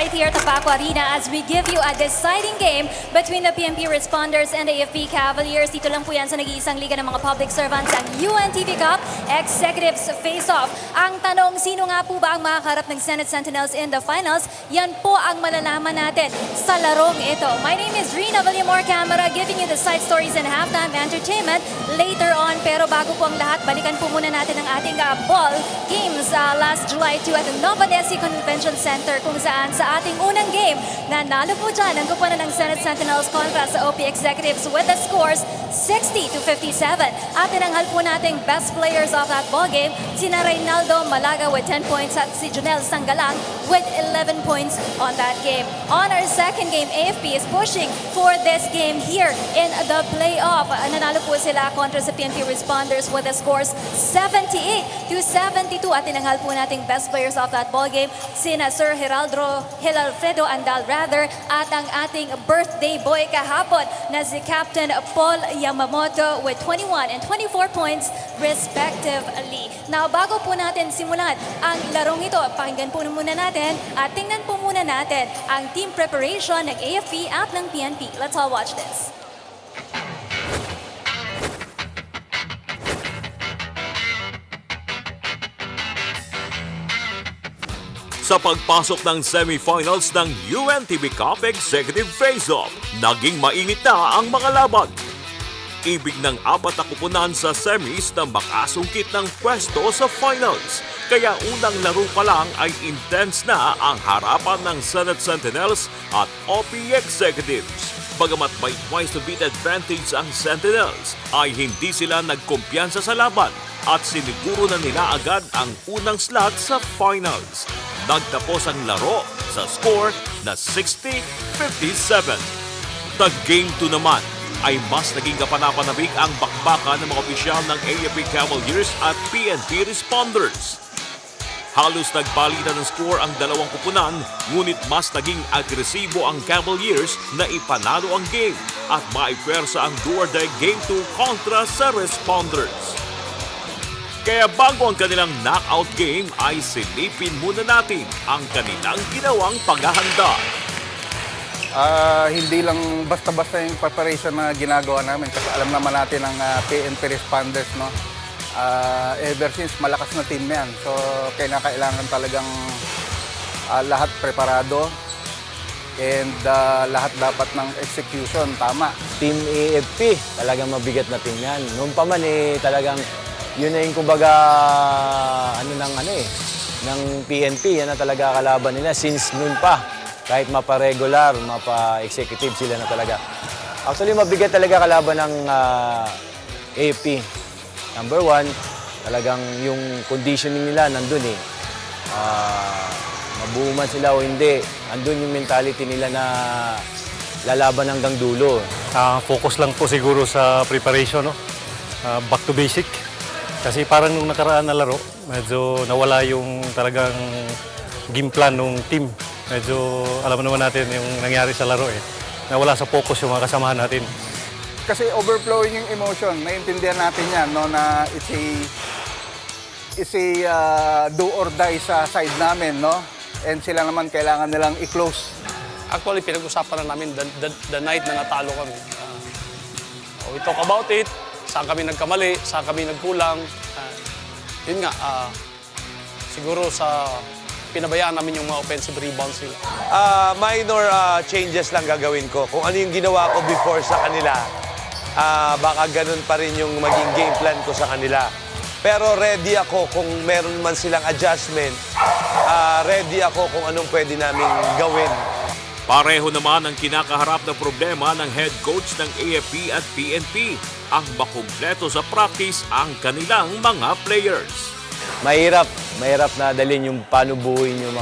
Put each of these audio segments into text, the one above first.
right here at the Paco Arena as we give you a deciding game between the PNP Responders and the AFP Cavaliers. Dito lang po yan sa nag-iisang liga ng mga public servants, ang UNTV Cup Executives Face-Off. Ang tanong, sino nga po ba ang makakaharap ng Senate Sentinels in the finals? Yan po ang malalaman natin sa larong ito. My name is Rina Villamor Camera, giving you the side stories and halftime entertainment later on. Pero bago po ang lahat, balikan po muna natin ang ating ball games last July 2 at the Nova Desi Convention Center, kung saan sa ating unang game, nanalo po dyan ang kupunan ng Senate Sentinels kontra sa OP Executives with the scores 60-57. At tinanghal po nating best players of that ball game, sina Reynaldo Malaga with 10 points at si Junel Sangalang with 11 points on that game. On our second game, AFP is pushing for this game here in the playoff. Nanalo po sila kontra sa PNP Responders with the scores 78-72. At tinanghal po nating best players of that ball game, sina Sir Hilalfredo Andal at ang ating birthday boy kahapon na si Captain Paul Yamamoto with 21 and 24 points respectively. Now, bago po natin simulan ang larong ito, pakinggan po muna natin at tingnan po muna natin ang team preparation ng AFP at ng PNP. Let's all watch this. Sa pagpasok ng semifinals ng UNTV Cup Executive Face-Off, naging mainit na ang mga laban. Ibig ng apat na kupunan sa semis na makasungkit ng pwesto sa finals. Kaya unang laro pa lang ay intense na ang harapan ng Senate Sentinels at OP Executives. Bagamat may twice to beat advantage ang Sentinels, ay hindi sila nagkumpiyansa sa laban at siniguro na nila agad ang unang slot sa finals. Nagtapos ang laro sa score na 60-57. Tag-game 2 naman ay mas naging kapanapanabik ang bakbakan ng mga opisyal ng AFP Cavaliers at PNP Responders. Halos nagpalitan ng score ang dalawang kupunan, ngunit mas naging agresibo ang Cavaliers na ipanalo ang game at maipwersa ang do-or-die Game 2 kontra sa Responders. Kaya bago ang kanilang knockout game ay silipin muna natin ang kanilang ginawang paghahanda. Hindi lang basta-basta yung preparation na ginagawa namin kasi alam naman natin ang PNP Responders, no? Ever since malakas na team yan. So kailangan talagang lahat preparado and lahat dapat ng execution tama. Team AFP, talagang mabigat na team yan. Noon pa man talagang yun na yung kumbaga ng PNP, yan na talaga kalaban nila since noon pa. Kahit mapa-regular, mapa-executive sila na talaga. Actually, mabigat talaga kalaban ng AFP. Number one, talagang yung conditioning nila nandun mabuo man sila o hindi, andun yung mentality nila na lalaban hanggang dulo. Focus lang po siguro sa preparation, no? Back to basic. Kasi parang nung nakaraan na laro, medyo nawala yung talagang game plan ng team. Medyo alam naman natin yung nangyari sa laro Nawala sa focus yung mga kasamahan natin. Kasi overflowing yung emotion, naiintindihan natin yan, no, na it's a do or die sa side namin, no? And sila naman kailangan nilang i-close. Actually, pinag-usapan na namin the night na natalo kami. We talk about it, saan kami nagkamali, saan kami nagkulang. Yun nga, siguro sa pinabayaan namin yung mga offensive rebounds nila. Minor changes lang gagawin ko. Kung ano yung ginawa ko before sa kanila, baka ganun pa rin yung maging game plan ko sa kanila. Pero ready ako kung meron man silang adjustment, ready ako kung anong pwede namin gawin. Pareho naman ang kinakaharap na problema ng head coach ng AFP at PNP, ang makumpleto sa practice ang kanilang mga players. Mahirap na dalhin yung paano buuin yung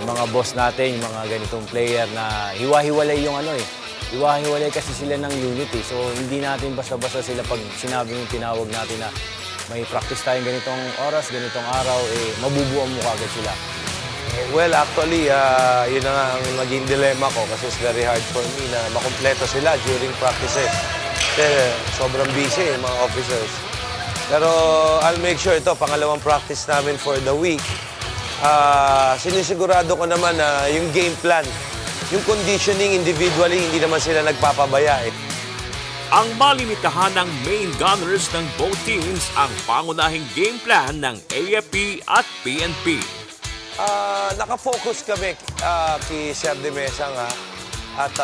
mga boss natin, yung mga ganitong player na hiwa-hiwalay yung hiwa-hiwalay kasi sila ng unity. So hindi natin basta-basta sila pag sinabi yung tinawag natin na may practice tayong ganitong oras, ganitong araw, mabubuan mo kagad sila. Well, actually, yun na nga ang maging dilemma ko kasi it's very hard for me na makumpleto sila during practices. Kasi sobrang busy yung mga officers. Pero I'll make sure ito, pangalawang practice namin for the week. sinisigurado ko naman na yung game plan, yung conditioning individually, hindi naman sila nagpapabaya eh. Ang malimitahan ng main gunners ng both teams ang pangunahing game plan ng AFP at PNP. Nakafocus kami kay Sir De Mesa nga. At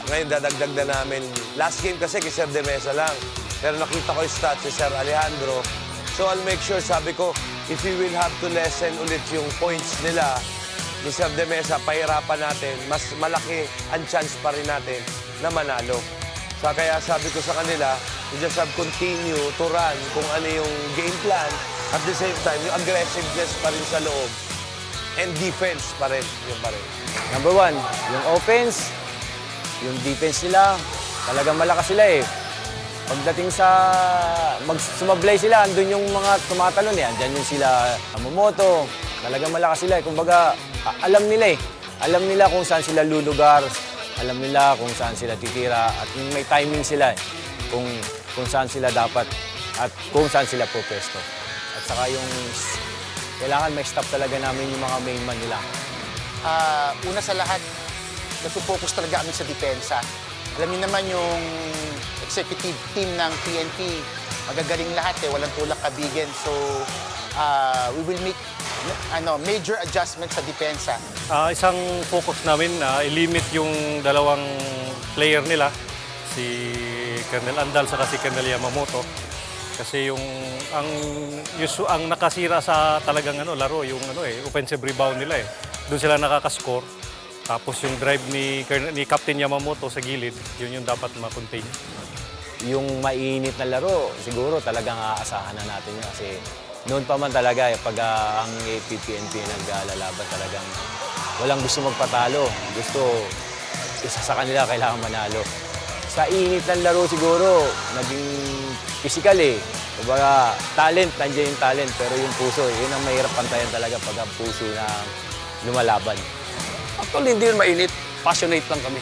ngayon dadagdag na namin. Last game kasi kay Sir De Mesa lang. Pero nakita ko yung stats si Sir Alejandro. So I'll make sure, sabi ko, if we will have to lessen ulit yung points nila ni Sir De Mesa, pahirapan natin, mas malaki ang chance pa rin natin na manalo. So kaya sabi ko sa kanila, we just have continue to run kung ano yung game plan. At the same time, yung aggressiveness pa rin sa loob. And defense pa rin. Yung pa rin. Number 1, yung offense, yung defense nila, talagang malakas sila eh. Pagdating sa sumablay sila, andun yung mga tumatalon eh. Andyan yung sila Yamamoto, talagang malakas sila eh. Kumbaga, alam nila eh. Alam nila kung saan sila lulugar, alam nila kung saan sila titira, at may timing sila eh. Kung saan sila dapat at kung saan sila pupwesto. At saka yung kailangan may stop talaga namin yung mga main man nila. Una sa lahat, nagpo-focus talaga kami sa depensa. Alam niyo naman yung executive team ng PNP, magagaling lahat eh, walang tulak kabigin. So, we will make major adjustments sa depensa. Isang focus namin na i-limit yung dalawang player nila, si Colonel Andal sa si Colonel Yamamoto. Kasi ang nakasira sa talagang laro, yung offensive rebound nila eh. Doon sila nakaka-score. Tapos yung drive ni Captain Yamamoto sa gilid, yun yung dapat ma-contain. Yung mainit na laro, siguro talagang aasahan na natin yun. Kasi noon pa man talaga, pag ang PNP naglalaban talagang walang gusto magpatalo. Gusto, isa sa kanila kailangan manalo. Sa init ng laro siguro, naging physical eh. Kumbaga, talent, nandiyan yung talent, pero yung puso, yun ang mahirap pantayan talaga pag ang puso na lumalaban. Actually, hindi rin mainit. Passionate lang kami.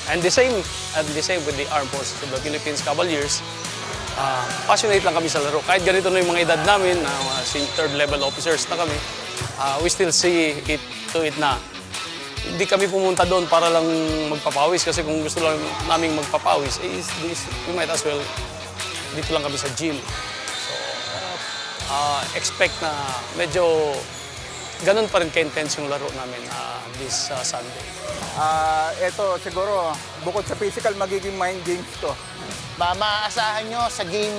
And the same with the armed forces of the Philippines Cavaliers. Passionate lang kami sa laro. Kahit ganito na yung mga edad namin, third level officers na kami, we still see it to it na hindi kami pumunta doon para lang magpapawis. Kasi kung gusto lang naming magpapawis, we might as well dito lang kami sa gym. So, expect na medyo ganun pa rin ka-intense yung laro namin this Sunday. Ito siguro, bukod sa physical, magiging mind games to. Maaasahan nyo sa game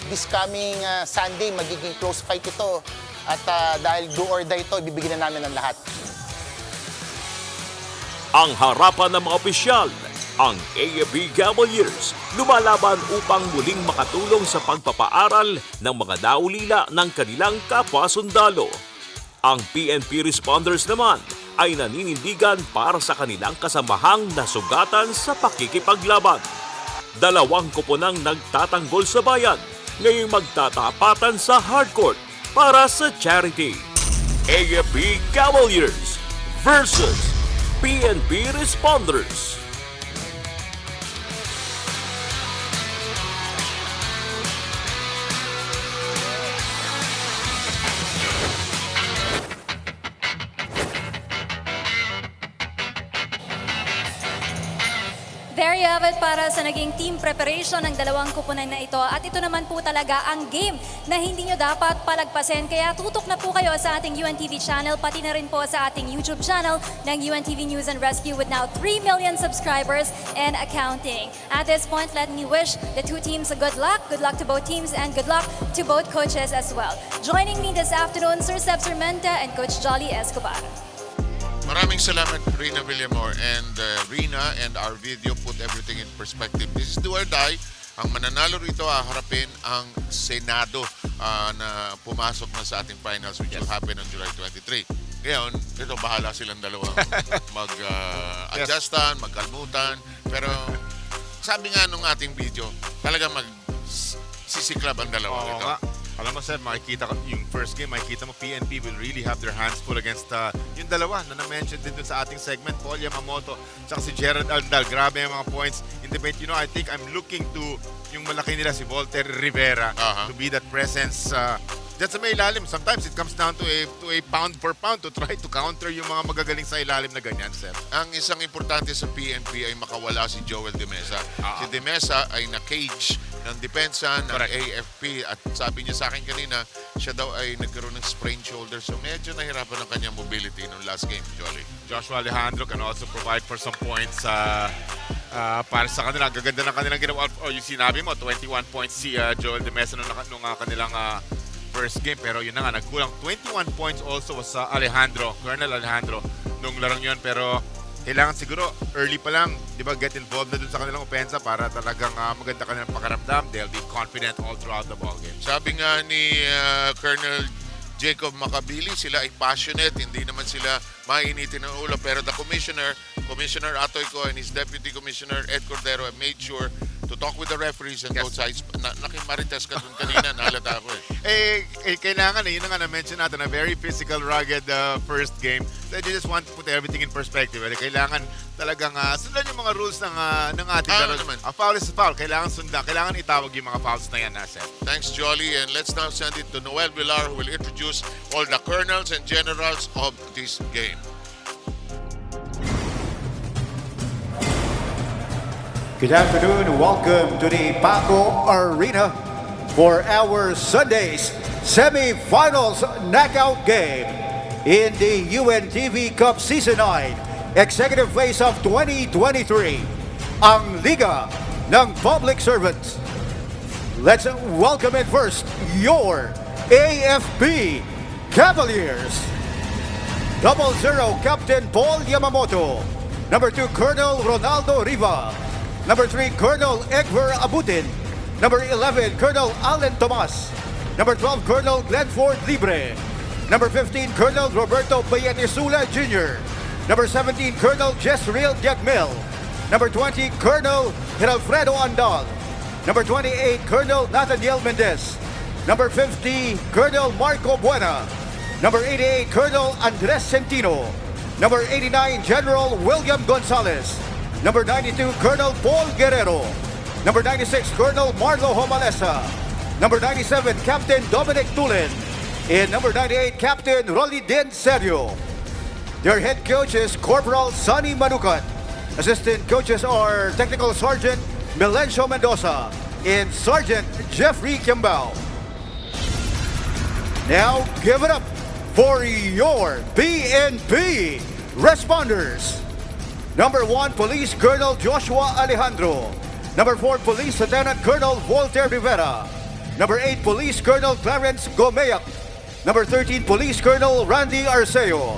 this coming Sunday, magiging close fight ito. At dahil do or die ito, ibibigyan na namin ng lahat. Ang harapan ng mga opisyal, ang AFP Cavaliers, lumalaban upang muling makatulong sa pagpapaaral ng mga naulila ng kanilang kapwa-sundalo. Ang PNP Responders naman ay naninindigan para sa kanilang kasamahang nasugatan sa pakikipaglaban. Dalawang koponang nagtatanggol sa bayan, ngayong magtatapatan sa hardcourt para sa charity. AFP Cavaliers versus PNP Responders. There you have it para sa naging team preparation ng dalawang kupunan na ito. At ito naman po talaga ang game na hindi nyo dapat palagpasin. Kaya tutok na po kayo sa ating UNTV channel, pati na rin po sa ating YouTube channel ng UNTV News and Rescue with now 3 million subscribers and accounting. At this point, let me wish the two teams a good luck to both teams, and good luck to both coaches as well. Joining me this afternoon, Sir Seb Sermenta and Coach Jolly Escobar. Maraming salamat, Rina Villamor. And Rina and our video put everything in perspective. This is do or die. Ang mananalo rito haharapin ang Senado na pumasok na sa ating finals, which will happen on July 23. Ngayon, ito bahala silang dalawang mag-adjustan, magkalmutan. Pero sabi nga nung ating video, talaga magsisiklab ang dalawa ito. Alam mo, sir, makikita ko, yung first game, makikita mo PNP will really have their hands full against yung dalawa na na-mention din dun sa ating segment, Paul Yamamoto, tsaka si Gerald Aldal. Grabe yung mga points in the paint. You know, I think I'm looking to yung malaki nila si Volter Rivera to be that presence Diyan sa may ilalim, sometimes it comes down to a pound per pound to try to counter yung mga magagaling sa ilalim na ganyan, sir. Ang isang importante sa PNP ay makawala si Joel De Mesa. Si De Mesa ay na-cage ng depensa ng Correct. AFP at sabi niya sa akin kanina, siya daw ay nagkaroon ng sprained shoulder so medyo nahirapan ang kanyang mobility nung last game, Jolly. Joshua Alejandro can also provide for some points para sa kanila. Gaganda ng kanilang ginawa. Yung sinabi mo, 21 points si Joel De Mesa nung kanilang first game. Pero yun na nga, nagkulang. 21 points also was Colonel Alejandro, nung larong yun. Pero kailangan siguro early pa lang, di ba, get involved na dun sa kanilang opensa para talagang maganda kanilang pakaramdam. They'll be confident all throughout the ballgame. Sabi nga ni Colonel Jacob Makabili, sila ay passionate, hindi naman sila mainitin ng ulo. Pero the Commissioner Atoyco and his Deputy Commissioner Ed Cordero have made sure to talk with the referees and both sides. Nakimarites ka dun kanina, nahalata ako Kailangan yun na nga na-mention natin, a very physical, rugged first game. So they just want to put everything in perspective. Kailangan talagang sundan yung mga rules ng ating laro. A foul is a foul. Kailangan sundan. Kailangan itawag yung mga fouls na yan, Seth. Thanks, Jolly. And let's now send it to Noel Villar who will introduce all the colonels and generals of this game. Good afternoon. Welcome to the Paco Arena for our Sunday's semi-finals knockout game in the UNTV Cup Season 9 Executive Face-Off 2023, ang Liga ng Public Servants. Let's welcome in first your AFP Cavaliers. 00 Captain Paul Yamamoto. Number 2 Colonel Ronaldo Riva. Number 3, Colonel Egver Abutin. Number 11, Colonel Allen Tomas. Number 12, Colonel Glenford Libre. Number 15, Colonel Roberto Bayetesula Jr. Number 17, Colonel Jezreel Diagmil. Number 20, Colonel Geralfredo Andal. Number 28, Colonel Nathaniel Mendez. Number 50, Colonel Marco Buena. Number 88, Colonel Andres Centino. Number 89, General William Gonzalez. Number 92, Colonel Paul Guerrero. Number 96, Colonel Marlo Homalesa. Number 97, Captain Dominic Tulin. And number 98, Captain Rolidin Serio. Their head coach is Corporal Sonny Manukat. Assistant coaches are Technical Sergeant Melencio Mendoza and Sergeant Jeffrey Kimbao. Now give it up for your PNP Responders. Number 1, Police Colonel Joshua Alejandro. Number 4, Police Lieutenant Colonel Voltaire Rivera. Number 8, Police Colonel Clarence Gomeyak. Number 13, Police Colonel Randy Arceo.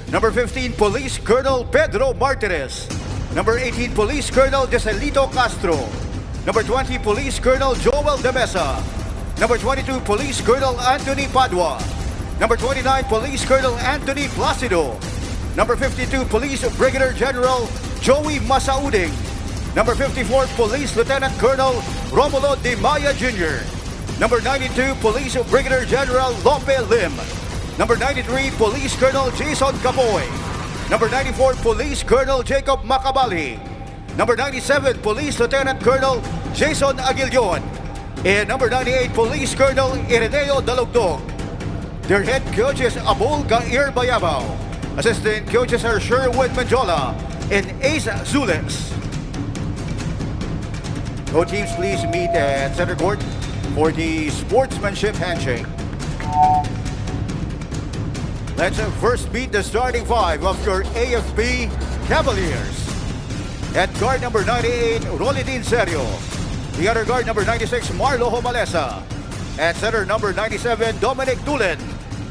Number 15, Police Colonel Pedro Martinez. Number 18, Police Colonel Joselito Castro. Number 20, Police Colonel Joel De Mesa. Number 22, Police Colonel Anthony Padua. Number 29, Police Colonel Anthony Placido. Number 52, Police Brigadier General Joey Masauding. Number 54, Police Lieutenant Colonel Romulo De Maya Jr. Number 92, Police Brigadier General Lope Lim. Number 93, Police Colonel Jason Capoy. Number 94, Police Colonel Jacob Macabali. Number 97, Police Lieutenant Colonel Jason Aguilion. And number 98, Police Colonel Ireneo Dalugdog. Their head coach is Abul Gair Bayabao. Assistant coaches are Sherwood Manjola and Ace Zules. Both teams please meet at center court for the sportsmanship handshake. Let's first meet the starting five of your AFP Cavaliers. At guard number 98, Rolidin Serio. The other guard number 96, Marlo Homalesa. At center number 97, Dominic Tulin.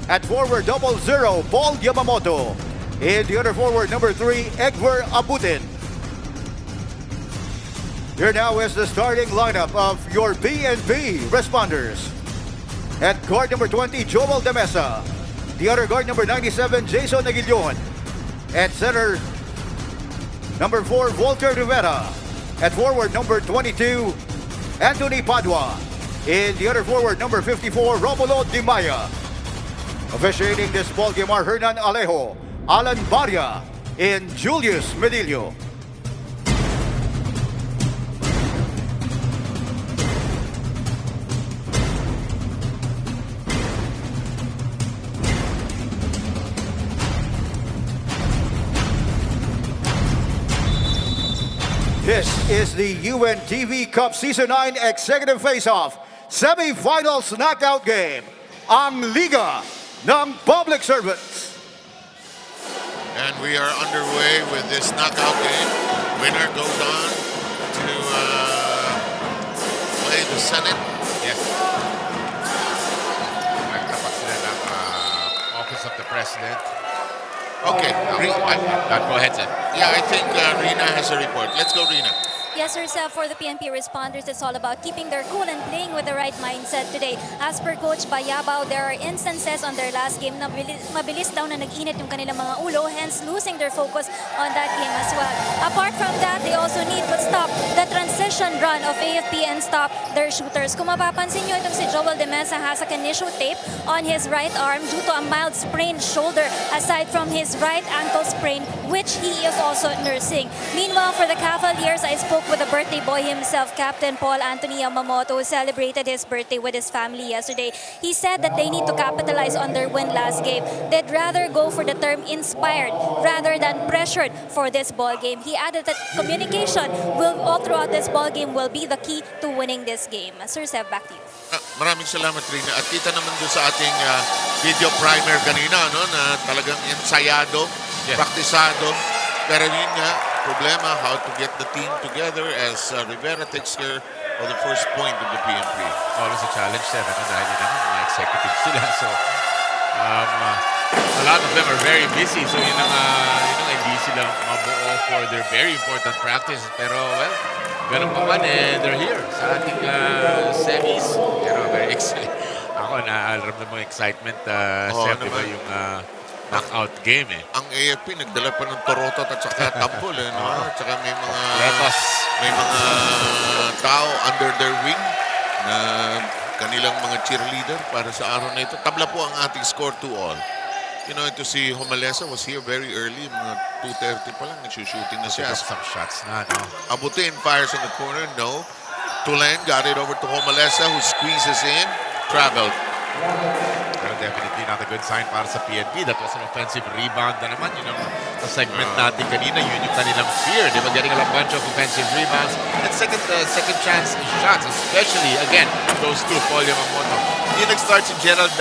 At forward 00, Paul Yamamoto. And the other forward number 3, Egver Abutin. Here now is the starting lineup of your PNP Responders. At guard number 20, Joel De Mesa. The other guard number 97, Jason Aguilion. At center, number 4, Voltaire Rivera. At forward number 22, Anthony Padua. And the other forward number 54, Romulo Di Maya. Officiating this ball game are Hernan Alejo, Alan Barria, and Julius Medillo. This is the UNTV Cup Season 9 Executive Face-Off Semi-Finals Knockout Game. Ang Liga ng Public Servants. And we are underway with this knockout game. Winner goes on to play the Senate. Yes. Nagtapat sila ng Office of the President. Okay, Go ahead, sir. yeah, I think Rina has a report. Let's go, Rina. Yes, sir, Seth, for the PNP Responders, it's all about keeping their cool and playing with the right mindset today. As per Coach Bayabao, there are instances on their last game na mabilis daw na nag-init yung kanilang mga ulo, hence losing their focus on that game as well. Apart from that, they also need to stop the transition run of AFP and stop their shooters. Kung mapapansin nyo, itong si Joel De Mesa has a kinesio tape on his right arm due to a mild sprained shoulder aside from his right ankle sprain, which he is also nursing. Meanwhile, for the Cavaliers, I spoke with the birthday boy himself, Captain Paul Anthony Yamamoto, who celebrated his birthday with his family yesterday. He said that they need to capitalize on their win last game. They'd rather go for the term inspired rather than pressured for this ball game. He added that communication will all throughout this ball game will be the key to winning this game. Sir Sev, back to you. Maraming salamat, Rina. At kita naman doon sa ating video primer kanina, no, na talagang ensayado, praktisado. Pero yun nga, problema, how to get the team together as Rivera takes care of the first point of the PNP. Always a challenge, sir. Dahil yun naman, mga executives sila. So, a lot of them are very busy. So, yun ang hindi sila mabuo for their very important practice. Pero, well, ganun pa man, they're here sa ating semis. Pero, very excited. Ako, naalam na mga excitement, Sir, di ba yung knockout game Ang AFP nagdala pa ng torotot at saka tampol no? At saka may mga tao under their wing na kanilang mga cheerleader para sa araw na ito. Tabla po ang ating score 2-all. You know, ito si Homalesa was here very early, mga 2:30 pa lang, nagsushooting na siya. Some shots na, no? Abutin fires in the corner, no. Tulen got it over to Homalesa, who squeezes in, traveled. Pero definitely not a good sign para sa PNP. That was an offensive rebound na naman. Yun ang segment natin kanina. Yun yung kanilang fear. They were getting a bunch of offensive rebounds. And second chance shots, especially, again, those two, Paul Yamamoto. Hindi nag-start si Gerald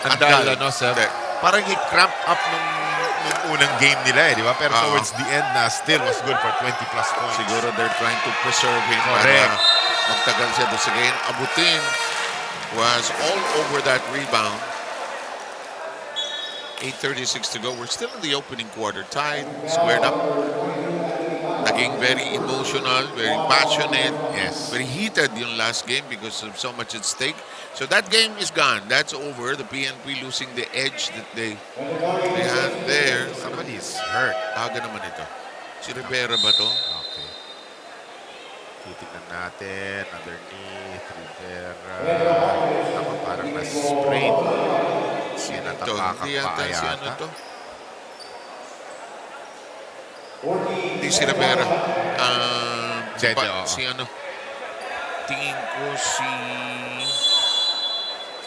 Andal, Sir? Parang he cramped up nung unang game nila, di ba? Pero towards the end, still was good for 20+ points. Siguro they're trying to preserve him. Correct. Magtagal siya doon sa game. Abutin was all over that rebound. 8:36 to go. We're still in the opening quarter. Tied, squared up. Naging very emotional, very passionate. Yes. Very heated yung last game because of so much at stake. So that game is gone. That's over. The PNP losing the edge that they had there. Somebody's hurt. Aga naman ito. Si Rivera ba to? Okay. Titignan natin. Underneath. Rivera. Ako parang na-sprain. Sinatapakan Hindi pa yata si ano yata. to? Hindi si Rivera. Si ano? Tingin ko si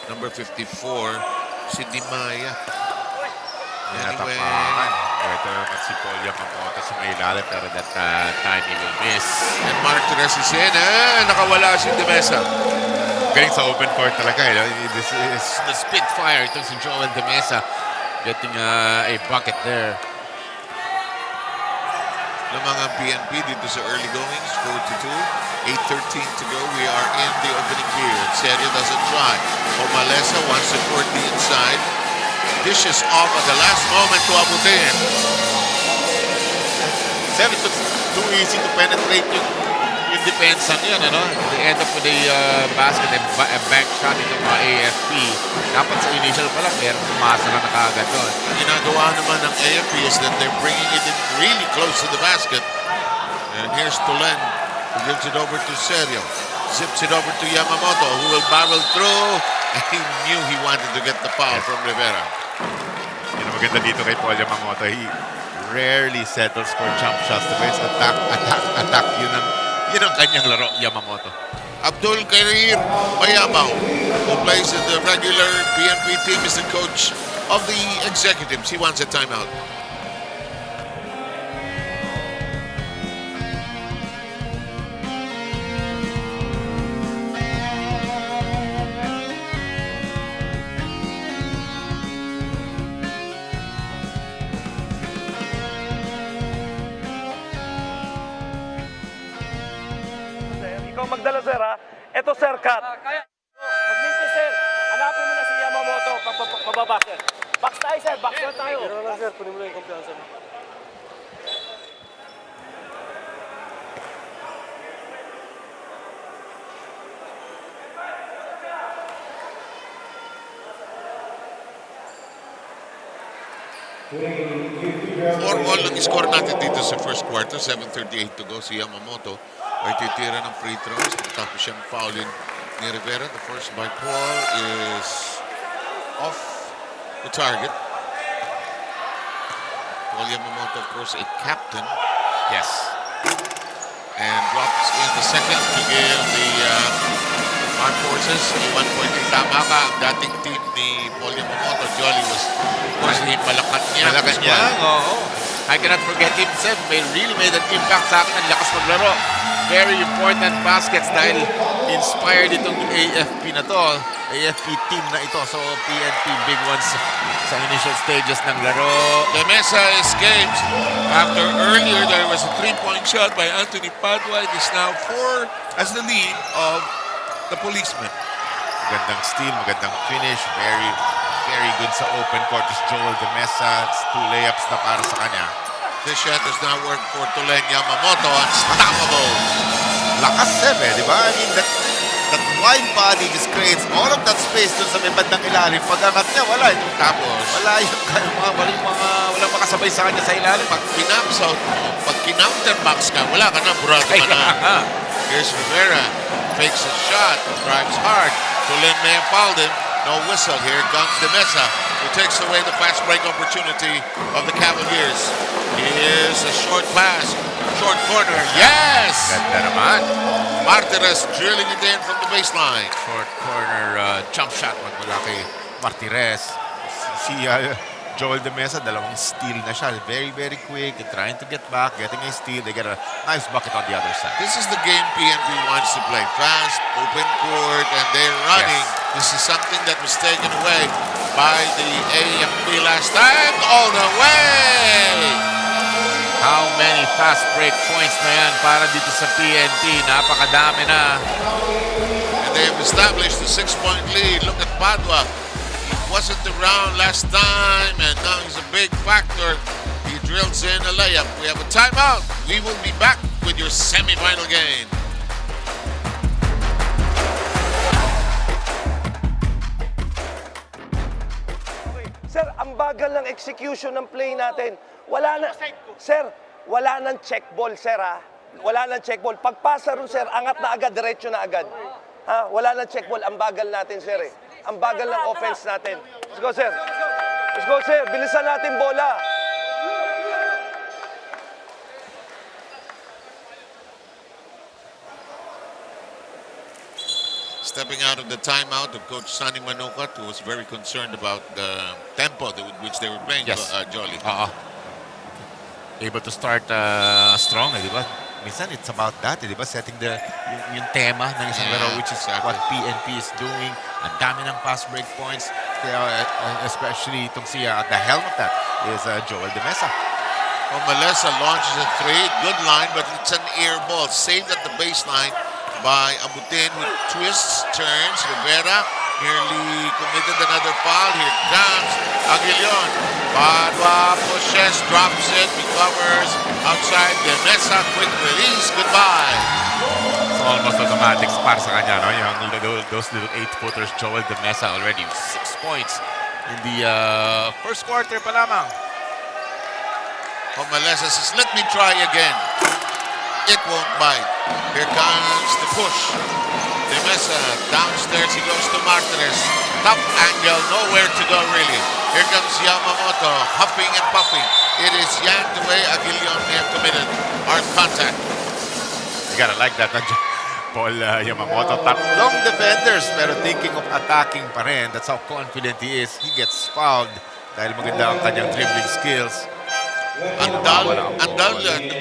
number 54, si Di Maya. Sinatapakan. Ito naman si Paul Yamamoto sa may ilalim pero that time he will miss. And Mark Torres is in. Nakawala si De Mesa. Galing sa open court talaga. This is the Spitfire. Ito si Joel De Mesa getting a bucket there. Ng mga PNP dito sa early goings, 4-2. 8:13 to go. We are in the opening period. Serio doesn't try. Omalesa wants to court the inside. Dishes off at the last moment to Abutin. It looks too easy to penetrate yung depensa niyan, ano? They end up with a basket and a bank shot ito mga AFP. Dapat sa initial pa lang, meron pumasa na nakagad doon. Ginagawa naman ng AFP is that they're bringing it in really close to the basket. And here's Tulen, who gives it over to Serio. Zips it over to Yamamoto, who will barrel through. And he knew he wanted to get the foul from Rivera. Yun ang maganda dito kay Paul Yamamoto. He rarely settles for jump shots. The best attack. Yun ang kanyang laro, Yamamoto. Abdul Karir Bayabao, who plays in the regular PNP team, is the coach of the executives. He wants a timeout. marunong magdala, sir, ha? Ito, sir, cut. Magminto, sir. Hanapin mo na si Yamamoto pababa, sir. Box tayo, sir. Box na tayo. Sir, punin mo na yung kumpiyansa mo. Four all ang score natin dito sa first quarter. 7:38 to go. Si Yamamoto ay titira ng free throws. Tapos siyang foulin ni Rivera. The first by Paul is off the target. Paul Yamamoto, of course, a captain. Yes. And drops in the second to give the armed forces a 1-point lead. Tama ka, ang dating team ni Paul Yamamoto, Jolly, was, of course, the Malacanang. Malacanang, oo. I cannot forget him, Seb. Really made an impact sa akin. Ang lakas maglaro. Very important baskets dahil inspired itong AFP na to. AFP team na ito. So, PNP big ones sa initial stages ng laro. The Mesa escapes after earlier there was a 3-point shot by Anthony Padua. It is now 4 as the lead of the policeman. Magandang steal, magandang finish. Very, very good sa open court. Is Joel De Mesa. It's 2 layups na para sa kanya. This shot does not work for Tulen Yamamoto. Unstoppable. Lakas, Seb, di ba? I mean, that wide body just creates all of that space dun sa may bandang ilalim. Pag-angat niya, wala. Tapos, walang makasabay sa kanya sa ilalim. pag pinaps out mo, pag kinounterbox ka, wala ka na, burado ka na. Here's Rivera. Fakes a shot. Drives hard. Tulen may have fouled him. No whistle. Here comes De Mesa, who takes away the fast break opportunity of the Cavaliers. Here's a short pass. Short corner. Yes! Ganda naman. Martinez drilling it in from the baseline. Short corner jump shot magmula kay Martirez. Si Joel De Mesa, dalawang steal na siya. Very, very quick. Trying to get back, getting a steal. They get a nice bucket on the other side. This is the game PNP wants to play. Fast, open court, and they're running. Yes. This is something that was taken away by the AFP last time. All the way! How many fast break points na yan para dito sa PNP? Napakadami na. And they've established a 6-point lead. Look at Padua. He wasn't around last time, and now he's a big factor. He drills in a layup. We have a timeout. We will be back with your semifinal game. Sir, ang bagal ng execution ng play natin. Wala na, sir, wala nang check ball, sir, ha? Wala nang check ball. Pagpasa ron, sir, angat na agad, diretso na agad. Ha? Wala nang check ball. Ang bagal natin, sir, eh. Ang bagal ng offense natin. Let's go, sir. Let's go, sir. Bilisan natin bola. Stepping out of the timeout of Coach Sonny Manukat, who was very concerned about the tempo with which they were playing, Yes. Jolly. Able to start strong, di ba? Minsan it's about that, di ba? Setting yung tema ng isang laro, which is exactly what PNP is doing. Ang dami ng fast break points. Kaya, especially itong siya at the helm of that is Joel De Mesa. Malesa launches a 3. Good line, but it's an air ball. Saved at the baseline by Abutin, who twists, turns. Rivera nearly committed another foul. Here comes Aguilion. Padua pushes, drops it, recovers outside. De Mesa, quick release. Goodbye. It's almost automatic para sa kanya, no? Those little 8-footers, Joel De Mesa already 6 points in the first quarter pa lamang. Malesa says, let me try again. It won't bite. Here comes the push. De Mesa downstairs, he goes to Martinez. Top angle, nowhere to go really. Here comes Yamamoto, huffing and puffing. It is yanked away. Aguilion may have committed hard contact. You gotta like that. Paul Yamamoto, tatlong defenders pero thinking of attacking pa rin. That's how confident he is. He gets fouled dahil maganda ang kanyang dribbling skills. Andal,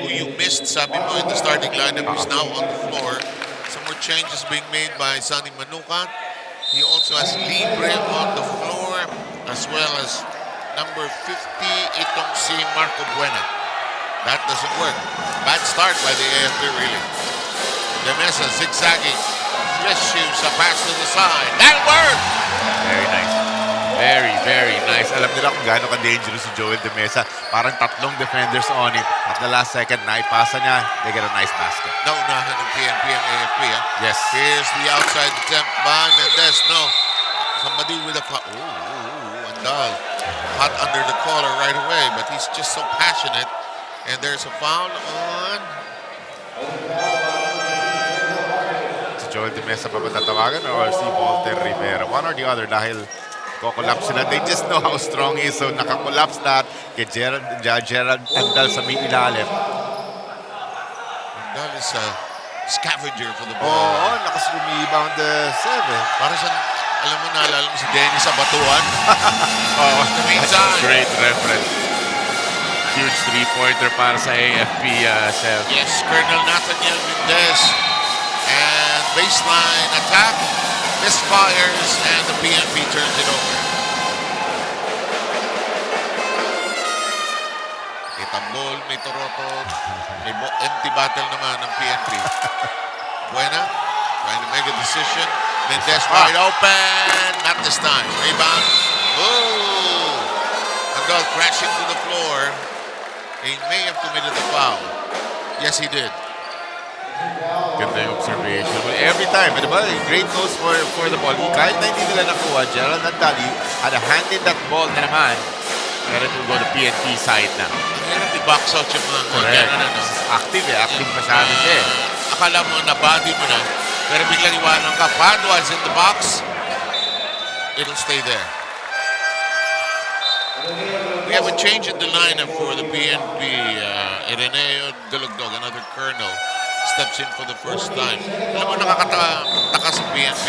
who you missed, sabi mo, in the starting lineup, is now on the floor. Some more changes being made by Sonny Manukat. He also has Libre on the floor, as well as number 50, itong si Marco Buena. That doesn't work. Bad start by the AFP, really. De Mesa zigzagging. Just shoots a pass to the side. That worked! Very nice. Very, very nice. Alam nila kung gaano ka-dangerous si Joel De Mesa. Parang tatlong defenders on him. At the last second, naipasa niya. They get a nice basket. Naunahan ng PNP and AFP. Yes. Here's the outside attempt by Mendez. No. Somebody with a foul. Ooh, Andal. Hot under the collar right away, but he's just so passionate. And there's a foul on... Si Joel De Mesa pa ba tatawagan or si Walter Rivera? One or the other dahil kokolapse sila. They just know how strong he is. So nakakolapse lahat kay Gerald Andal sa may ilalim. Andal is a scavenger for the ball. Oo, lakas rebound the 7. Para sa, alam mo, naalala mo si Dennis sa Batuan. Oh, In the meantime, great reference. Huge three-pointer para sa AFP, Sev. yes, Colonel Nathaniel Mendez. And baseline attack, misfires, and the PNP turns it over. May tambol, may torotot, may empty battle naman ng PNP. Buena, trying to make a decision. Mendez wide open, not this time. Rebound. Oh! Andal crashing to the floor. He may have committed a foul. Yes, he did. Ganda yung observation. Well, every time, di ba? Great nose for the ball. Kahit na hindi nila nakuha, Gerald Andal had a hand in that ball na naman. Pero it will go to PNP side na. Hirap i-box out yung mga Correct. ganun, ano. Active eh. Active masyado siya eh. Akala mo na body mo na, pero biglang iwanan ka. Padua is in the box. It'll stay there. We have a change in the lineup for the PNP. Ireneo Dalugdog, another colonel, steps in for the first time. Alam mo, nakakataka sa PNP.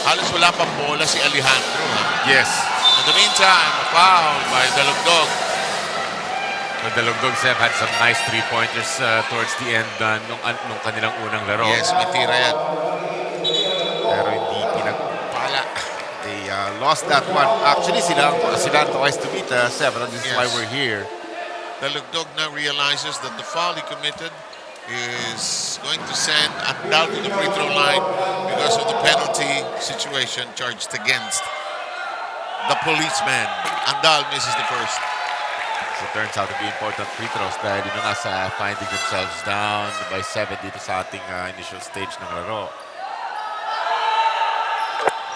Halos wala pang bola si Alejandro. Yes. In the meantime, a foul by Dalugdog. The Dalugdog Sef had some nice three-pointers towards the end nung kanilang unang laro. Yes, may tira yan. Pero hindi pinagpala. They lost that one. Actually, sila twice to beat Sef. This is why we're here. Dalugdog now realizes that the foul he committed is going to send Andal to the free throw line because of the penalty situation charged against the policeman. Andal misses the first. So it turns out to be important free throws dahil yun nga sa finding themselves down by 7 dito sa ating initial stage ng laro.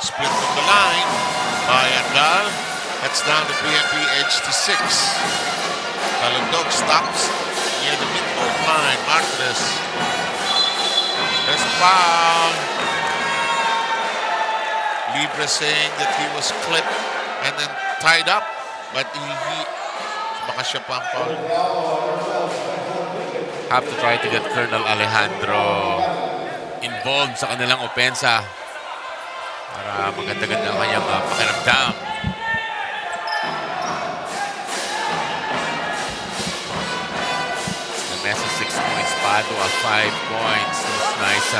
Split from the line by Andal. That's down to PNP edge to 6. Dalugdog stops near the midcourt line. Martinez. There's a foul. Libre saying that he was clipped and then tied up, but he baka siya pa ang foul. Have to try to get Colonel Alejandro involved sa kanilang opensa para maganda-ganda ang kanyang pakiramdam. Mesa 6 points, Padua 5 points. Those nice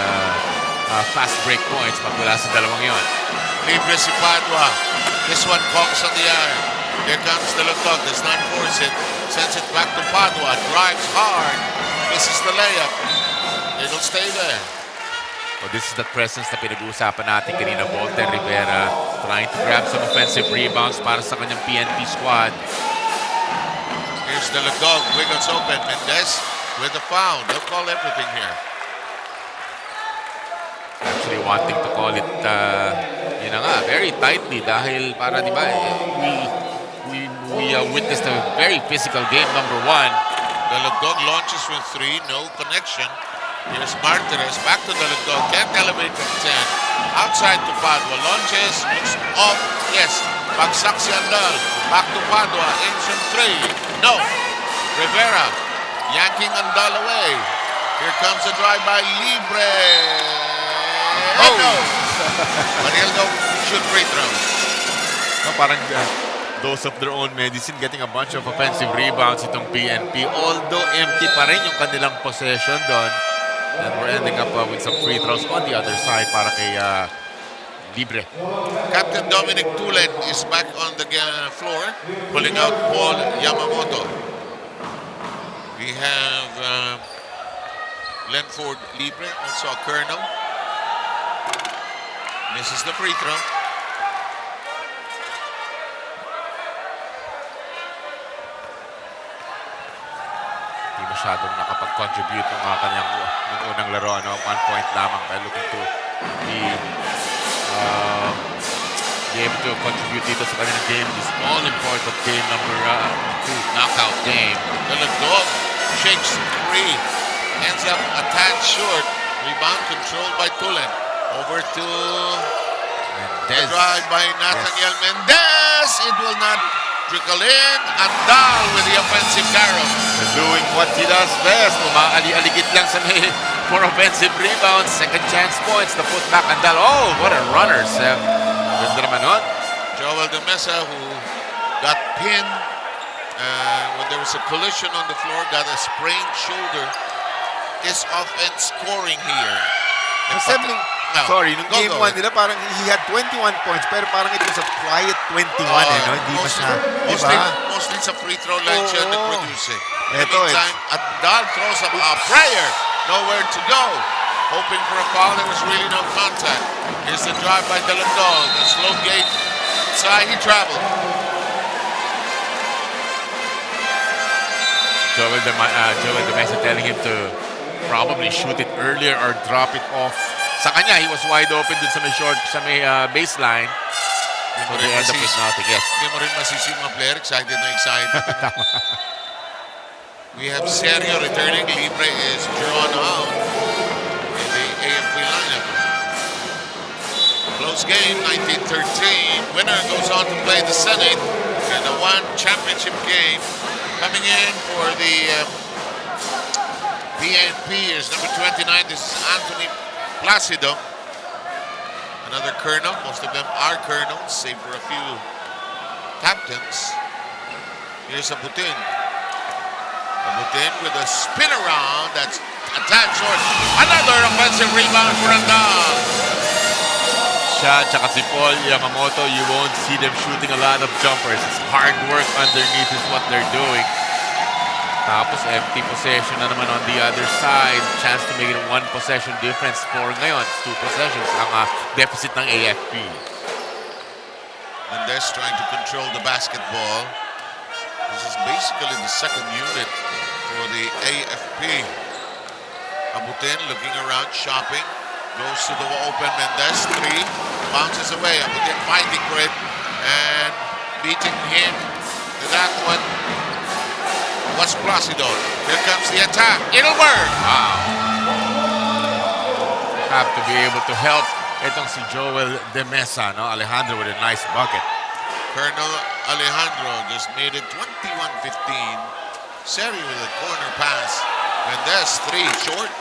fast break points pag wala sa dalawang yon. Libre si Padua. This one conks on the iron. Here comes Dalugdog. Does not force it. Sends it back to Padua. Drives hard. Misses the layup. It'll stay there. Well, this is the presence na pinag-uusapan natin kanina. Walter Rivera trying to grab some offensive rebounds para sa kanyang PNP squad. Here's Dalugdog. Wiggles open. Mendez with the foul. They'll call everything here. Actually wanting to call it, yun na nga, very tightly dahil para, di ba, we witnessed a very physical game, number 1. Dalugdog launches from 3. No connection. Here's Martinez. Back to Dalugdog. Can't elevate from 10. Outside to Padua. Launches. Looks off. Yes. Bagsak si Andal. Back to Padua. In from 3. No. Rivera. Yanking Andal away. Here comes a drive by Libre. Oh! No. But he'll go shoot free throws. No, parang dose of their own medicine, getting a bunch of offensive rebounds itong PNP. Although empty pa rin yung kanilang possession doon. And we're ending up with some free throws on the other side para kay Libre. Captain Dominic Tulen is back on the floor, pulling out Paul Yamamoto. We have Glenford Libre, also a Colonel. Misses the free throw. Hindi masyadong nakapag-contribute ng kanyang nung unang laro. 1 point lamang. Kaya looking to be able to contribute dito sa kanilang game. This all-important game number 2, knockout game. Dog shakes free. Ends up a tad short. Rebound controlled by Tulen. Over to the drive by Nathaniel Mendez. It will not trickle in. Andal with the offensive carry. Doing what he does best. Umaali-aligid lang sa may for offensive rebounds. Second chance points. The putback Andal. Oh, what a runner, Seb. Ganda naman nun. Joel De Mesa, who got pinned when there was a collision on the floor, got a sprained shoulder. This offense scoring here. Sorry, nung game 1 nila, parang he had 21 points, pero parang it was a quiet 21 no? Hindi Mostly sa free throw line siya nag-produce. In the Ito, meantime, Adal throws up a prayer. Nowhere to go. Hoping for a foul, there was really no contact. Here's the drive by Delandog. The slow gate inside, he traveled. Joel De Mesa telling him to probably shoot it earlier or drop it off. Sa kanya, he was wide open dun sa may baseline. So they end up with nothing. Yes. Hindi mo rin masisi yung mga player. Excited na excited. We have Serio returning. Libre is drawn out in the AFP lineup. Close game, 19-13. Winner goes on to play the Senate in the one championship game. Coming in for the PNP is number 29. This is Anthony Placido. Another colonel. Most of them are colonels, save for a few captains. Here's Abutin. Abutin with a spin around. That's a tad short. Another offensive rebound for Andal. Siya, tsaka si Paul Yamamoto, you won't see them shooting a lot of jumpers. It's hard work underneath is what they're doing. Tapos empty possession na naman on the other side. Chance to make it a 1 possession difference. For ngayon, it's 2 possessions ang deficit ng AFP. Mendez trying to control the basketball. This is basically the second unit for the AFP. Abutin looking around, shopping. Goes to the open Mendez. 3. Bounces away. Abutin fighting for it. And beating him to that one. What's Placido? Here comes the attack. It'll work. Wow. Have to be able to help. Itong si Joel De Mesa, no? Alejandro with a nice bucket. Colonel Alejandro just made it 21-15. Seri with a corner pass. Mendez, 3 short.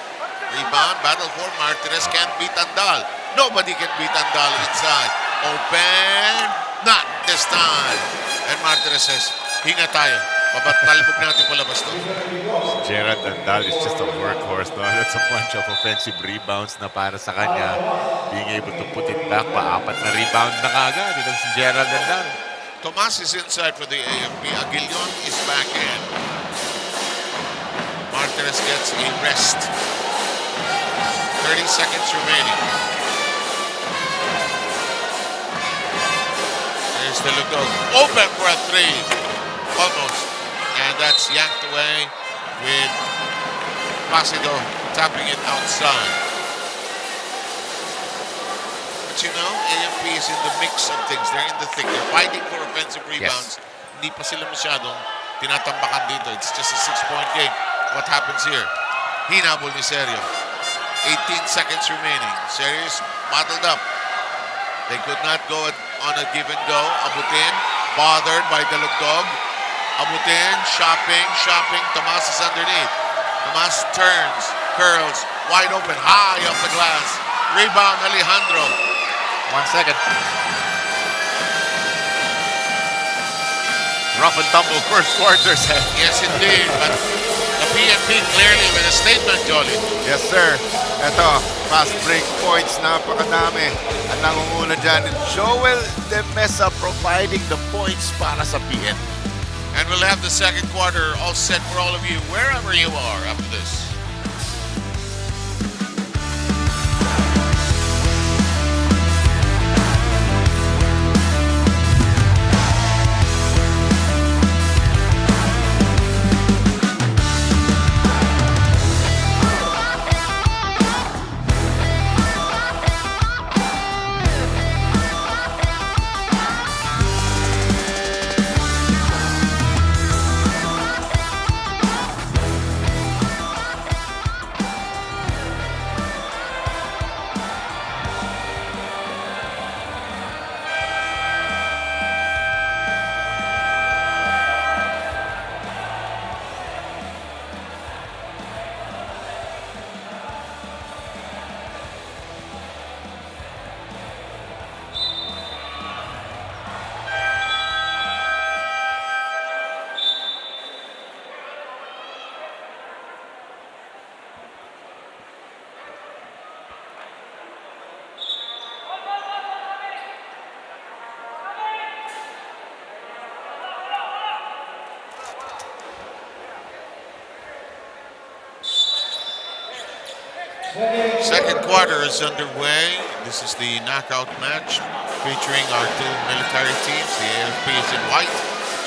Rebound, battle for Martinez. Can't beat Andal. Nobody can beat Andal inside. Open. Not this time. And Martinez says, hinga tayo. Babatalbog natin palabas to. Gerard Andal is just a workhorse. No? That's a bunch of offensive rebounds na para sa kanya. Being able to put it back, pa-4 na rebound na kagad. Ito si Gerard Andal. Tomas is inside for the AFP. Aguilion is back in. Martinez gets a rest. 30 seconds remaining. There's the look. Open for a 3. Almost. And that's yanked away with Placido tapping it outside. But you know, AFP is in the mix of things. They're in the thick. They're fighting for offensive rebounds. Hindi pa sila masyadong tinatambakan dito. It's just a 6-point game. What happens here? Hinabol ni Serio. 18 seconds remaining. Serio is bottled up. They could not go on a give and go. Abutin, bothered by Dalugdog. Abutin, shopping. Tomas is underneath. Tomas turns, curls, wide open, high off the glass. Rebound, Alejandro. 1 second. Rough and tumble first quarter, Seth. Yes, indeed. But the PNP clearly with a statement, Jolly. Yes, sir. Ito, fast break points, napakadami. At nangunguna dyan, Joel De Mesa providing the points para sa PNP. And we'll have the second quarter all set for all of you, wherever you are after this. Second quarter is underway. This is the knockout match featuring our two military teams. The AFP is in white.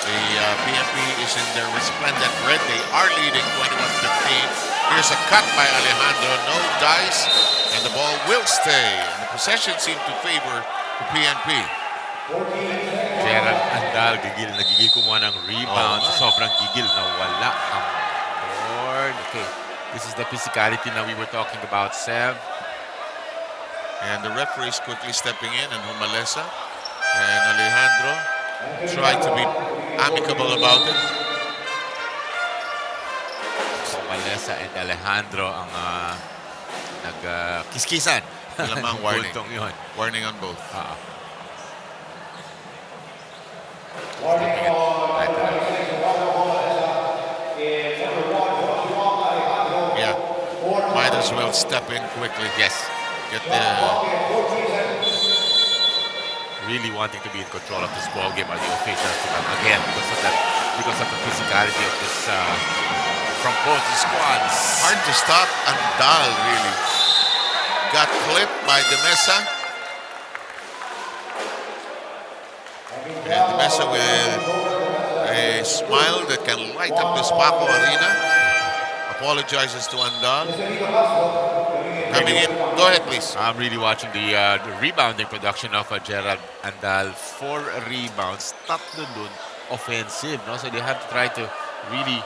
The PNP is in their resplendent red. They are leading 21-15. Here's a cut by Alejandro. No dice. And the ball will stay. And the possession seemed to favor the PNP. Gerald Andal, nagigil kumuha ng rebound. Sobrang gigil na wala ang board. Okay, this is the physicality na we were talking about, Sev. And the referees quickly stepping in, and Humalesa and Alejandro try to be amicable about it. Malesa and Alejandro ang nagkiskisan. Alamang warning. Puntong yun. Warning on both. Yeah. Might as well step in quickly. Yes. Get the Really wanting to be in control of this ball game are the officials. Again, because of the physicality of this from both the squads. hard to stop. Andal really got clipped by De Mesa. And De Mesa with a smile that can light up this Paco Arena. Apologizes to Andal. Coming in. Go ahead, please. I'm really watching the rebounding production of Gerald Andal. 4 rebounds, tatlo dun offensive. No? So they have to try to really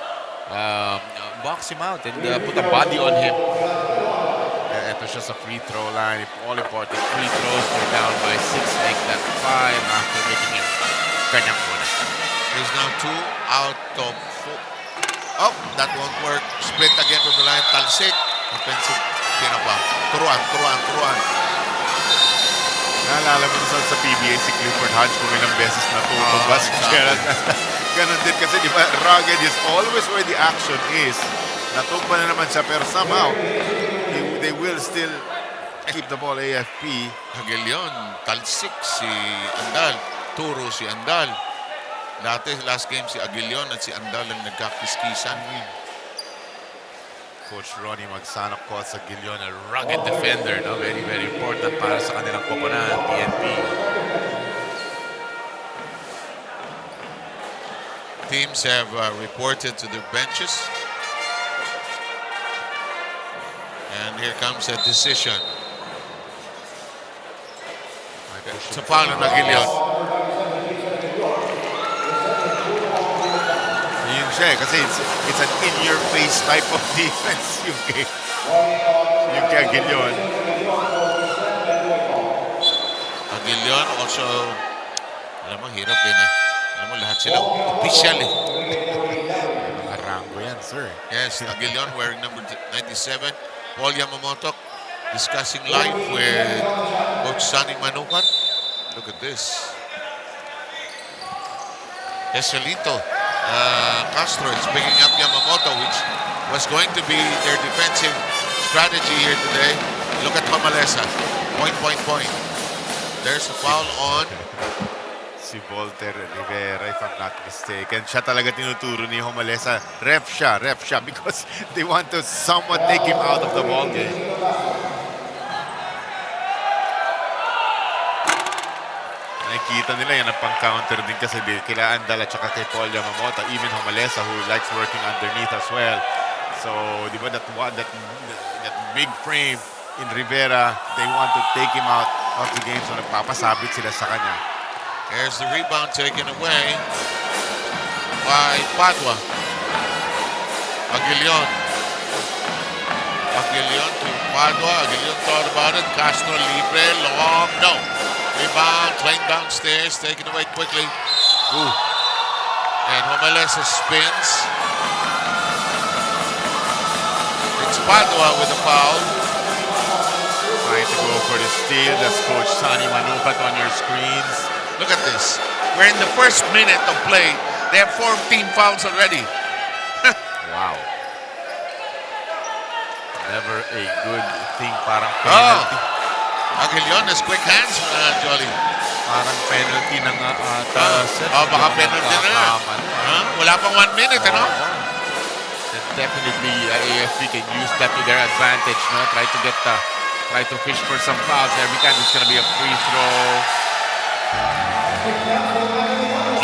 box him out and put a body on him. Ito siya sa free throw line. All important free throws. They're down by 6, make that 5 after making it kanyang muna. There's now 2 out of 4. Oh, that won't work. Split again from the line. Talsik. Offensive. Pinapa. Turuan. Naalala mo sa PBA si Clifford Hodge kung ilang beses na tutumbas si Gerald. Ganon din kasi di ba, rugged is always where the action is. Natumba na naman siya pero somehow they will still keep the ball AFP. Agilion. Talsik si Andal. Turo si Andal. Dati, last game si Agilion at si Andal ang nagkakiskisan. Coach Ronnie Magsanok calls sa Gilion a rugged defender, no? Very, very important para sa kanilang koponan, PNP. Teams have reported to their benches. And here comes a decision. It's a foul on Agilion. Yun siya kasi it's an in-your-face type of defense yung kay Gilion. Agilion also, alam mo, hirap din eh. Alam mo, lahat sila official eh. Mga rango yan, sir. Yes, Agilion wearing number 97. Paul Yamamoto discussing live with Coach Sonny Manukat. Look at this. Eselito Castro is picking up Yamamoto, which was going to be their defensive strategy here today. Look at Mamalesa. Point. There's a foul on Si Volter Rivera, if I'm not mistaken. Siya talaga tinuturo ni Homalesa. Ref siya because they want to somewhat take him out of the ball game. Nakikita nila yan ang pang-counter din kasi kila Andal at saka kay Paul Yamamoto. Even Homalesa who likes working underneath as well. So, di ba that big frame in Rivera, they want to take him out of the game. So, nagpapasabit sila sa kanya. There's the rebound taken away by Padua. Agilion to Padua. Agilion thought about it. Castro libre, long, no. Rebound, playing downstairs, taken away quickly. Ooh. And Homalesa spins. It's Padua with a foul. Trying to go for the steal. That's Coach Sonny Manukat on your screens. Look at this. We're in the first minute of play. They have 4 team fouls already. Wow. Never a good thing. Parang penalty. Agilion has quick hands, Jolly. Parang penalty na nga ata. Baka penalty na nga. Wala pang 1 minute, ano? Then definitely AFP can use that to their advantage, no? Try to get try to fish for some fouls. Every time it's gonna be a free throw.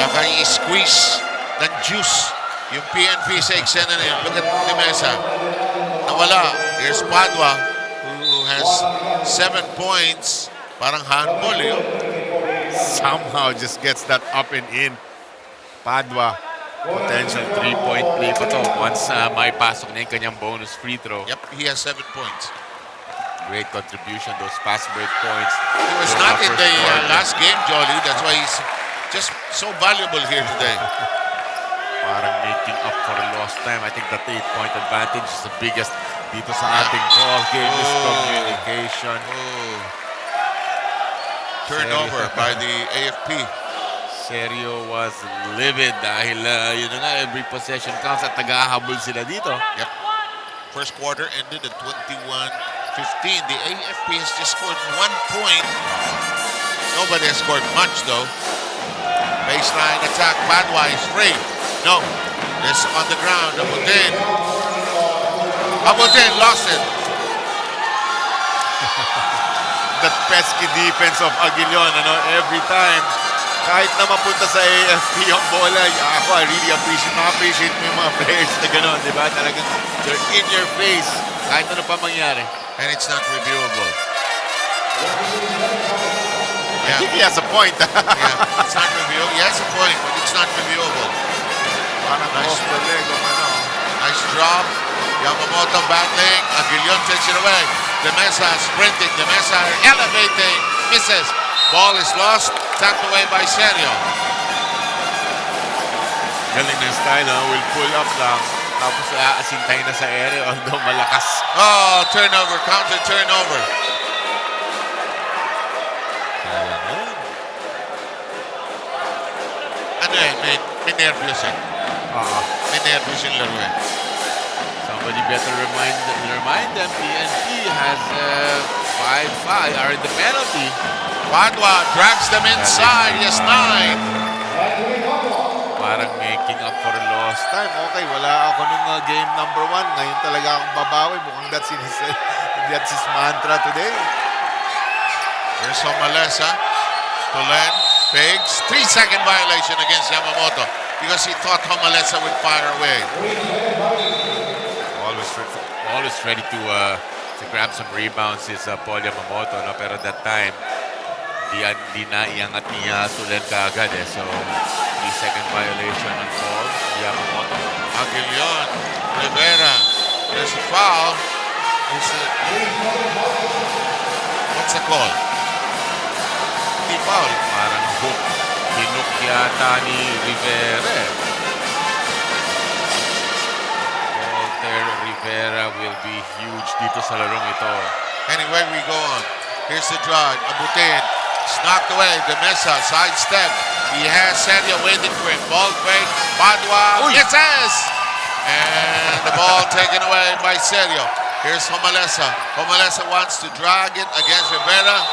Naka-squeeze ng juice yung PNP sa eksena na yun. Look at the Mesa. Nawala. Here's Padua, who has 7 points. Parang handball, eh. Somehow just gets that up and in. Padua, Potential 3-point play pa to once may pasok na yung kanyang bonus free throw. Yep, he has 7 points. Great contribution, those fast break points. He was not in the last game, Jolly. That's why he's just so valuable here today. Parang making up for a lost time. I think that 8-point advantage is the biggest dito sa ating ball game. Miscommunication. Turnover by the AFP. Serio was livid dahil yun na nga, every possession counts at nag-ahabol sila dito. Yep. First quarter ended at 21-15. The AFP has just scored 1 point. Nobody has scored much, though. Baseline attack. Padua is free. No. This on the ground. Abutin lost it. that pesky defense of Aguilion, every time. Kahit na mapunta sa AFP yung bola, ako, I really appreciate mo yung mga players na gano'n, di ba? Talagang they're in your face, kahit ano pa mangyari. And it's not reviewable. I think he has a point. Yeah, it's not reviewable. He has a point, but it's not reviewable. Parang off the leg of Nice drop. Yamamoto battling. Aguilion takes it away. De Mesa sprinting. De Mesa elevating. Misses. Ball is lost. Tapped away by Serio. Galing ng style, will pull up lang. Tapos aasintay na sa area, although malakas. Oh, turnover. Counter turnover. Ano may nervyos eh. May nervyos yung laro eh. Somebody better remind them PNP has 5-5 are in the penalty. Padua drags them inside. He has 9. Parang making up for a lost time. Okay, wala ako nung game number 1. Ngayon talaga akong babawi. Mukhang that's his mantra today. Here's Somalesa. Tulen. Pigs. 3-second violation against Yamamoto because he thought Homalesa would fire away. Always ready to grab some rebounds is Paul Yamamoto, no? Pero that time, di na iangat niya Tulen kaagad eh. So, 3-second violation on Paul Yamamoto. Aguilion. Rivera. There's a foul. What's the call? Hindi foul. Parang hook. Hinook yata ni Rivera. Rivera will be huge dito sa larong ito. Anyway, we go on. Here's the drive. Abutin. It's knocked away. De Mesa. Sidestep. He has Serio waiting for him. Ball break. Padua. Misses! And the ball taken away by Serio. Here's Homalesa. Homalesa wants to drag it against Rivera.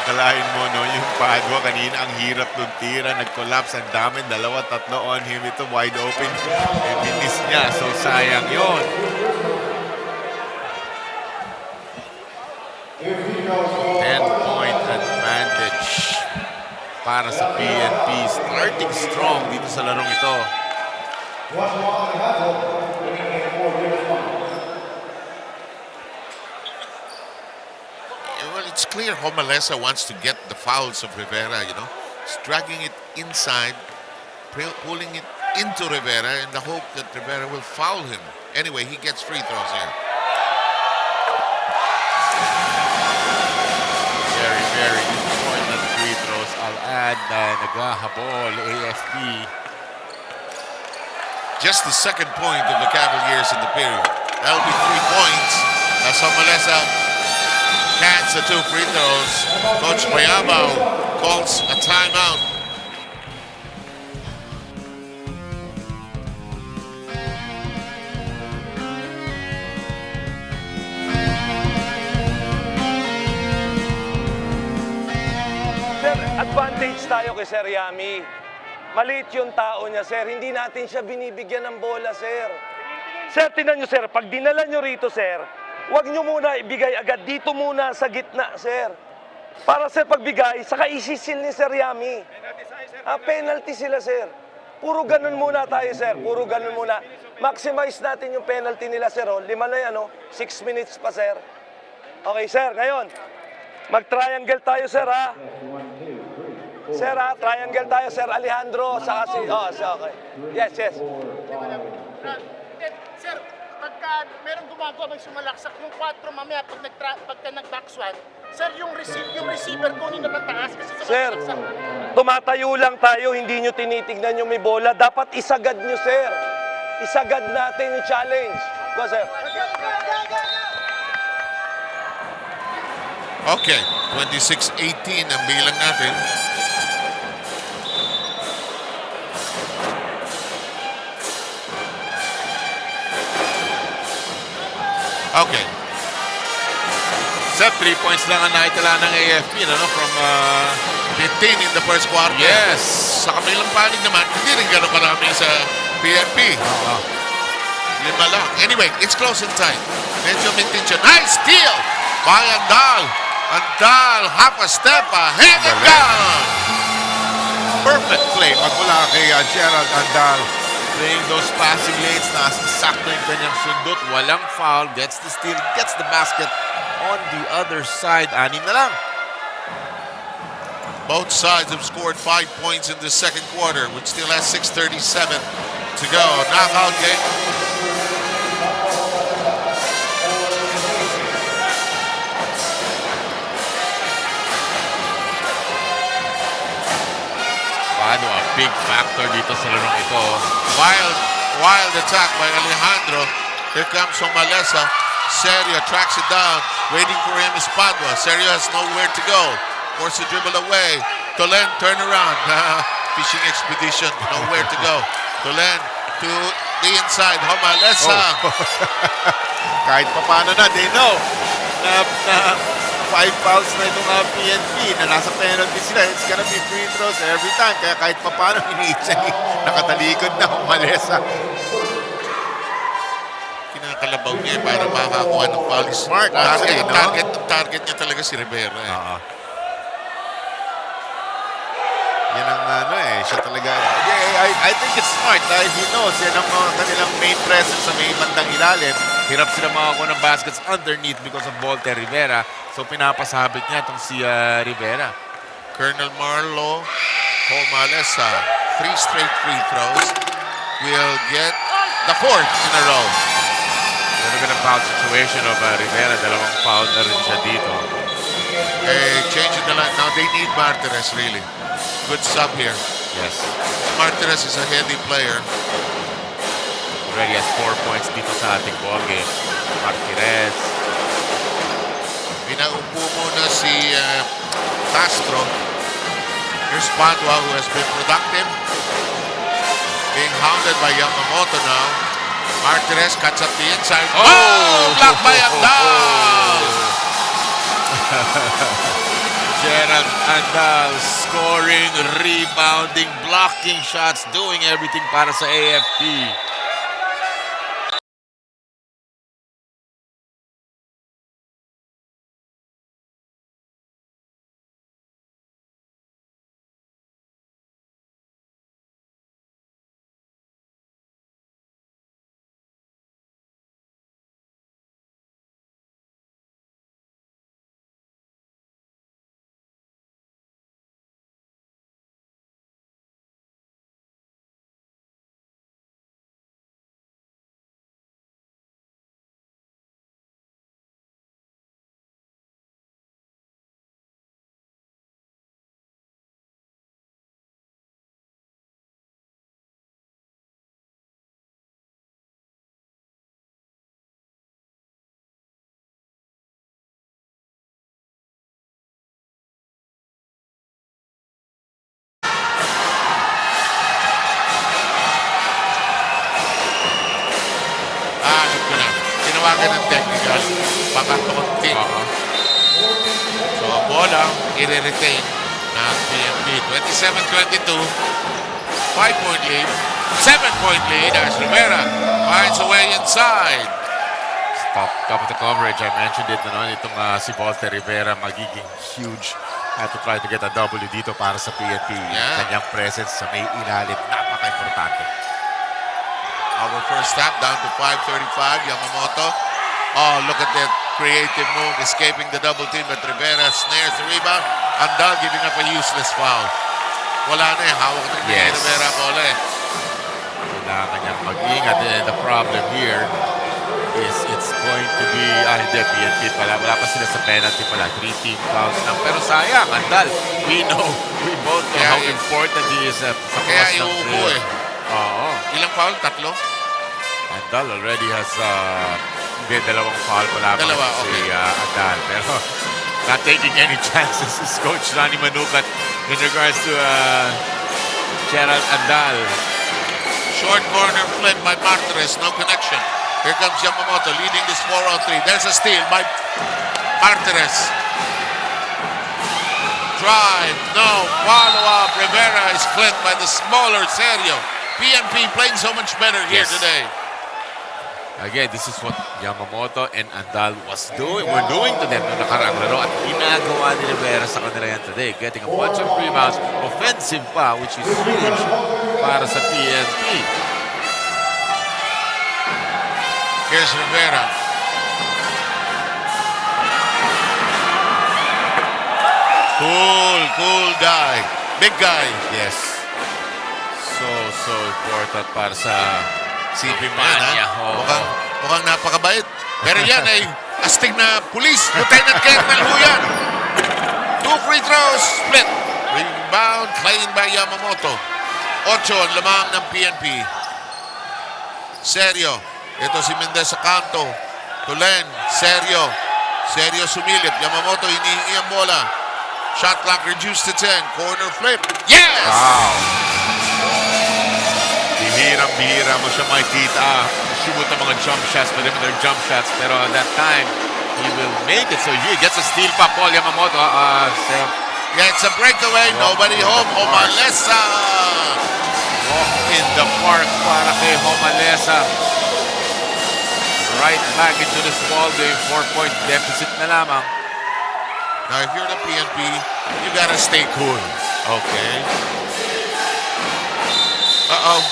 Akalain mo, yung Padua kanina, ang hirap ng tira, nag-collapse, ang dami, 2-3 on him, ito wide open, minis niya, so sayang yun. 10-point advantage para sa PNP. Starting strong dito sa larong ito. Well, it's clear Homalesa wants to get the fouls of Rivera, He's dragging it inside, pulling it into Rivera in the hope that Rivera will foul him. Anyway, he gets free throws here. Very, very important free throws. I'll add naghahabol, AFP. Just the second point of the Cavaliers in the period. That'll be 3 points. As Homalesa cans the 2 free throws. Coach Mayabao calls a timeout. Sir, advantage tayo kay Sir Yami. Maliit yung tao niya, sir. Hindi natin siya binibigyan ng bola, sir. Sir, tingnan nyo, sir. Pag dinala nyo rito, sir, Huwag nyo muna ibigay agad. Dito muna sa gitna, sir. Para sir pagbigay, saka isisil ni Sir Yami. Penalty sila, sir. Puro ganun muna tayo, sir. Puro ganun muna. Maximize natin yung penalty nila, sir. 5 na yan, 6 minutes pa, sir. Okay, sir. Ngayon, mag-triangle tayo, sir, ha? Sir, ha? Triangle tayo, Sir Alejandro. Saka si... okay. Yes, yes. Sir, pagka merong gumagawa, may sumalaksak yung 4 mamaya pagka nag-back swan, sir, yung receiver kunin na mataas kasi Sir, sumalaksak. tumatayo lang tayo, hindi nyo tinitignan yung may bola. Dapat isagad nyo, sir. Isagad natin yung challenge. Go, sir. Okay, 26-18 ang bilang natin. Okay. Seth, 3 points lang ang naitala ng AFP from 15 in the first quarter. Yes. Sa kabilang panig naman, hindi rin gano'n karami sa PNP. 5 lang. Anyway, it's closing time. Medyo may tension. Nice steal by Andal. Andal, half a step ahead and gone. Perfect play magmula kay Gerald Andal. Playing those passing lanes na sakto yung kanyang sundot. Walang foul. Gets the steal. Gets the basket on the other side. 6 na lang. Both sides have scored 5 points in the second quarter, which still has 6:37 to go. Knockout game. Paano a big factor dito sa larong ito. Wild attack by Alejandro. Here comes Malesa. Serio tracks it down. Waiting for him is Padua. Serio has nowhere to go. Force the dribble away. Tolen, turn around. Fishing expedition. Nowhere to go. Tolen to the inside. Malesa. Kahit pa paano na, they know na 5 fouls na itong PNP na nasa penalty sila. It's gonna be free throws every time. Kaya kahit pa paano, nakatalikod na Malesa. Kinakalabaw niya para makakuha ng foul. Smart. Target niya talaga si Rivera. Yan ang siya talaga. I think it's smart dahil he knows yan ang mga kanilang main presence sa may bandang ilalim. Hirap sila makakuha ng baskets underneath because of Volta Rivera. So pinapasabit niya itong si Rivera. Colonel Marlo, Malesa, 3 straight free throws. Will get the 4th in a row. Talaga ng foul situation of Rivera. 2 foul na rin siya dito. Changing the line. Now they need Martinez really. Good sub here. Yes. Martinez is a heavy player. Already has 4 points dito sa ating ball game. Martinez. Pinaupo muna si Castro. Here's Padua, who has been productive. Being hounded by Yamamoto now. Martinez cuts up the inside. Blocked by Andal! Gerald Andal scoring, rebounding, blocking shots, doing everything para sa AFP. Tinawagan ng technical. Baka taunting. So, bola, i-retain ng PNP. 27-22. 5-point lead. 7-point lead as Rivera finds a way inside. Top of the coverage, I mentioned it, no? Itong si Volta Rivera magiging huge. Had to try to get a W dito para sa PNP. Kanyang presence sa may ilalim, napaka-importante. Our first stop down to 5:35. Yamamoto. Oh, look at that creative move, escaping the double team, but Rivera snares the rebound. Andal giving up a useless foul. Wala na eh, hawak na ni Rivera bola eh. Kailangan niyang mag-ingat. The problem here is it's going to be, hindi, PNP pala. Wala pa sila sa penalty pala. 3 team fouls lang. Pero sayang, Andal. We both know how important he is sa Kaya cross ng iuupo player. eh. Oo. Ilang foul? 3? Andal already has, dalawang foul pala. Dalawa, Si okay. Andal. Pero not taking any chances is Coach Ronnie Manukat in regards to Gerald Andal. Short corner flip by Martires, no connection. Here comes Yamamoto leading this 4-on-3. There's a steal by Martires. Drive, no, follow-up. Rivera is clipped by the smaller Serio. PNP playing so much better here today. Again, this is what Yamamoto and Andal were doing to them noong nakaraang laro at ginagawa ni Rivera sa kanila yan today. Getting a bunch of rebounds, offensive pa, which is huge para sa PNP. Here's Rivera. Cool guy. Big guy. Yes. So important para sa CP man, Mania. ha? Mukhang napakabait. Pero yan ay astig na pulis. Lieutenant Colonel ho yan. 2 free throws. Split. Rebound. Claimed by Yamamoto. 8 ang lamang ng PNP. Serio. Ito si Mendez sa kanto. Tulen. Serio. Serio sumilip. Yamamoto hinihingi ang bola. Shot clock reduced to 10. Corner flip. Yes! Wow. Bihirang-bihira mo siya makikita. Shoot ang mga jump shots, perimeter jump shots. Pero at that time, he will make it. So he gets a steal pa, Paul Yamamoto. Gets a breakaway. Nobody home. Omalesa. Walk in the park para kay Homalesa. Right back into this ball game. 4-point deficit na lamang. Now, if you're the PNP, you gotta stay cool. Okay. Uh-oh.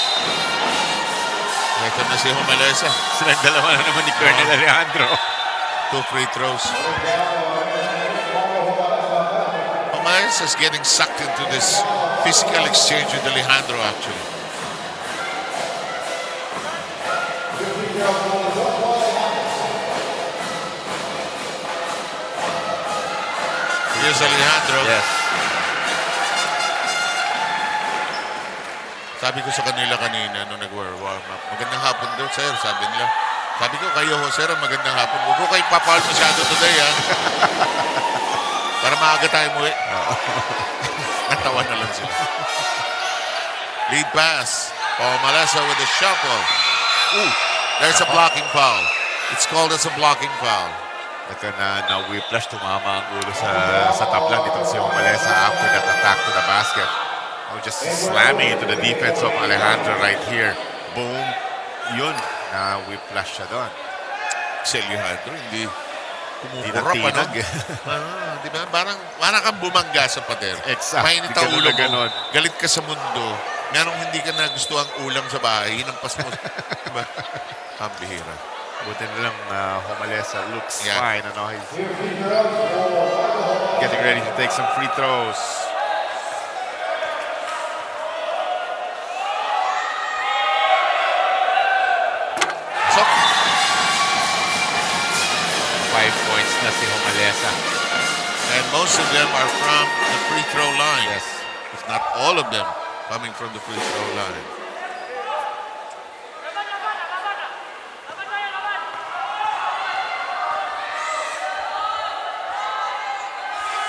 Ito na si Homalesa. Silang dalawa na naman ni Colonel Alejandro. 2 free throws. Homalesa is getting sucked into this physical exchange with Alejandro, actually. Here's Alejandro. Yes. Sabi ko sa kanila kanina nung nag-warm up, magandang hapon daw, sir, sabi nila. Sabi ko, kayo ho, sir, magandang hapon. Huwag ko kayong papawal masyado today, ha? Para maaga tayo muwi. Natawa na lang sila. Lead pass. Malesa with a shuffle. Ooh, there's a blocking foul. It's called as a blocking foul. Na-whiplash, tumama ang ulo sa tablang nitong si Homalesa after that attack to the basket. Just slamming into the defense of Alejandro right here. Boom. Yun. Na-whiplash siya doon. Si Alejandro, hindi kumukurap, ano? Di ba? Parang kang bumangga sa pader. Exact. Mainit ang ulo mo. Ganon. Galit ka sa mundo. Merong hindi ka nagusto ang ulam sa bahay. Hinampas mo. Diba? Ang bihira. Buti na lang Homalesa looks fine. Ano? He's getting ready to take some free throws. So, 5 points na si Homalesa. and most of them are from the free throw line. Yes. If not all of them coming from the free throw line.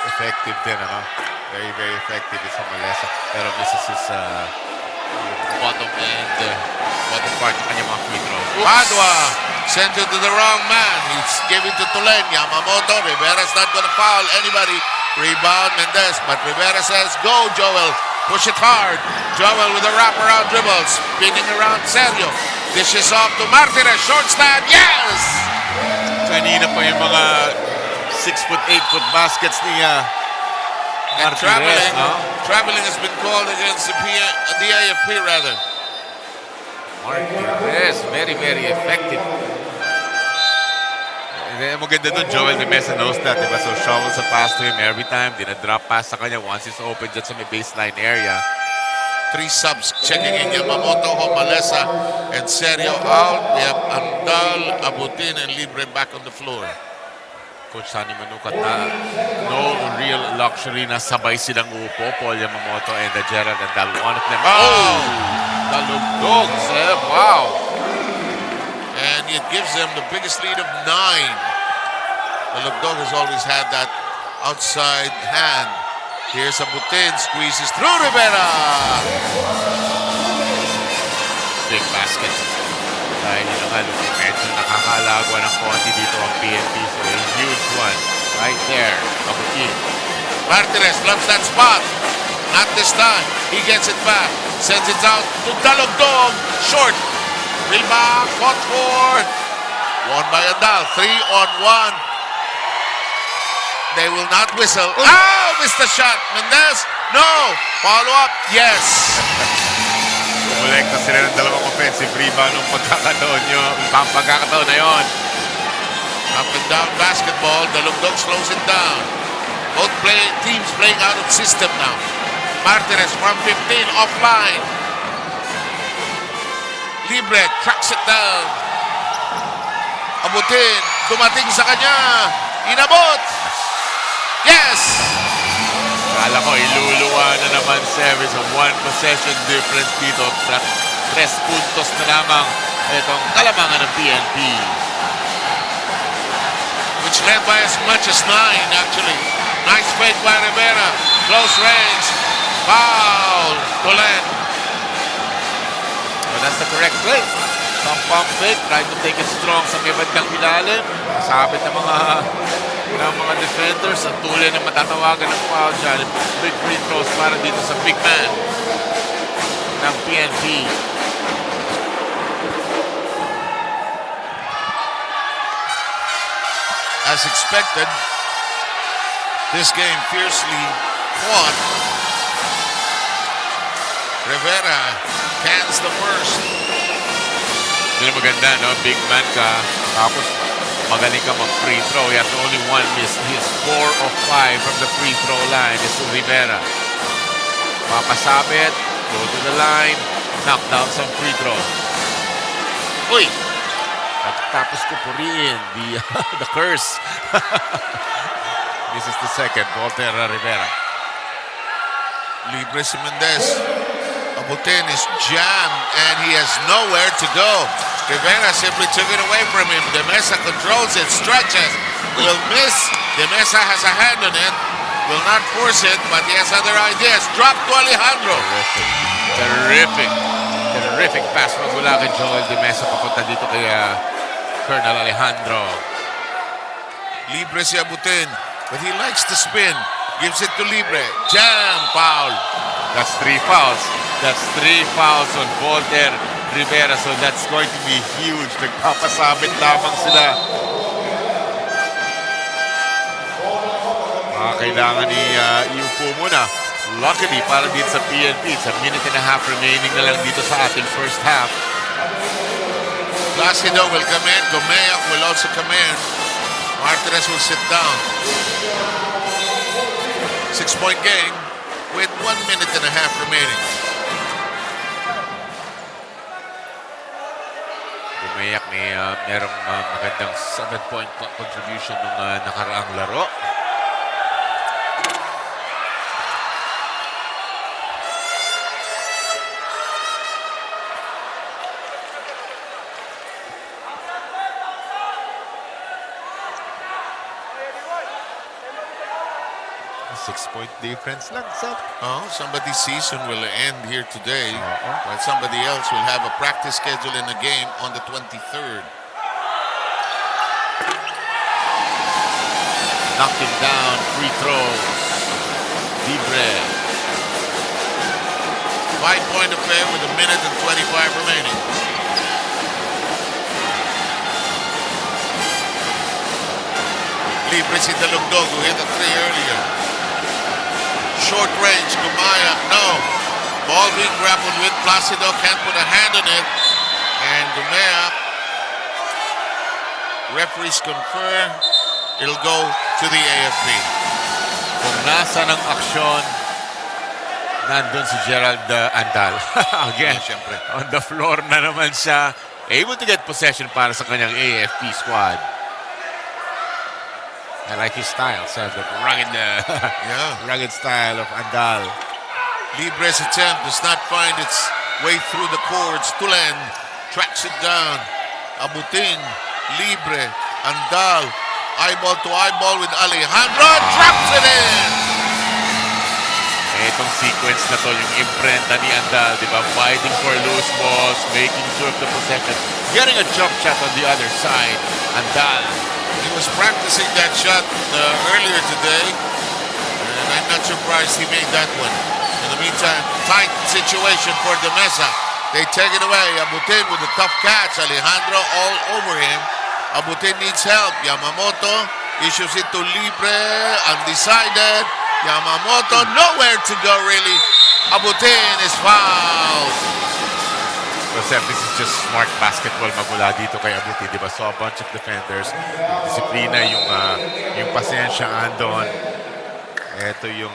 Effective din, ano? Very, very effective is Homalesa. Pero misses his bottom end, bottom part ng kanyang mga free throws. Padua sent it to the wrong man. He's giving to Tulen. Yamamoto. Rivera's not going to foul anybody. Rebound Mendez. But Rivera says, go, Joel. Push it hard. Joel with a wraparound dribble. Spinning around Sergio. Dishes off to Martinez. Short stab. Yes! Kanina pa yung mga 6'8" baskets ni And Martinez, no? traveling has been called against the AFP rather. Martinez, very, very effective. Maganda doon, Joel de Mesa knows that, diba? So shovels a pass to him every time. Dinadrop pass sa kanya once he's open dyan sa may baseline area. 3 subs checking in: Yamamoto, Homalesa, and Serio out. We have Andal, Abutin, and Libre back on the floor. Coach Sani Manukat na no real luxury na sabay silang upo. Paul Yamamoto and Gerald Andal. One of them. Oh! Dalugdogs, wow! And it gives them the biggest lead of 9. The Lugdog has always had that outside hand. Here's Abutin, squeezes through Rivera. Big basket. Dahil yun nga, medyo nakakalagwa ng konti dito ang PNP. So a huge one right there. Abutin. Martinez loves that spot. Not this time. He gets it back. Sends it out to Dalugdog. Short. Rebound, fought for. Won by Andal. 3-on-1. They will not whistle. Oh, missed the shot. Mendez. No. Follow up. Yes. Kumulekta sila ng dalawang offensive rebound ng pagkakataon nyo. Ibang pagkakataon na yun. Up and down basketball. Dalugdog slows it down. Both teams playing out of system now. Martinez from 15 offline. Libre tracks it down. Abutin, dumating sa kanya. Inabot. Yes! Kala ko, iluluwa na naman service of 1 possession difference dito. 3 puntos na lamang itong kalamangan ng PNP. Which led by as much as 9 actually. Nice fake by Rivera. Close range. Foul. Tolen. Well, that's the correct play. Some pump fake, try to take it strong sa may bandang ilalim. Kasabit ng mga defenders. Ang tuloy na matatawagan ng foul dyan. Big free throws para dito sa big man ng PNP. As expected, this game fiercely fought. Rivera cans the first. Yun ang maganda, no? Big man ka, tapos magaling ka mag-free throw. He has only 1 miss. He is 4 of 5 from the free throw line. This is Rivera. Papasabit, go to the line, knock down some free throws. Uy! Tapos ko puriin the curse. This is the second. Walter Rivera. Libre si Mendez. Abutin is jammed and he has nowhere to go. Rivera simply took it away from him. De Mesa controls it, stretches, will miss. De Mesa has a hand on it, will not force it, but he has other ideas. Drop to Alejandro. Terrific pass mula kay Joel De Mesa papunta dito kay Colonel Alejandro. Libre si Abutin, but he likes to spin. Gives it to Libre. Jam, foul. That's 3 fouls. That's 3 fouls on Walter Rivera. So that's going to be huge. Nagpapasabit lamang sila. Kailangan ni iupo muna. Luckily, para dito sa PNP, it's a minute and a half remaining na lang dito sa ating first half. Placido will come in. Gomea will also come in. Martinez will sit down. 6-point game with 1 minute and a half remaining. Gumayak merong magandang 7-point contribution nung nakaraang laro. Six-point difference lang, Seth. Oh, somebody's season will end here today, but somebody else will have a practice schedule in a game on the 23rd. Knocked him down, free throws. Libre. 5-point affair with 1 minute and 25 remaining. Libre si Dalugdog, who hit a 3 earlier. Short range, Gumaya, no. Ball being grappled with. Placido can't put a hand on it. And Gumaya, referees confer, it'll go to the AFP. Kung nasa ng aksyon, nandun si Gerald Andal. Again, Siyempre. on the floor na naman siya. Able to get possession para sa kanyang AFP squad. I like his style, Seb. The rugged, rugged style of Andal. Libre's attempt does not find its way through the cords. Tulen tracks it down. Abutin, Libre, Andal, eyeball to eyeball with Alejandro, drops it in! Itong sequence na to, yung imprenta ni Andal, di ba? Fighting for loose balls, making sure of the possession, getting a jump shot on the other side. Andal. He was practicing that shot earlier today, and I'm not surprised he made that one. In the meantime, tight situation for De Mesa. They take it away. Abutin with a tough catch. Alejandro all over him. Abutin needs help. Yamamoto issues it to Libre. Undecided. Yamamoto nowhere to go really. Abutin is fouled. Well, Seb, this is just smart basketball magmula dito kay Abutin, di ba? So a bunch of defenders, yung disiplina, yung pasensya andon. Ito yung,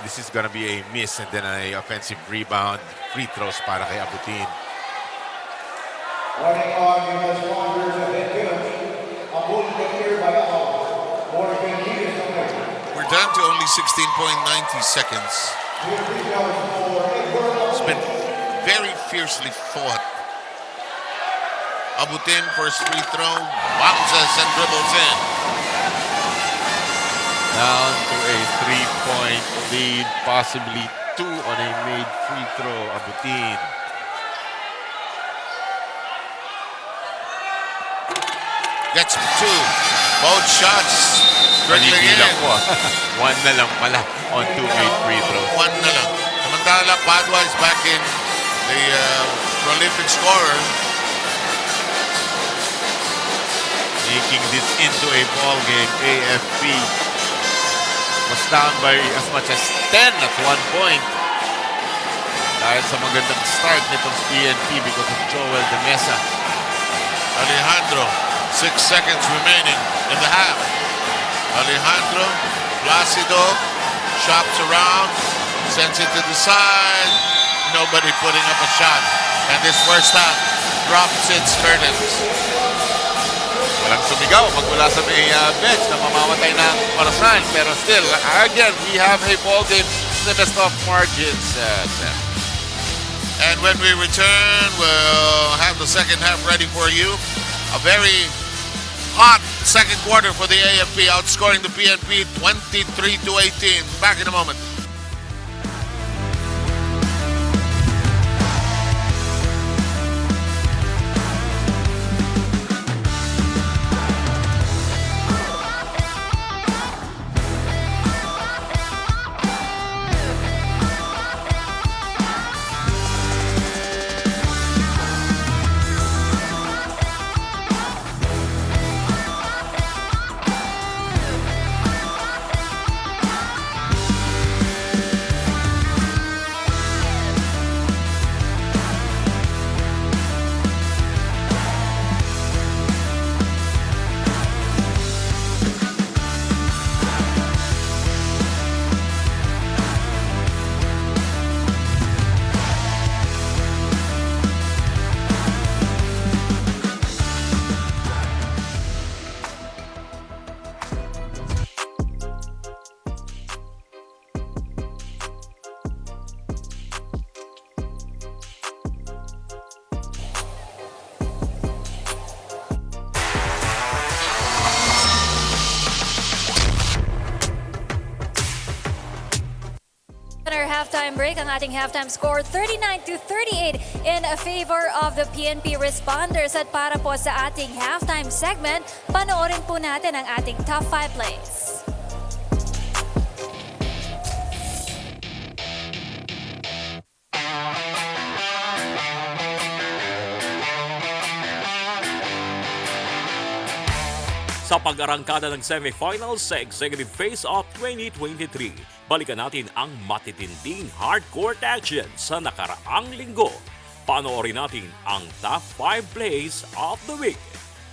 this is gonna be a miss and then an offensive rebound, free throws para kay Abutin. We're down to only 16.90 seconds. It's been very fiercely fought. Abutin first free throw, bounces and dribbles in. Down to a 3-point lead, possibly 2 on a made free throw, Abutin. Gets 2. Both shots trickling in. One na lang pala on 2 made free throws. One na lang. Samantala, Padua is back in the prolific scorer. Making this into a ball game, AFP was down by as much as 10 at one point. Dahil sa magandang start nitong PNP because of Joel De Mesa. Alejandro, 6 seconds remaining in the half. Alejandro, Placido, shops around, sends it to the side. Nobody putting up a shot. And this first half drops its curtains. Walang sumigaw magmula sa may bench na mamamatay ng orasan. Pero still, again, we have a ball game slimmest of margins. And when we return, we'll have the second half ready for you. A very hot second quarter for the AFP, outscoring the PNP 23-18. Back in a moment. Halftime break, ang ating halftime score 39-38 in favor of the PNP Responders. At para po sa ating halftime segment, panoorin po natin ang ating top 5 plays. Sa pag-arangkada ng semifinals sa Executive Face-Off 2023, balikan natin ang matitinding hardcore action sa nakaraang linggo. Panoorin natin ang top 5 plays of the week.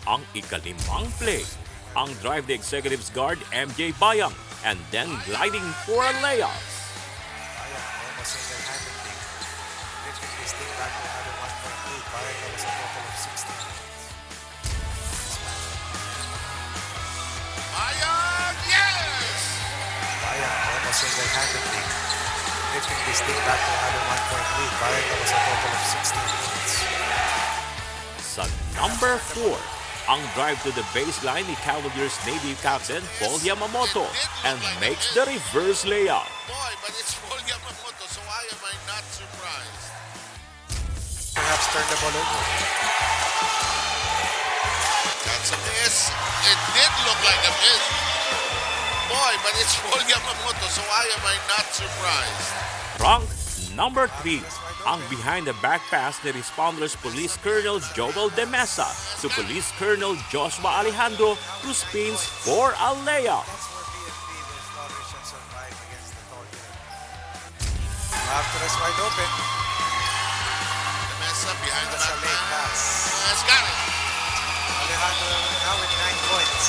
Ang ikalimang play, ang drive the Executives guard MJ Bayang and then gliding for a layup. Bayang almost single-handedly lifting this team back to another 1 point lead. Bayang that was a total of 16 points. Bayang, yes! Bayang almost single-handedly lifting this team back to another 1 point lead. Bayang that was a total of 16 points. Sa number 4, ang drive to the baseline ni Cavaliers Navy captain Paul Yamamoto and makes the reverse layup. Boy, but it's Paul Yamamoto, so why am I not surprised? Perhaps turn the ball over. That's a miss. It did look like a miss. Boy, but it's Paul Yamamoto, so why am I not surprised? Rank number 3, ang behind-the-back pass ni Responders Police Colonel Joel De Mesa to Police Colonel Joshua Alejandro who spins for a layup. That's where PNP will flourish and survive against the tall unit. After is wide open. The mess up behind the That's a back late pass. Has got it. Alejandro now with 9 points.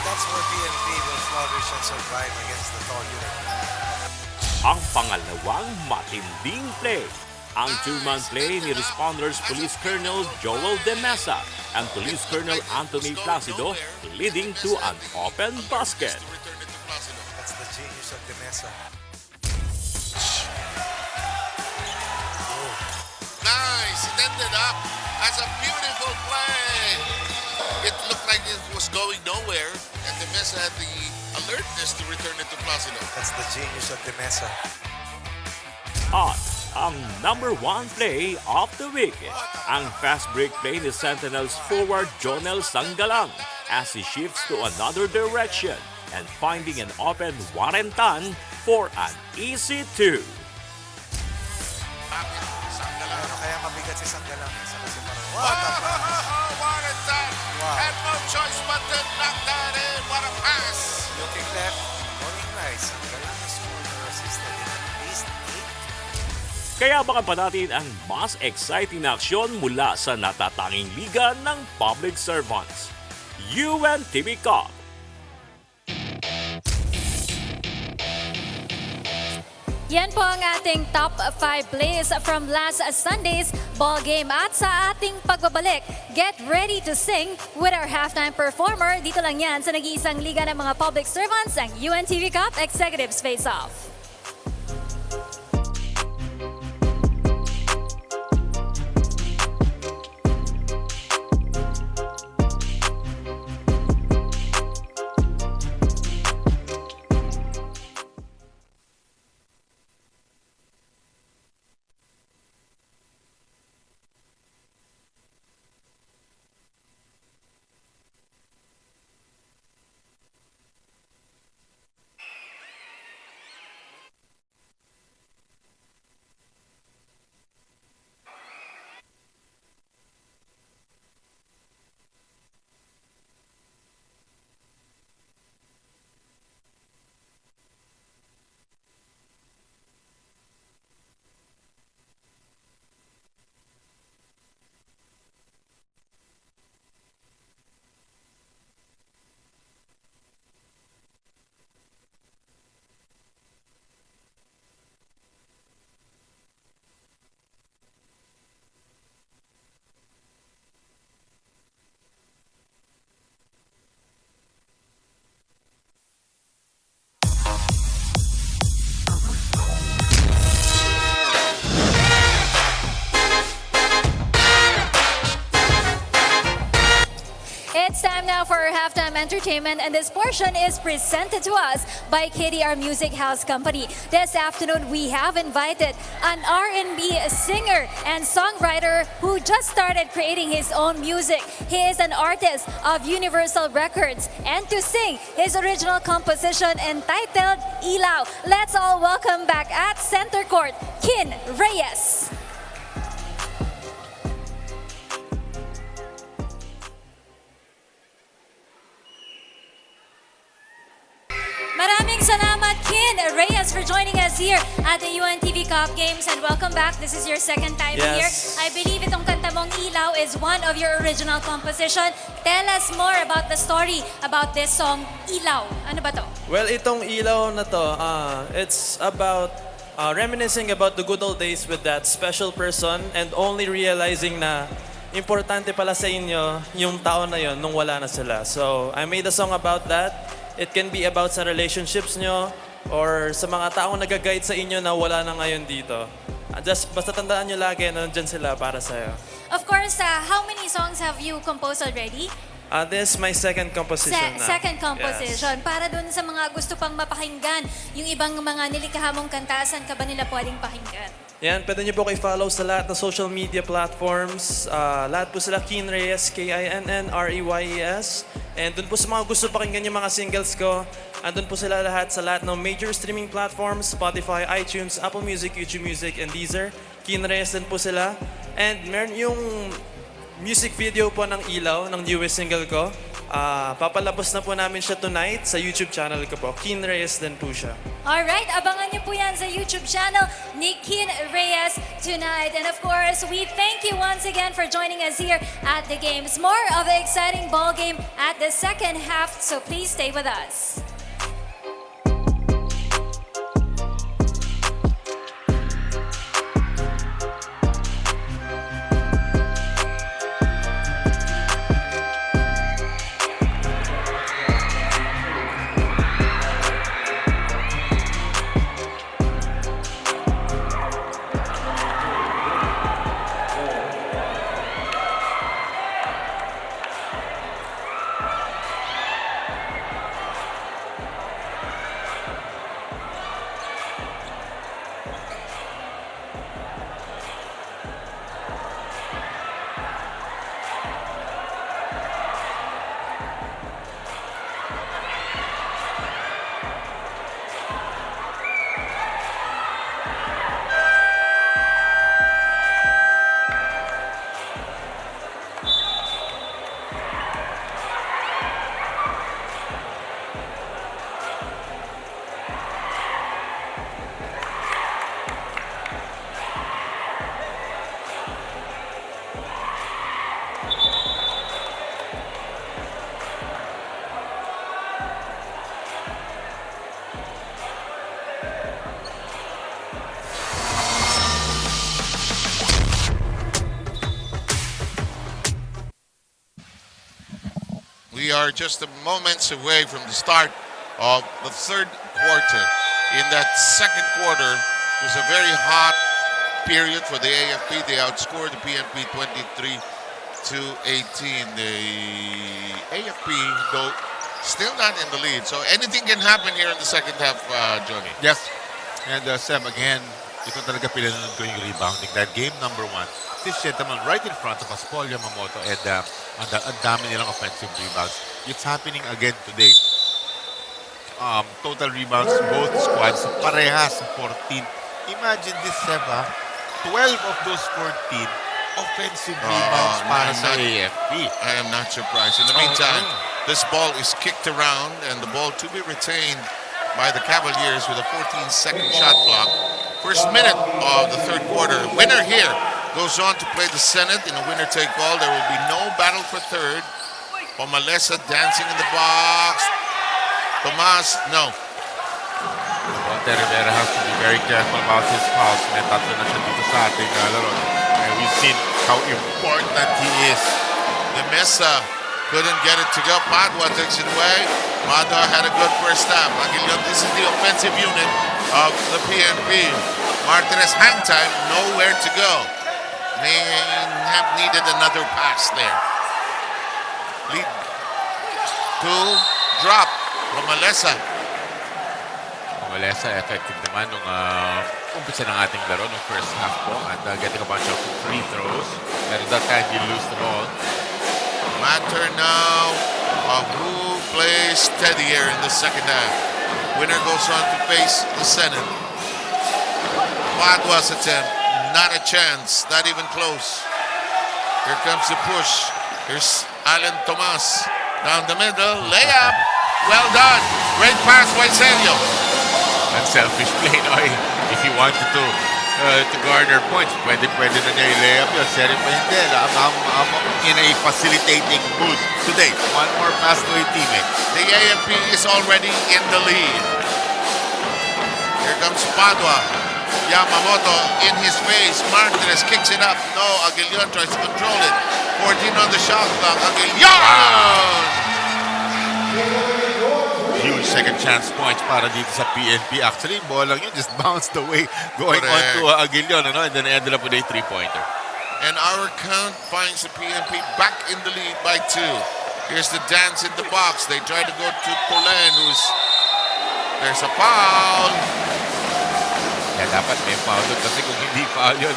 That's where PNP will flourish and survive against the tall unit. Ang pangalawang matinding play, ang two-man play ni Responders Police Colonel Joel De Mesa and Police Colonel Anthony Placido leading to an open basket. That's the genius of De Mesa. Nice. It ended up as a beautiful play. It looked like it was going nowhere, and the Mesa had the alertness to return it to Placido. That's the genius of De Mesa. At ang number 1 play of the week, ang fast break play ni Sentinels forward Jonel Sanggalang as he shifts to another direction and finding an open Warentan for an easy 2. Ano kaya mabigat si Sanggalang? Kasi parang, What a time! Wow. Had no choice but to knock that in. What a pass! Looking left, going right. Sanggalang has scored or assisted in at least 8. Kaya baka pa natin ang mas exciting na aksyon mula sa natatanging liga ng public servants, UNTV Cup. Yan po ang ating top 5 plays from last Sunday's ball game. At sa ating pagbabalik, get ready to sing with our halftime performer. Dito lang yan sa nag-iisang liga ng mga public servants, ang UNTV Cup Executives Face-Off. It's time now for our halftime entertainment, and this portion is presented to us by KDR Music House Company. This afternoon, we have invited an R&B singer and songwriter who just started creating his own music. He is an artist of Universal Records, and to sing his original composition entitled Ilaw, let's all welcome back at Center Court, Kin Reyes. Kin Reyes, for joining us here at the UNTV Cup Games, and welcome back. This is your second time here. I believe itong kanta mong Ilaw is one of your original composition. Tell us more about the story about this song, Ilaw. Ano ba to? Well, itong Ilaw na to, it's about reminiscing about the good old days with that special person and only realizing na importante pala sa inyo yung tao na yon nung wala na sila. So, I made a song about that. It can be about sa relationships nyo or sa mga taong nag-guide sa inyo na wala na ngayon dito. Basta tandaan nyo lagi na nandyan sila para sa'yo. Of course, how many songs have you composed already? This is my second composition na. Second composition. Yes. Para dun sa mga gusto pang mapakinggan, yung ibang mga nilikha mong kanta, saan ka ba nila pwedeng pakinggan? Yan, pwede niyo po kayo follow sa lahat ng social media platforms. Lahat po sila Kin Reyes, Kinnreyes. And dun po sa mga gusto pakinggan yung mga singles ko, andun po sila lahat sa lahat ng major streaming platforms, Spotify, iTunes, Apple Music, YouTube Music, and Deezer. Kin Reyes din po sila. And meron yung music video po ng Ilaw, ng newest single ko. Papalabas na po namin siya tonight sa YouTube channel ko po. Kin Reyes din po siya. Alright, abangan niyo po yan sa YouTube channel ni Kin Reyes tonight. And of course, we thank you once again for joining us here at the games. More of the exciting ball game at the second half, so please stay with us. We are just moments away from the start of the third quarter. In that second quarter, it was a very hot period for the AFP. They outscored the PNP 23-18. The AFP, though, still not in the lead. So anything can happen here in the second half, Johnny. Yes. And Sam, again, ito talaga pinanood ko yung rebounding. That game number 1. This gentleman right in front of us, Paul Yamamoto, and ang dami nilang offensive rebounds. It's happening again today. Total rebounds, both squads, parehas, 14. Imagine this, Seba, 12 of those 14 offensive rebounds para sa AFP. I am not surprised. In the meantime, this ball is kicked around, and the ball to be retained by the Cavaliers with a 14-second shot clock. First minute of the third quarter. Winner here goes on to play the Senate in a winner-take-all. There will be no battle for third. Pomalesa dancing in the box. Tomas, no. Monte Rivera has to be very careful about his fouls. May tatlo na siya dito sa ating laro. And we've seen how important he is. The Mesa couldn't get it to go. Padua takes it away. Padua had a good first half. This is the offensive unit of the PNP. Martinez hang time, nowhere to go. They have needed another pass there. Lead to drop from Malesa. Malesa, effective naman nung umpisa ng ating laro nung first half po at getting a bunch of free throws. Pero that time, you lose the ball. Matter now of who plays steadier in the second half. Winner goes on to face the Senate. Padua's attempt, not a chance, not even close. Here comes the push. Here's Alan Tomas down the middle, layup. Well done. Great pass by Celio. unselfish play. No? If he wanted to garner points, pwede na niya i-layup yun. Seryo pa hindi. I'm in a facilitating mood today. One more pass to a teammate. The AFP is already in the lead. Here comes Padua. Yamamoto in his face. Martinez kicks it up. No, Aguilion tries to control it. 14 on the shot clock. Aguilion! Huge second chance points para dito sa PNP. Actually, bola lang yun just bounced away going on to Aguilion, and then ended up with a three-pointer. And our count finds the PNP back in the lead by 2. Here's the dance in the box. They try to go to Polen, there's a foul. Yeah, dapat may foul doon kasi kung hindi foul yun,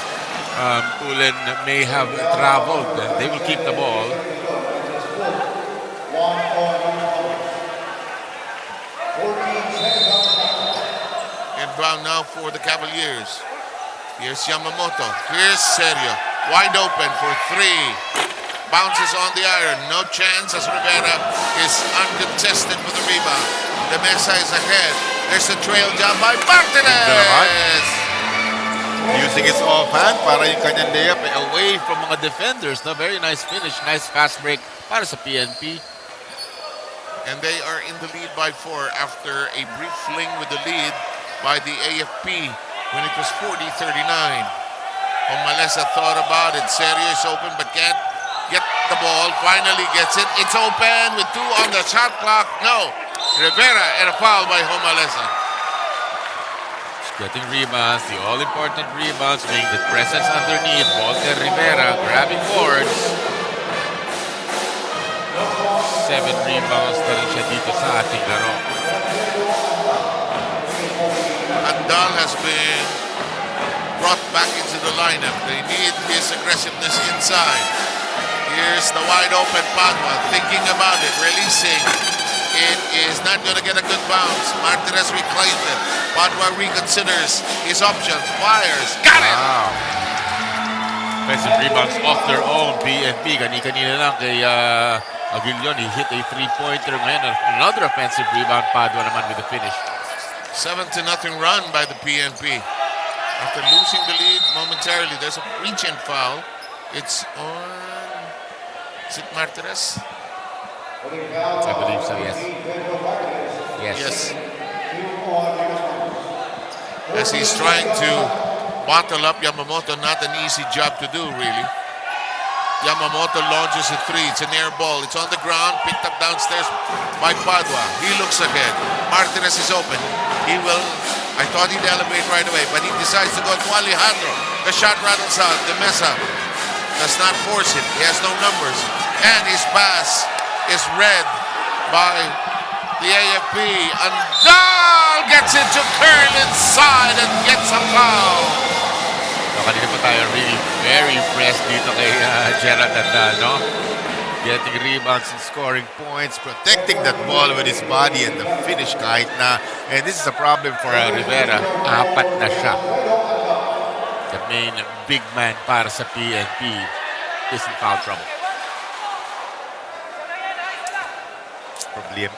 Tulen may have traveled. They will keep the ball. Inbound now for the Cavaliers. Here's Yamamoto. Here's Serio. Wide open for 3. Bounces on the iron. No chance as Rivera is uncontested for the rebound. The Mesa is ahead. There's a trail job by Martinez. Using his offhand para yung kanyang layup away from mga defenders. No? Very nice finish. Nice fast break para sa PNP. And they are in the lead by 4 after a brief fling with the lead by the AFP when it was 40-39. Omalesa thought about it. Serio is open but can't get the ball. Finally gets it. It's open with 2 on the shot clock. No. Rivera and a foul by Omalesa. Getting rebounds, the all-important rebounds, being the presence underneath. Walter Rivera grabbing boards. 7 rebounds na rin siya dito sa ating laro. Andal has been brought back into the lineup. They need his aggressiveness inside. Here's the wide open Padua, thinking about it, releasing. It is not going to get a good bounce. Martinez reclaimed it. Padua reconsiders his options, fires, got it! Wow. Offensive rebounds off their own. PNP, kanina lang kay Aguilion, he hit a three-pointer. Ngayon, another offensive rebound. Padua naman with the finish. 7-0 run by the PNP. After losing the lead momentarily, there's a reach-in foul. It's on... Is it Martinez? I believe so, yes. Yes. As he's trying to bottle up Yamamoto, not an easy job to do, really. Yamamoto launches a 3. It's an air ball. It's on the ground, picked up downstairs by Padua. He looks ahead. Martinez is open. He will... I thought he'd elevate right away, but he decides to go to Alejandro. The shot rattles out. The Mesa does not force it. He has no numbers. And his pass is read by the AFP. Andal gets it to curl inside and gets a foul. So, kanina pa tayo really very impressed dito kay Gerald Andal, no? Getting rebounds and scoring points, protecting that ball with his body and the finish kahit na. And this is a problem for Rivera. 4 na siya. The main big man para sa PNP is in foul trouble.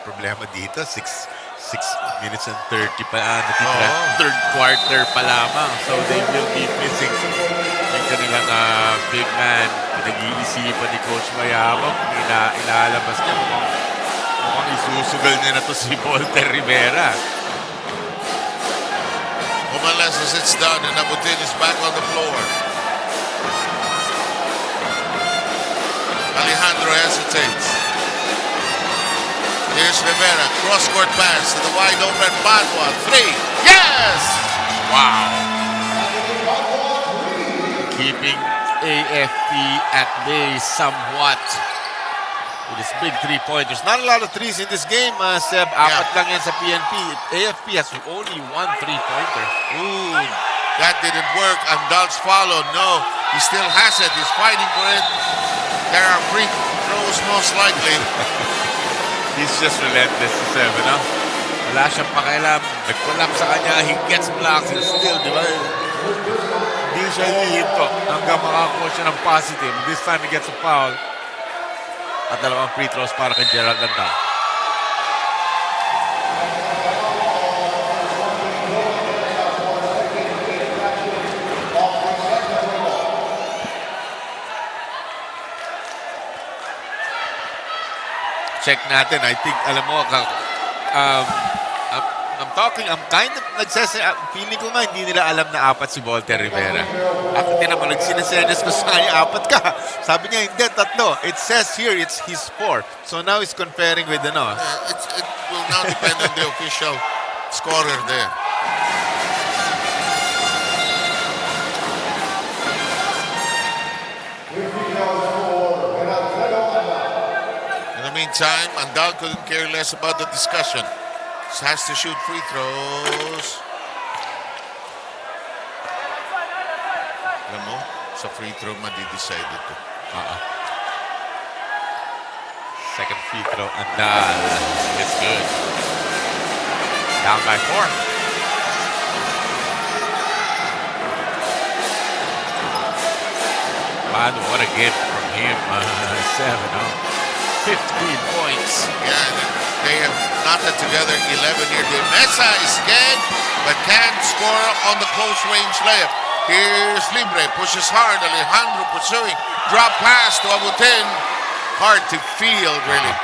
Problema dito, 6 minutes and 30 pa natitira. Third quarter pa lamang. So they will be missing yung kanilang big man. Nag-iisipan ni Coach Mayamang. Ilalabas niya. Mukhang isusugal niya na to si Walter Rivera. Omalesa sits down and Abutin is back on the floor. Alejandro hesitates. Here's Rivera, cross-court pass to the wide-open Padua. 3, yes! Wow. Keeping AFP at bay somewhat with his big three-pointers. Not a lot of threes in this game, Seb. 4 lang yan sa PNP. AFP has only 1 three-pointer. Ooh, that didn't work. Andal's followed. No, he still has it. He's fighting for it. There are free throws most likely. He's just relentless si Seven, no? Wala siyang pakialam. Nag-collapse sa kanya. He gets blocks and still, di ba? Hindi siya hihinto hanggang makakuha siya ng positive. This time he gets a foul. At 2 free throws para kay Gerald Andal. check natin. I think, alam mo, I'm kind of feeling ko nga, hindi nila alam na apat si Volter Rivera. Ako din naman, nagsinesenyas ko sa kanya, apat ka. Sabi niya, hindi, tatlo. It says here, he's 4. So now he's conferring with the no. It will now depend on the official scorer there. In the meantime, Andal couldn't care less about the discussion. Just has to shoot free throws. Alam mo, sa free throw madi-decide ito. Second free throw, Andal. It's good. Down by 4. Badu, what a game from him. 7, 15 points. Yeah, they have knotted together 11 here. De Mesa is scared, but can't score on the close range layup. Here's Libre, pushes hard. Alejandro pursuing. Drop pass to Abutin. Hard to field, really.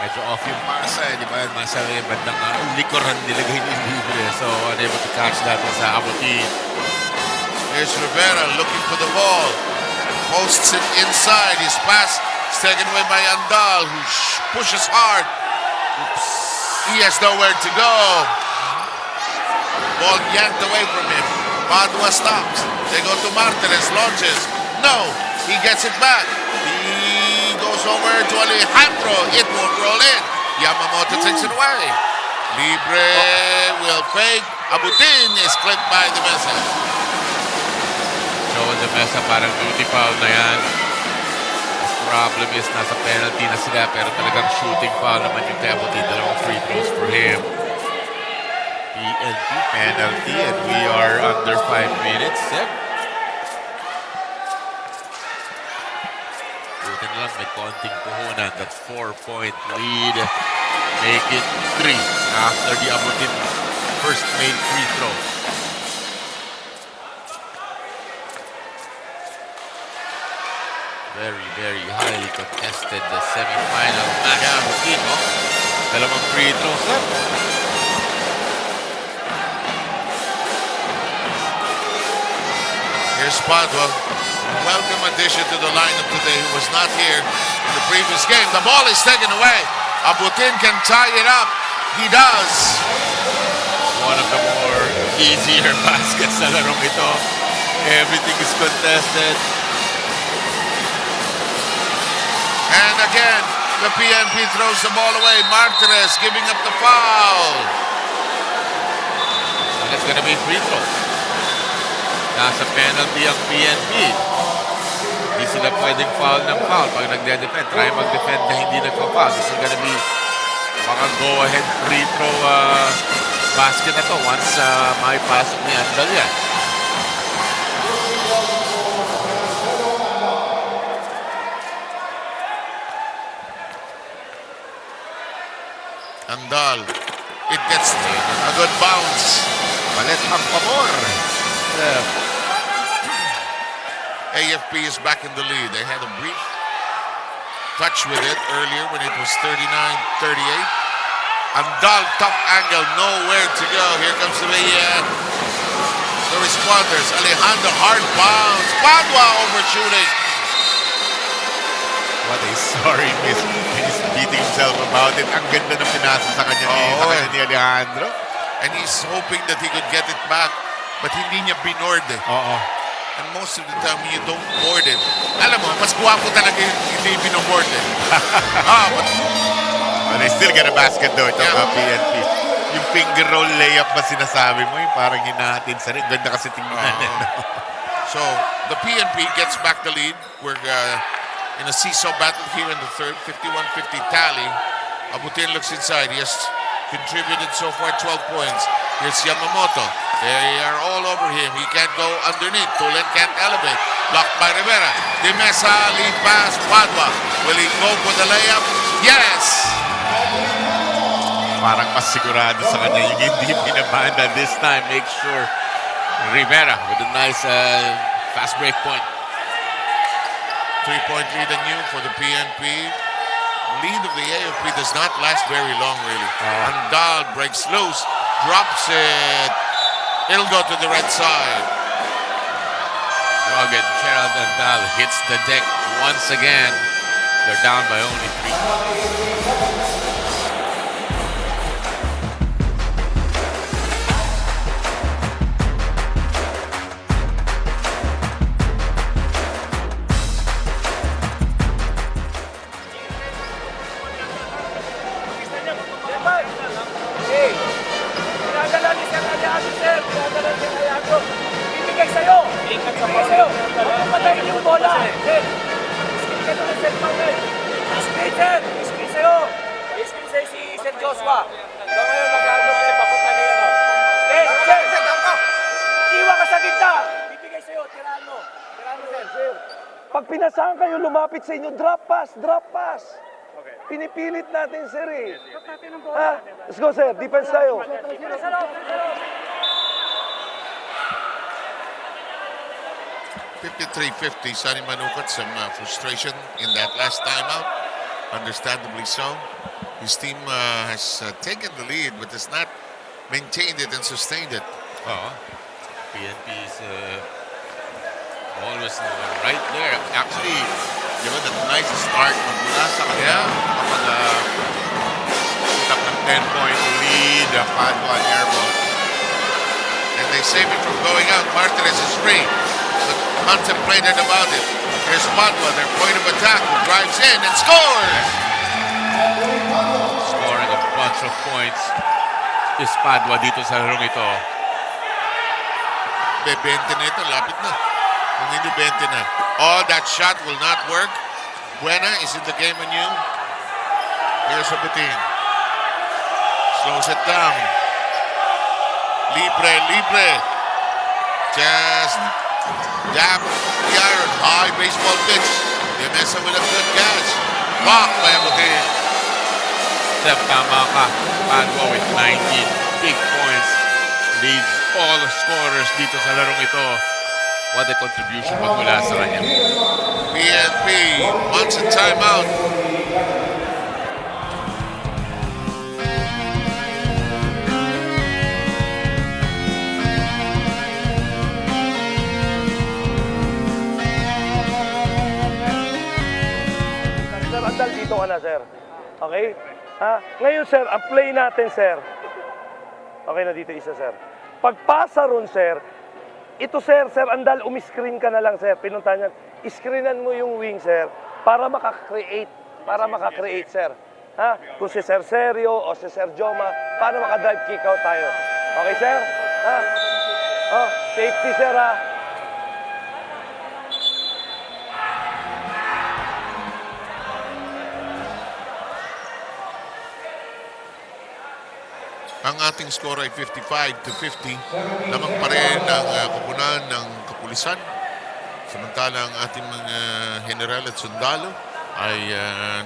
Medyo off yung Masa, di ba? Masa yung bandang likuran nilagay ni Libre. So, unable to catch that sa Abutin. Here's Rivera looking for the ball. Posts it inside. His pass is taken away by Andal, who pushes hard. Oops. He has nowhere to go. Ball yanked away from him. Padua stops. They go to Martinez. Launches. No. He gets it back. He goes over to Alejandro. It won't roll in. Yamamoto takes it away. Libre will fake. Abutin is clipped by the Mesa. Joel De Mesa, parang duty foul na yan. The problem is nasa penalty na sila, pero talagang shooting foul naman yung Abutin. Dalawang free throws for him. PNP penalty, and we are under 5 minutes. Yep. Buti na lang, may konting puhunan. That 4-point lead. Make it 3 after the Abutin first made free throw. Very, very highly contested the semi-final match. Abutin, dalawang free throws. Here's Padua. Welcome addition to the lineup today, who was not here in the previous game. The ball is taken away. Abutin can tie it up. He does. One of the more easier baskets sa larong ito. Everything is contested. And again, the PNP throws the ball away. Martinez giving up the foul. And it's gonna be free throw. Nasa penalty ang PNP. Hindi sila pwedeng foul ng foul. Pag nagde-defend, try mag-defend na hindi nagpa-foul. This is gonna be mga go-ahead free throw basket na to once may pasok ni Andal yan. Andal. It gets a good bounce. Palit ang pamor. AFP is back in the lead. They had a brief touch with it earlier when it was 39-38. Andal, tough angle, nowhere to go. Here comes the responders. Alejandro, hard bounce. Padua overshooting. What a sorry miss. He's beating himself about it. Ang ganda ng pinasa sa kanya ni Alejandro. And he's hoping that he could get it back. But hindi niya binord eh. And most of the time, when you don't board it, alam mo, mas guwapo talaga yung hindi binoboard eh. But they still get a basket though, ito PNP. Yung finger roll layup ba sinasabi mo? Yung parang hinahatin sa rin. Ganda kasi tingnan. So, the PNP gets back the lead. We're in a seesaw battle here in the third, 51-50 tally. Abutin looks inside. He has contributed so far 12 points. Here's Yamamoto. They are all over him. He can't go underneath. Tulen can't elevate. Blocked by Rivera. De Mesa, lead pass. Padua. Will he go for the layup? Yes! Parang mas sigurado sa kanya yung hindi binabanda this time. Make sure Rivera with a nice fast break point. 3-point lead anew for the PNP. lead of the AFP does not last very long, really. Andal breaks loose, drops it. It'll go to the red side. Rugged Gerald Andal hits the deck once again. They're down by only 3. Pag pinasahan kayo, lumapit sa inyo, drop pass, drop pass. Pinipilit natin, sir, eh. Let's go, sir. Defense tayo. 53-50, Sunny Manukat, some frustration in that last timeout. Understandably so. His team has taken the lead, but has not maintained it and sustained it. PNP is always right there. Actually, given the nice start mula sa kanila, kapag put up ng 10-point lead, Padua and airball. And they save it from going out. Martinez is free, but contemplated about it. Here's Padua, their point of attack, who drives in and scores! scoring a bunch of points is Padua dito sa larong ito. 20 na ito, lapit na. Kung hindi 20 na. Oh, that shot will not work. Buena is in the game anew. Here's Sabutin. Slows it down. Libre. Just dab the iron. High baseball pitch. They mess up with a good catch. Block by Sabutin. Step, tama ka. Padua with 19 big points. Leads all the scorers dito sa larong ito. What a contribution magmula sa kanya. PNP wants a timeout. Sir, andal dito ka na, sir. Okay? Ha? Ngayon, sir, ang play natin, sir. Okay na dito isa, sir. Pagpasa ron, sir, ito, sir, andal, umiscreen ka na lang, sir. Pinunta niyan. Screenan mo yung wing, sir, para makakreate, sir. Ha? Kung si Sir Sergio o si Sir Joma, para makadrive kick out tayo. Okay, sir? Ha? Oh, safety, sir, ha? Ang ating score ay 55-50. Lamang pa rin ang kupunan ng kapulisan. Samantalang ating mga general at sundalo ay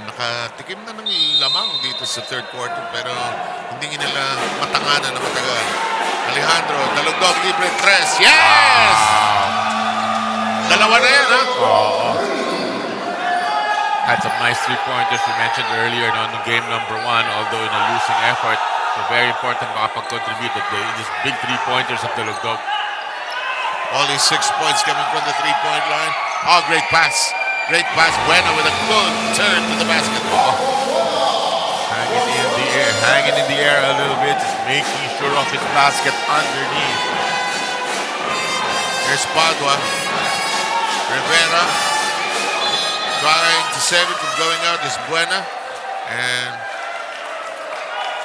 nakatikim na ng lamang dito sa third quarter, pero hindi nila matanganan na matagal. Alejandro, dalugdog, libre, 3. Yes! Dalawa na yan, ha? Had some nice three-pointers we mentioned earlier no, in game number 1, although in a losing effort. So very important makapag-contribute at these big three-pointers of the Lugdog. Only 6 points coming from the three-point line. Oh, great pass. Great pass. Buena with a good turn to the basket. Hanging in the air a little bit, just making sure of his basket underneath. Here's Padua. Rivera trying to save it from going out is Buena. And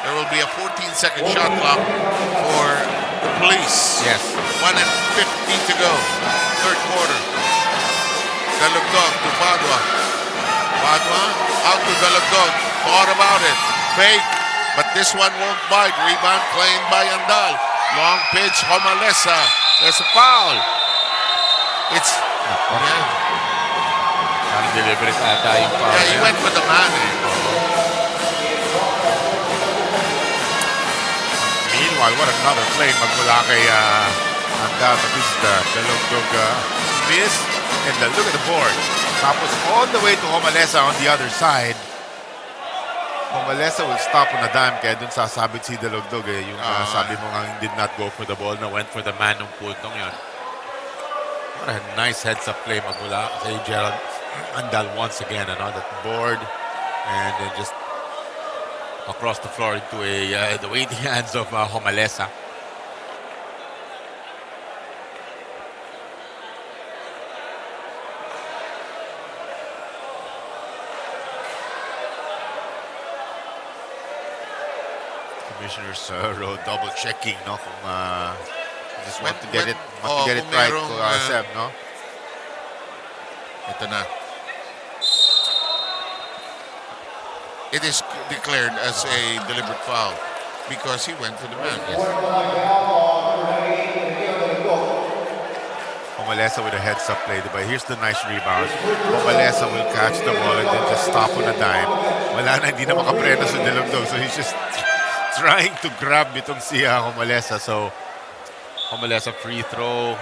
there will be a 14-second shot clock for the police. Yes. 1:50 to go. Third quarter. Dalugdog to Padua. Padua out to Dalugdog. Thought about it. Fake. But this one won't bite. Rebound claimed by Andal. Long pitch. Homalesa. There's a foul. It's... Deliberate ata yung foul. Yeah, he went with the man. Meanwhile, what another play magmula kay Andal. This is the Lugdog miss. And look at the board. Tapos all the way to Homalesa on the other side. Homalesa will stop on a dime, kaya dun sasabit si Dalugdog eh. Yung sabi mo nga did not go for the ball, na went for the man ng puntong yun. What a nice heads-up play magmula kay Gerald Andal once again. That board and then just across the floor into the waiting hands of Homalesa. Commissioners double checking, no, kung just want to get it right to Seb, no. Ito na. It is declared as a deliberate foul because he went for the man. Yes. Homalesa with a heads-up play, but here's the nice rebound. Homalesa will catch the ball and then just stop on a dime. Wala na, hindi na makapreno sa Dalugdog, so he's just trying to grab itong si Homalesa. So Homalesa free throw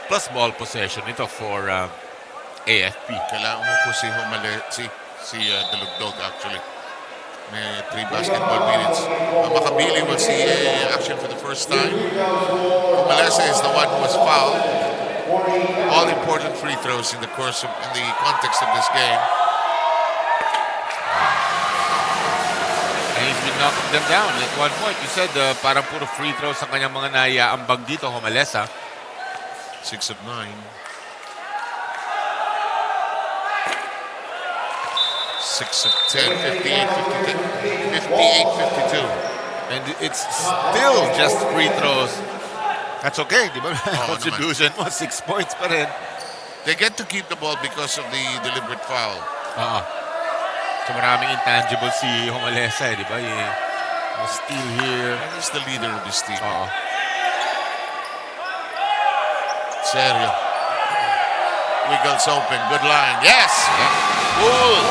plus ball possession ito for AFP. Kailangan mo po si Dalugdog actually. May 3 basketball minutes. Makabili will see action for the first time. Homalesa is the one who was fouled. All important free throws in the context of this game. And he's been knocking them down. At one point, you said parang puro free throws ang kanyang mga naiaambag dito, Homalesa. 6 of 9. 6 of 10, 58-52. And it's still just free throws. That's okay, di ba? Contribution mo, 6 points pa rin. They get to keep the ball because of the deliberate foul. So maraming intangible si Homalesa, di ba? Yung steal here. And he's the leader of this team. Serio. Wiggles open. Good line. Yes! Cool!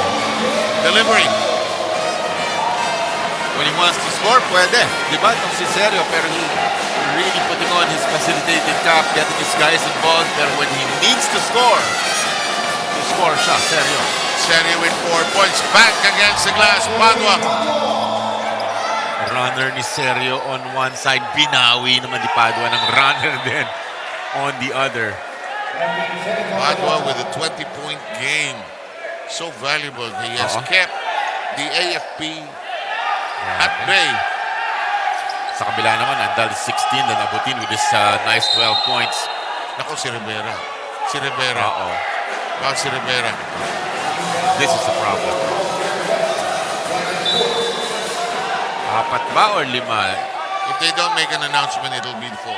Delivering. When he wants to score, pwede. Di ba? Itong si Serio, pero he really putting on his facilitating cap, getting his guys involved. Pero when he needs to score siya, Serio. Serio with 4 points. Back against the glass. Padua. Runner ni Serio on one side. Binawi naman ni Padua ng runner din on the other. Padua with a 20-point game. So valuable. He has kept the AFP at bay. Sa kabila naman, Andal 16 na nabutin with his nice 12 points. Nako, si Rivera. Bakit si Rivera? This is the problem. 4 ba or 5? If they don't make an announcement, it'll be 4.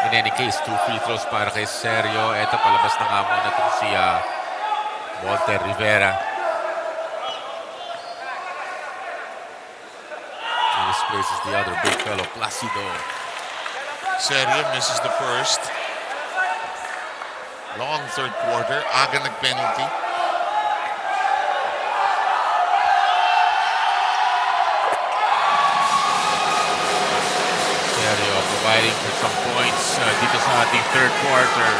In any case, 2 free throws para kay Serio. Ito, palabas na nga muna itong si Walter Rivera. And this places the other big fellow, Placido. Serio misses the first. Long third quarter. Aga nag-penalty. Serio providing for some points dito sa ating third quarter.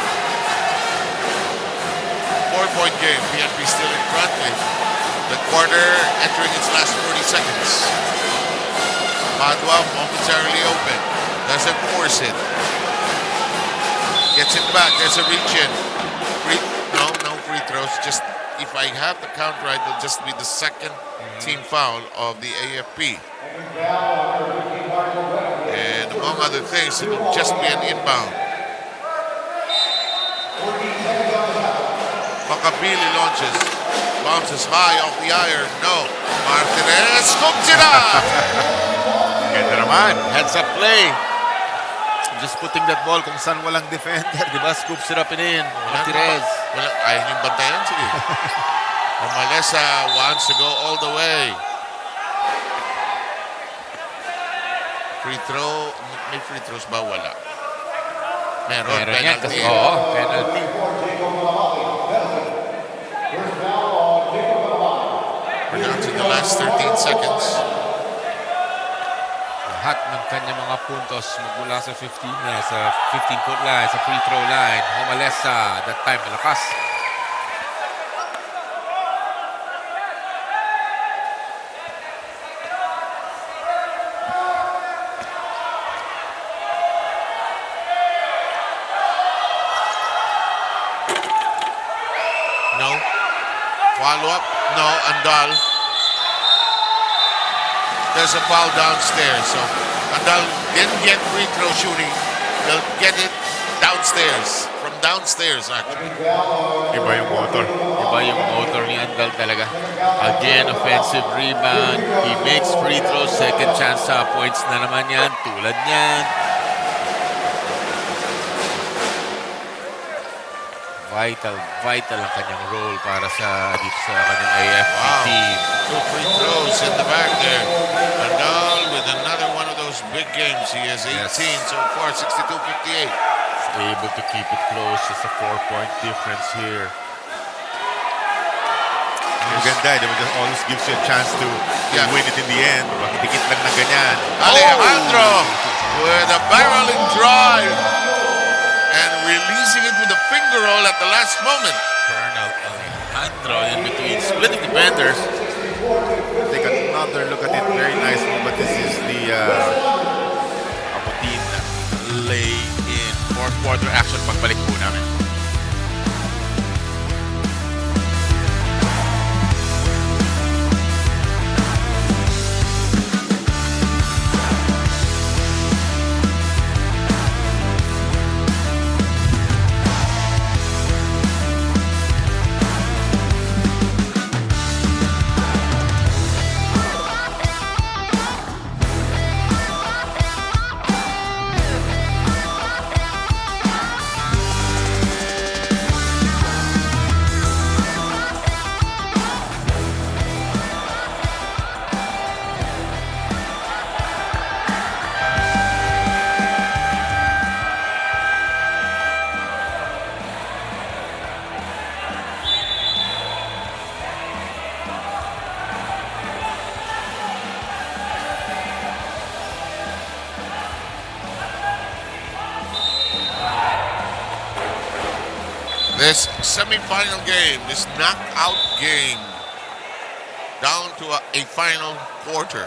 4-point game. PNP still in front with the quarter entering its last 40 seconds. Padua momentarily open. Doesn't force it. Gets it back. There's a reach in. No free throws. Just if I have the count right, it'll just be the second team foul of the AFP. And among other things, it'll just be an inbound. Makabili launches. Bounces high off the iron. No. Martinez scoops it up. Ganda naman. Heads up play. Just putting that ball kung saan walang defender. Diba? Scoops it up and in. Martinez. Ayaw niyong bantayan. Sige. Homalesa wants to go all the way. Free throw. May free throws ba? Wala. Meron yan penalty. kasi. Oo, penalty. We're down to the last 13 seconds. lahat ng kanya mga puntos magmula sa 15 na sa 15-foot line, sa free throw line. Humalesa, that time malakas. No. Follow-up. No. Andal. There's a foul downstairs. So Andal didn't get free throw shooting. They'll get it downstairs. From downstairs, actually. Iba yung motor. Iba yung motor ni Andal talaga. Again, offensive rebound. He makes free throws. Second chance sa points na naman yan. Tulad niyan. Vital ang kanyang role para sa dito sa kanyang AFP team. 2 free throws in the back there. Andal with another one of those big games. He has 18 so far, 62-58. Able to keep it close. Just a 4-point difference here. Ang ganda, it just always gives you a chance to win it in the end. Dikit lang na ganyan. Alejandro with a barreling drive and releasing it with a finger roll at the last moment. Colonel Alejandro in between splitting defenders. Take another look at it. Very nice one, but this is the Abutin lay in fourth quarter action pagbalik po namin. This semi-final game, this knockout game, down to a final quarter.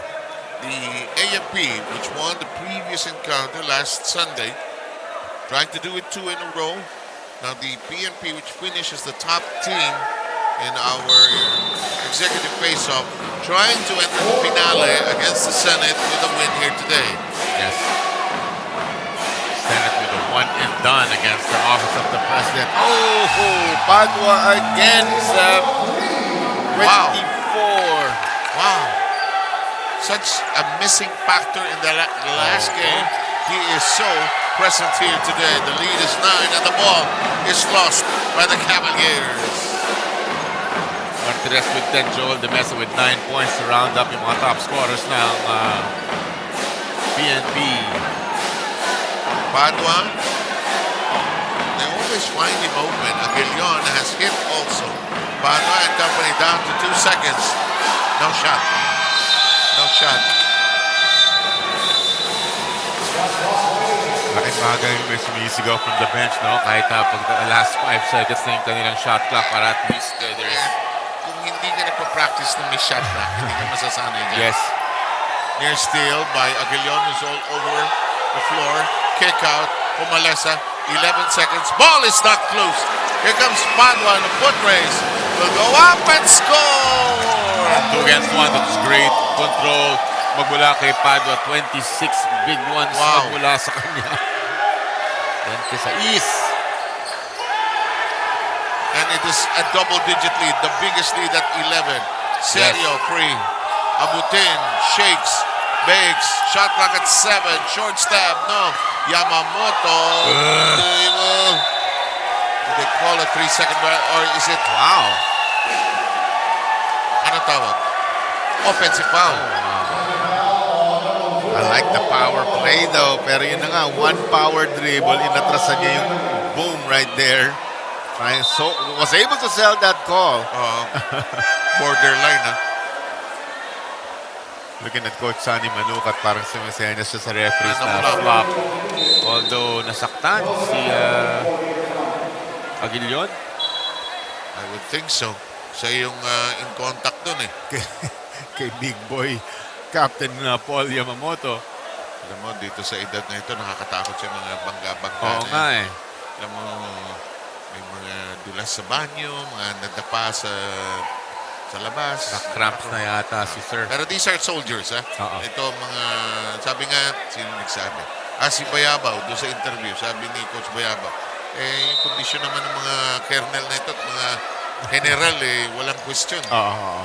The AFP, which won the previous encounter last Sunday, trying to do it 2 in a row. Now the PNP, which finishes the top team in our executive face-off, trying to enter the finale against the Senate with a win here today. Yes. Senate with a one and done against the office of the president. Oh, Padua again, Seb. 24. Wow. Such a missing factor in the last game. He is so present here today. The lead is 9 and the ball is lost by the Cavaliers. Martinez with 10, Joel De Mesa with 9 points to round up yung mga top scorers ng PNP. Padua, they always find him open. Aguilion has hit also. Padua and company down to 2 seconds. No shot. No shot. Laking bagay yung may sumisigaw from the bench, no? Kahit pag the last 5 seconds na yung kanilang shot clock para at least there is... Kung hindi ka nagpa-practice ng may shot clock, hindi ka masasanay dyan. Yes. Near steal by Aguilion, who's all over the floor. Kick out. Humalesa. 11 seconds. Ball is knocked loose. Here comes Padua in a foot race. Will go up and score! 2 against 1. That's great control. Magmula kay Padua. 26 big ones magmula sa kanya. 26. And it is a double-digit lead. The biggest lead at 11. Serio free. Abutin shakes. Bakes. Shot clock at 7. Short stab. No. Yamamoto. Did they call a 3-second or is it? Wow. Ano tawag? Offensive foul. I like the power play though. Pero yun na nga, one power dribble. Inatrasan niya yung boom right there. So was able to sell that call. Borderline, huh? Looking at Coach Sonny Manukat, parang sumasaya na siya sa referees na Flop. flop. Although nasaktan si Aguilion. I would think so. Siya yung in contact dun eh. Kay Big Boy Captain Paul Yamamoto. Alam mo, dito sa edad na ito, nakakatakot siya mga bangga-bangga. Oo nga eh. Alam mo, may mga dulas sa banyo, mga nadapa sa labas. Na-cramps na yata si Sir. Pero these are soldiers, ha? Oo. Ito mga, sabi nga, sino nagsabi? Si Bayabaw, doon sa interview, sabi ni Coach Bayabaw, yung kondisyon naman ng mga kernel na ito at mga general, walang question. Oo.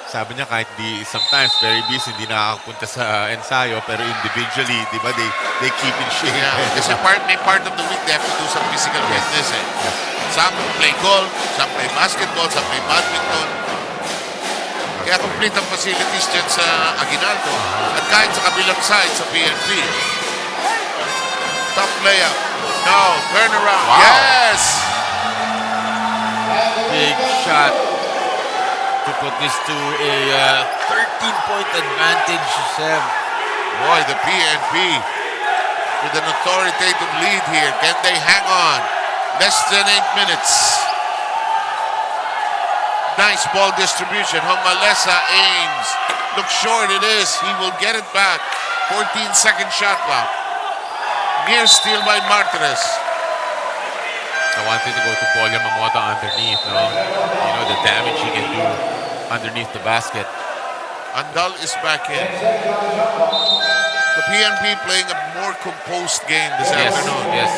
Sabi niya kahit sometimes very busy, hindi nakakapunta sa ensayo, pero individually, di ba, they keep in shape. Yeah, kasi may part of the week they have to do some physical fitness eh. Some play golf, some play basketball, some play badminton. Kaya complete ang facilities dyan sa Aguinaldo at kahit sa kabilang side sa PNP. Top layup. No, turn around. Wow. Yes! Big shot to put this to a 13-point advantage, Seb. Boy, the PNP with an authoritative lead here. Can they hang on? Less than 8 minutes. Nice ball distribution. Homalesa aims. Look short it is. He will get it back. 14-second shot clock. Near steal by Martinez. I wanted to go to Paul Yamamoto underneath, no? You know, the damage he can do underneath the basket. Andal is back in. The PNP playing a more composed game this afternoon. Yes.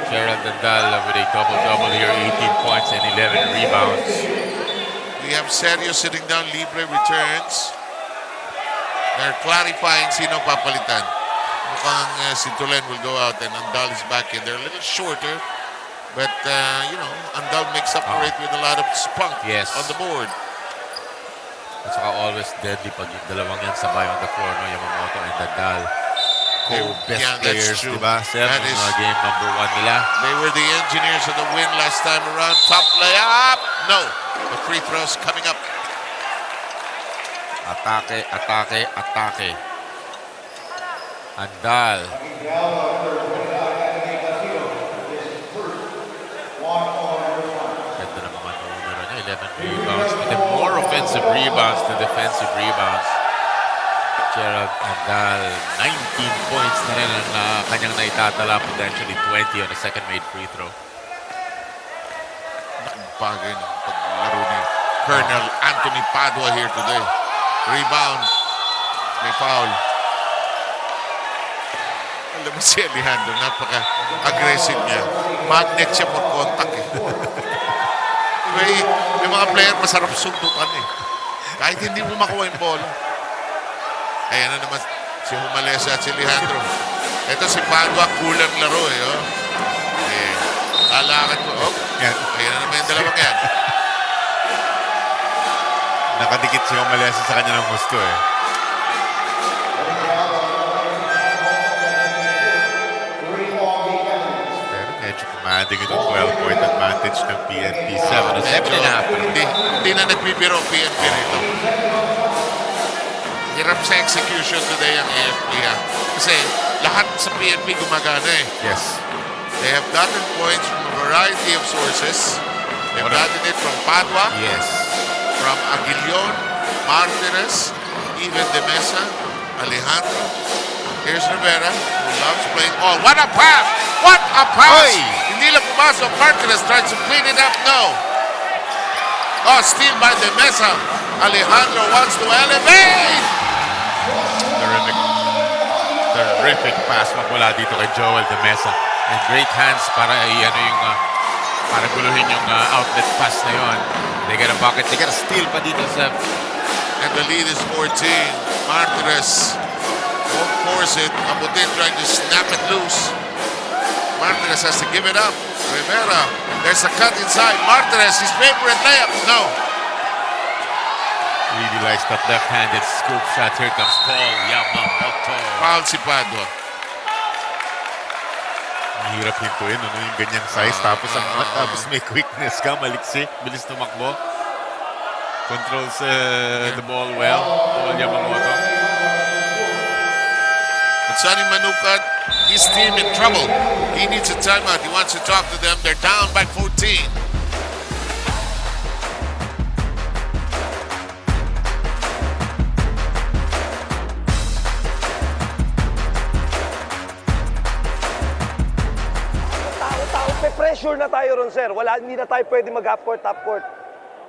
Gerald Andal with a double-double here, 18 points and 11 rebounds. We have Sergio sitting down. Libre returns. They're clarifying sino papalitan. Mukhang si Tulen will go out and Andal is back in. They're a little shorter, but you know, Andal makes up for it with a lot of spunk on the board. At saka always deadly pag yung dalawang yan sabay on the floor, no? Yamamoto and Andal. Co-best players, di ba? Seb, game number 1 nila. They were the engineers of the win last time around. Top layup. No. The free throws coming up. Atake, atake, atake. Andal. Ganda ng mga numero niya. 11 rebounds. But then more offensive rebounds than defensive rebounds. Gerald Andal, 19 points na rin ang kanyang naitatala. Potentially 20 on a second made free throw. Bagay ng paglaro ni Colonel Anthony Padua here today. Rebound. May foul. Alam mo si Alejandro, napaka-aggressive niya. Magnet siya for contact eh. may mga player masarap sundutan eh. Kahit hindi mo makuha yung bola. Ayan na naman si Humalesa at si Alejandro. Ito si Padua, kulang laro eh. Oh. Kalakan ko. Oh. Ayan na naman yung dalawang yan. Nakadikit si Humalesa sa kanya ng gusto eh. Medyo commanding itong 12-point advantage ng PNP 7. Hindi na nagbibiro PNP rito. Hirap sa execution today ang AFP. Kasi lahat sa PNP gumagana eh. Yes. They have gotten points from a variety of sources. They've gotten it from Padua. Yes. From Aguilion, Martinez, even De Mesa, Alejandro. Here's Rivera, who loves playing all. What a pass! What a pass! Hindi lang pumasok. Martinez tries to clean it up. No. Oh, steal by De Mesa. Alejandro wants to elevate. Terrific pass mula dito kay Joel De Mesa. And great hands para para guluhin yung outlet pass na yon. They get a bucket. They get a steal pa dito sa... And the lead is 14. Martinez won't force it. Abutin trying to snap it loose. Martinez has to give it up. Rivera, there's a cut inside. Martinez, his favorite layup. No. Really likes that left-handed scoop shot. Here comes Paul Yamamoto. Foul si Padua. Mahirap hintuin, yung ganyang size. Tapos may quickness ka, maliksi, bilis tumakbo. Controls the ball well. Paul Yamamoto. But Sonny Manukat, his team in trouble. He needs a timeout. He wants to talk to them. They're down by 14. Tao, may pressure na tayo ron, sir. Hindi na tayo pwede mag-half court, top court.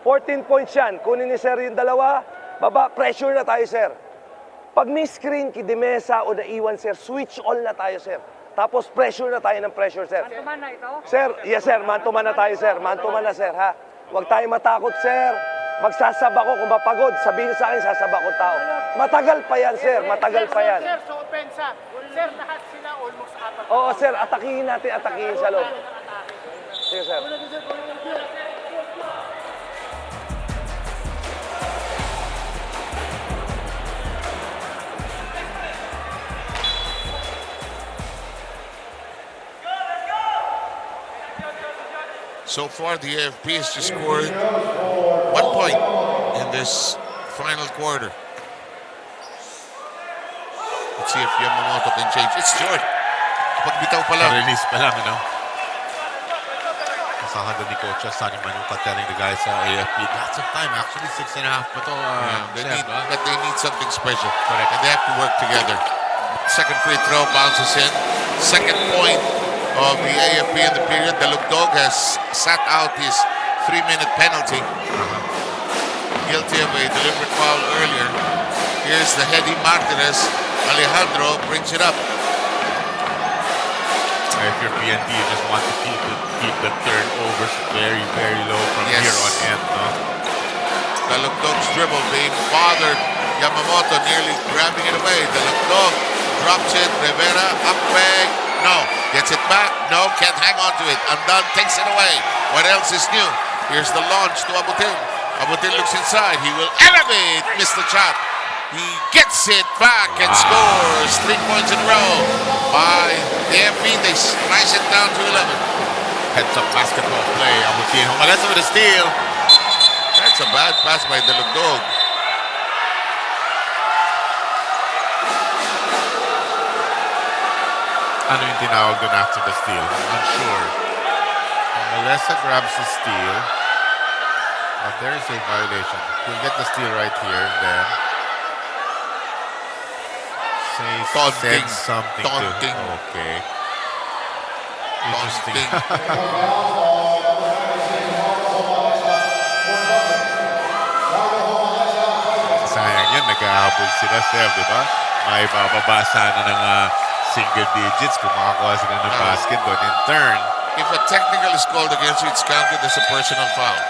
14 points yan. Kunin ni sir yung dalawa, baba, pressure na tayo, sir. Pag may screen, kidemesa o naiwan, sir, switch all na tayo, sir. Tapos pressure na tayo ng pressure, sir. Man-to-man na ito? Sir, yes, sir. Man-to-man na tayo, sir. Man-to-man na, sir, ha? Huwag tayo matakot, sir. Magsasaba ko. Kung mapagod, sabihin sa akin, sasaba ko tao. Matagal pa yan, sir. Matagal pa yan. Sir, sa opensa, sir, lahat sila almost apat. Oo, sir. Atakihin natin, atakihin sa loob. Sige, sir. So far, the AFP has just scored 1 point in this final quarter. Let's see if Yamamoto can change. It's Jordan. Pagbitaw pa lang. Release pa lang, ano? Kasahan doon ni Coach Sonny Manukat telling the guys sa AFP, lots of time, actually 6.5 pa to. But they need something special. Correct. And they have to work together. Second free throw bounces in. Second point of the AFP in the period. The Lugdog has sat out his 3-minute penalty. Guilty of a deliberate foul earlier. Here's the heady Martinez. Alejandro brings it up. If you're PNP, you just want to keep the turnovers very, very low from here on in. No? The Lugdog's dribble being bothered. Yamamoto nearly grabbing it away. The Lugdog drops it. Rivera up way. No. Gets it back. No. Can't hang on to it. Andal takes it away. What else is new? Here's the launch to Abutin. Abutin looks inside. He will elevate. Miss the shot. He gets it back and scores 3 points in a row. By the AFP, they slice it down to 11. Heads up basketball play. Abutin Humalesa with a steal. That's a bad pass by the Lugdog. Ano yung tinawag doon after the steal? I'm unsure. Humalesa grabs the steal. But there is a violation. He'll get the steal right here, then said something Taunting. to okay. Interesting. Sayang yan, nag-ahabol sila, Seb, di ba? May bababa sana ng single digits kung makakuha sila ng basket, but in turn, if a technical is called against you, it's counted as a personal foul.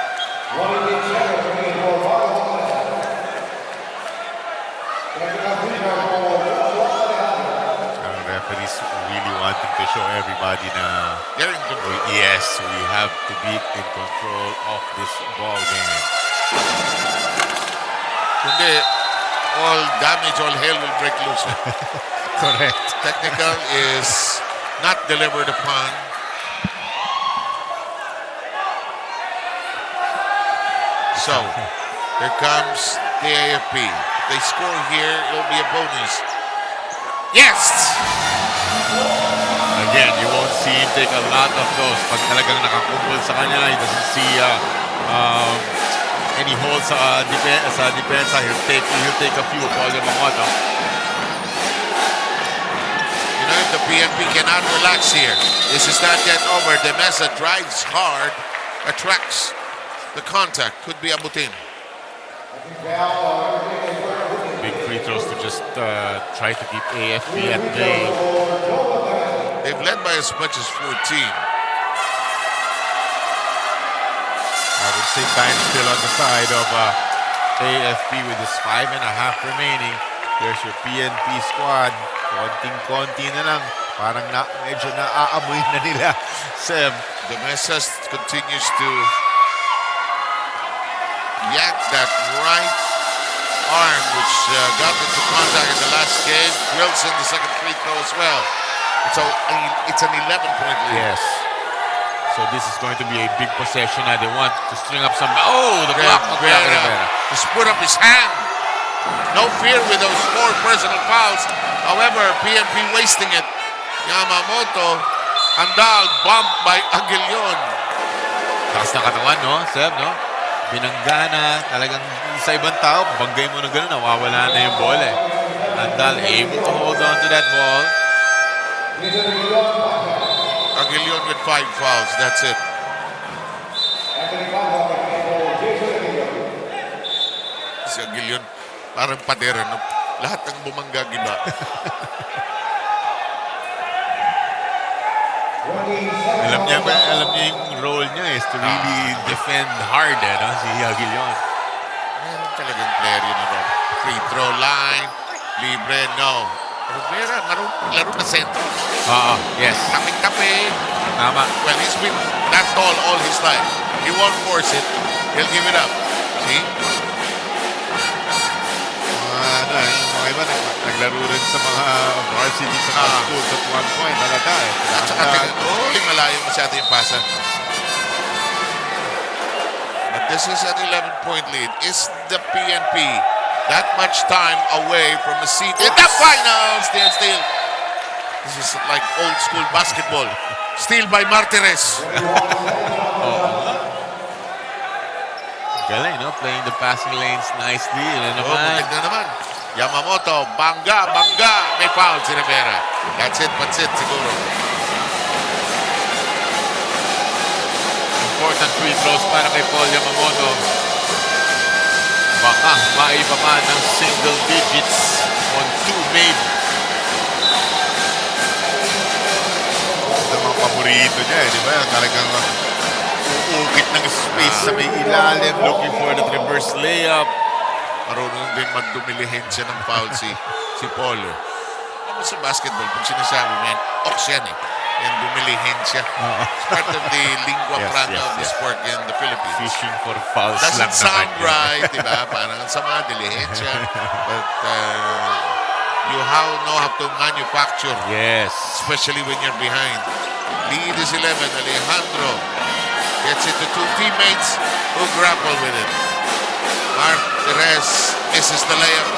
Referees really wanting to show everybody na they're in control. Yes, we have to be in control of this ball game. Kundi, all damage, all hell will break loose. Correct. Technical is not delivered upon. So, here comes the AFP. If they score here, it'll be a bonus. Yes! Again, you won't see him take a lot of those. Pag talagang nakakumpul sa kanya, he doesn't see any holes sa depensa. He'll take a few. Paul Yamamoto. You know, if the PNP cannot relax here, this is not yet over. De Mesa drives hard, attracts the contact. Could be Abutin. Big free throws to just try to keep AFP at bay. They've led by as much as 14. I would say time still on the side of AFP with his 5.5 remaining. There's your PNP squad. Konting-konti na lang. Parang medyo naaamoy na nila, Seb. De Mesa continues to yank that right arm, which got into contact in the last game. Drills in the second free throw as well. It's an 11-point lead. Yes. So this is going to be a big possession now. They want to string up some... Oh, the block of Rivera. Just put up his hand. No fear with those 4 personal fouls. However, PNP wasting it. Yamamoto, Andal, bumped by Aguilion. Takas ng katawan, no, Seb, no? Binangga na talagang sa ibang tao, banggay mo na gano'n, nawawala na yung ball eh. Andal able to hold on to that ball. Aguilion with 5 fouls. That's it. Si Aguilion, parang padera. No? Lahat ng bumangga, giba. Alam niya yung role niya is to really defend hard, eh, no? Si Aguilion. Talagang player yun na free throw line, libre, no. Rivera, laro na sentro. Yes. Kaping-kape. Tama. Well, he's been that tall all his life. He won't force it. He'll give it up. See? Yung mga iba, naglaro rin sa mga varsity sa mga schools at one point. Talaga eh. At saka malayo masyado yung pasa. But this is an 11-point lead. Is the PNP that much time away from a seat in the finals? Steal. This is like old school basketball. Steal by Martinez. Galing, no? Playing the passing lanes nicely. Bulig na naman. Yamamoto, bangga. May foul si Rivera. That's it, siguro. Important free throws para kay Paul Yamamoto. Baka maiba man ng single digits on 2 made. Ito mga paborito niya eh, di ba? Talagang uukit ng space sa may ilalim, looking for that reverse layup. Marunong din magdumilihensya ng foul si Polo. Ano sa basketball, pag sinasabi man, ox yan eh. Yan, dumilihensya. It's part of the lingua franca of the sport in the Philippines. Fishing for fouls Doesn't lang sound naman right, di ba? Parang sa mga dilihensya. But you know how to manufacture. Yes. Especially when you're behind. Lead is 11. Alejandro gets it to 2 teammates who grapple with it. Mark Perez misses the layup.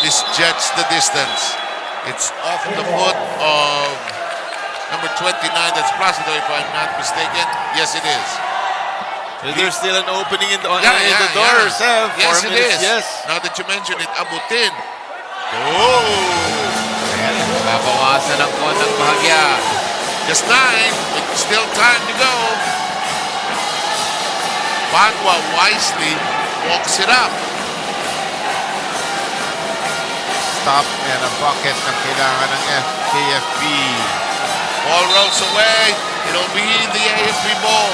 Misjudged the distance. It's off the foot of number 29. That's Placido, if I'm not mistaken. Yes, it is. There's still an opening in the door. Yes, it is. Yes. Now that you mention it, Abutin. Oh! Babawasan ng konting bahagya. Just 9. Still time to go. Bagua wisely walks it up. Stop yan ang bucket ng kailangan ng KFP. Ball rolls away. It'll be the AFP ball.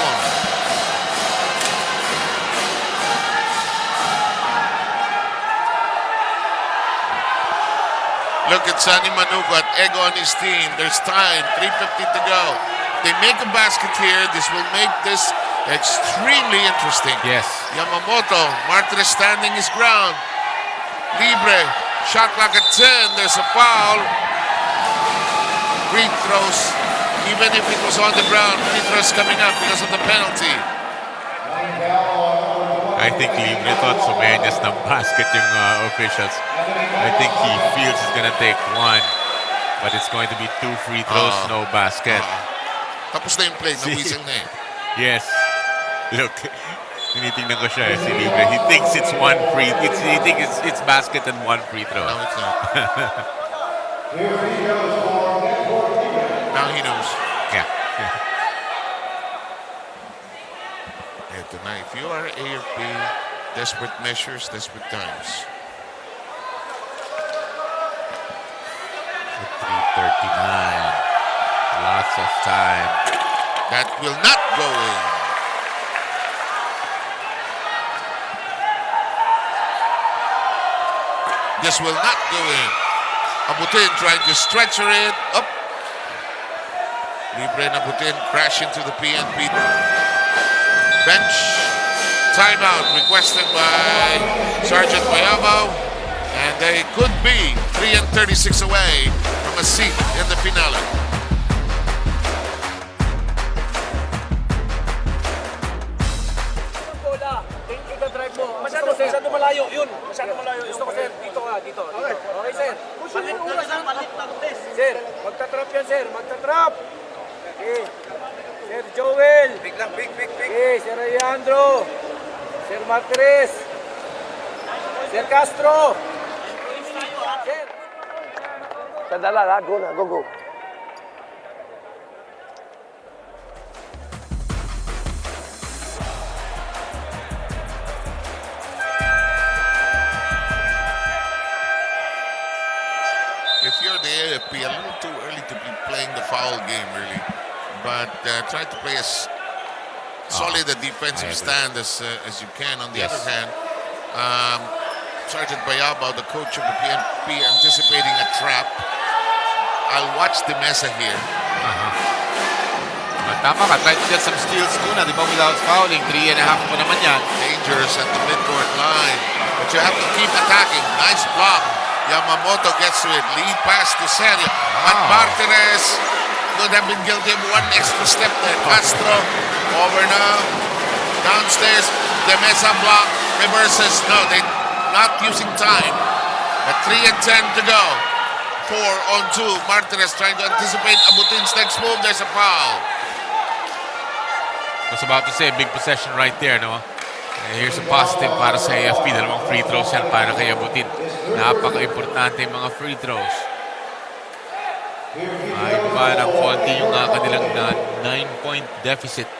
Look at Sonny Manuco at Ego on his team. There's time. 3:50 to go. They make a basket here. This will make this extremely interesting. Yes. Yamamoto. Martinez standing his ground. Libre. Shot clock at 10. There's a foul. Free throws. Even if it was on the ground, free throws coming up because of the penalty. I think Libre thought sumenyas ng basket yung officials. I think he feels he's gonna take 1, but it's going to be 2 free throws, no basket. Tapos na yung play, nawising na eh. Yes. Look, tinitingnan ko siya si Libre. He thinks it's 1 free. He thinks it's basket and 1 free throw. No, it's not. Now he knows. Yeah. Ito na, if you are AFP, desperate measures, desperate times. 3:39. Lots of time. That will not go in. This will not go in. Abutin trying to stretcher it up. Libre and Abutin crash into the PNP bench. Timeout requested by Sergeant Bayamo. And they could be 3:36 away from a seat in the finale. malayo yun. Masyado malayo. Gusto ko, sir. Dito ka, dito. Okay, sir. Sir, magta-trap yan, sir. Magta-trap. Okay. Sir Joel. Big lang, big. Okay, Sir Alejandro. Sir Martires. Sir Castro. Sir. Sadala, go na, go. If you're the AFP, a little too early to be playing the foul game, really. But try to play as solid a defensive stand as you can. On the other hand, Sergeant Bayaba, the coach of the PNP, anticipating a trap. I'll watch the mesa here. Tama ka, try to get some steals muna, di ba, without fouling. 3.5 po naman yan. Dangerous at the midcourt line. But you have to keep attacking. Nice block. Yamamoto gets to it. Lead pass to Sergio. But Martinez could have been guilty of one extra step there. Castro over now. Downstairs. The mesa block. Reverses. No, they're not using time. But 3 and 10 to go. 4 on 2. Martinez trying to anticipate Abutin's next move. There's a foul. I was about to say, big possession right there, no? Here's a positive para sa AFP. Dalawang free throws yan para kay Abutin. Napaka-importante yung mga free throws. Ay, baba ng konti yung kanilang 9-point deficit.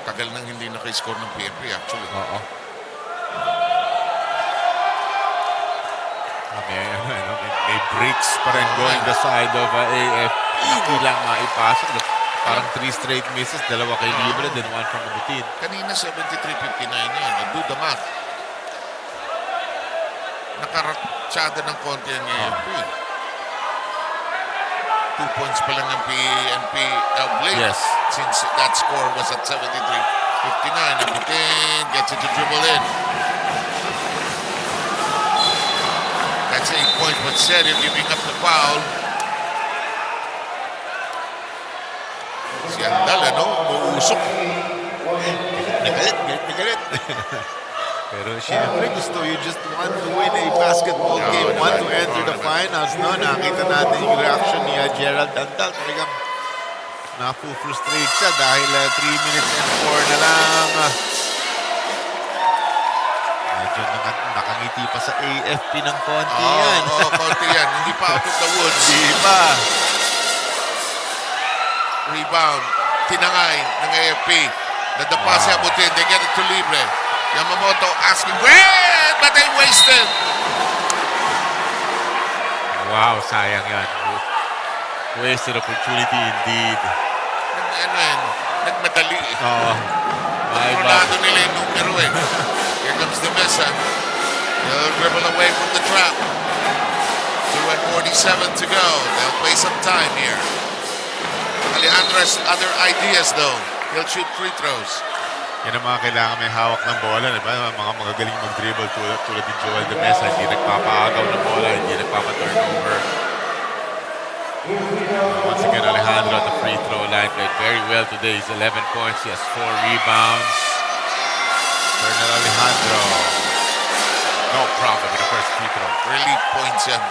Tagal nang hindi naka-score ng PNP, actually. Oo. May breaks pa rin going the side of AFP. Hindi lang maipasok. Parang 3 straight misses, 2 kay Libre, then 1 from Abutin. Kanina 73-59 yan. Do the math. Nakaratsada ng konti ang AFP. 2 points pa lang ng PNP of late. Yes. Since that score was at 73-59. Abutin gets it to dribble in. That's 8 points, but Sergio giving up the foul. Si Andal, umuusok. Nagalit. Pero siyempre gusto, you just want to win a basketball game, want to enter the finals, no? Nakita natin yung reaction ni Gerald Andal. Talagang napu-frustrate siya dahil 3 minutes and 4 na lang. Medyo nakangiti pa sa AFP ng konti yan. Konti yan. Hindi pa out of the woods. Hindi pa. Rebound. Tinangay ng AFP. Nadapa si Abutin. They get it to Libre. Yamamoto asking, great! But they wasted. Wow, sayang yan. Wasted opportunity indeed. Nagmadali. Oo. Rolado nila yung numero eh. Here comes the mesa. They'll dribble away from the trap. 2 and 47 to go. They'll play some time here. Alejandro has other ideas though. He'll shoot free throws. Yan ang mga kailangan may hawak ng bola, diba? Mga magagaling mag-dribble tulad ni Joel de Mesa, hindi nagpapaagaw ng bola, hindi nagpapa-turnover. Once again, Alejandro at the free throw line played very well today. He's 11 points. He has 4 rebounds. Colonel Alejandro. No problem with the first free throw. Relief points yan.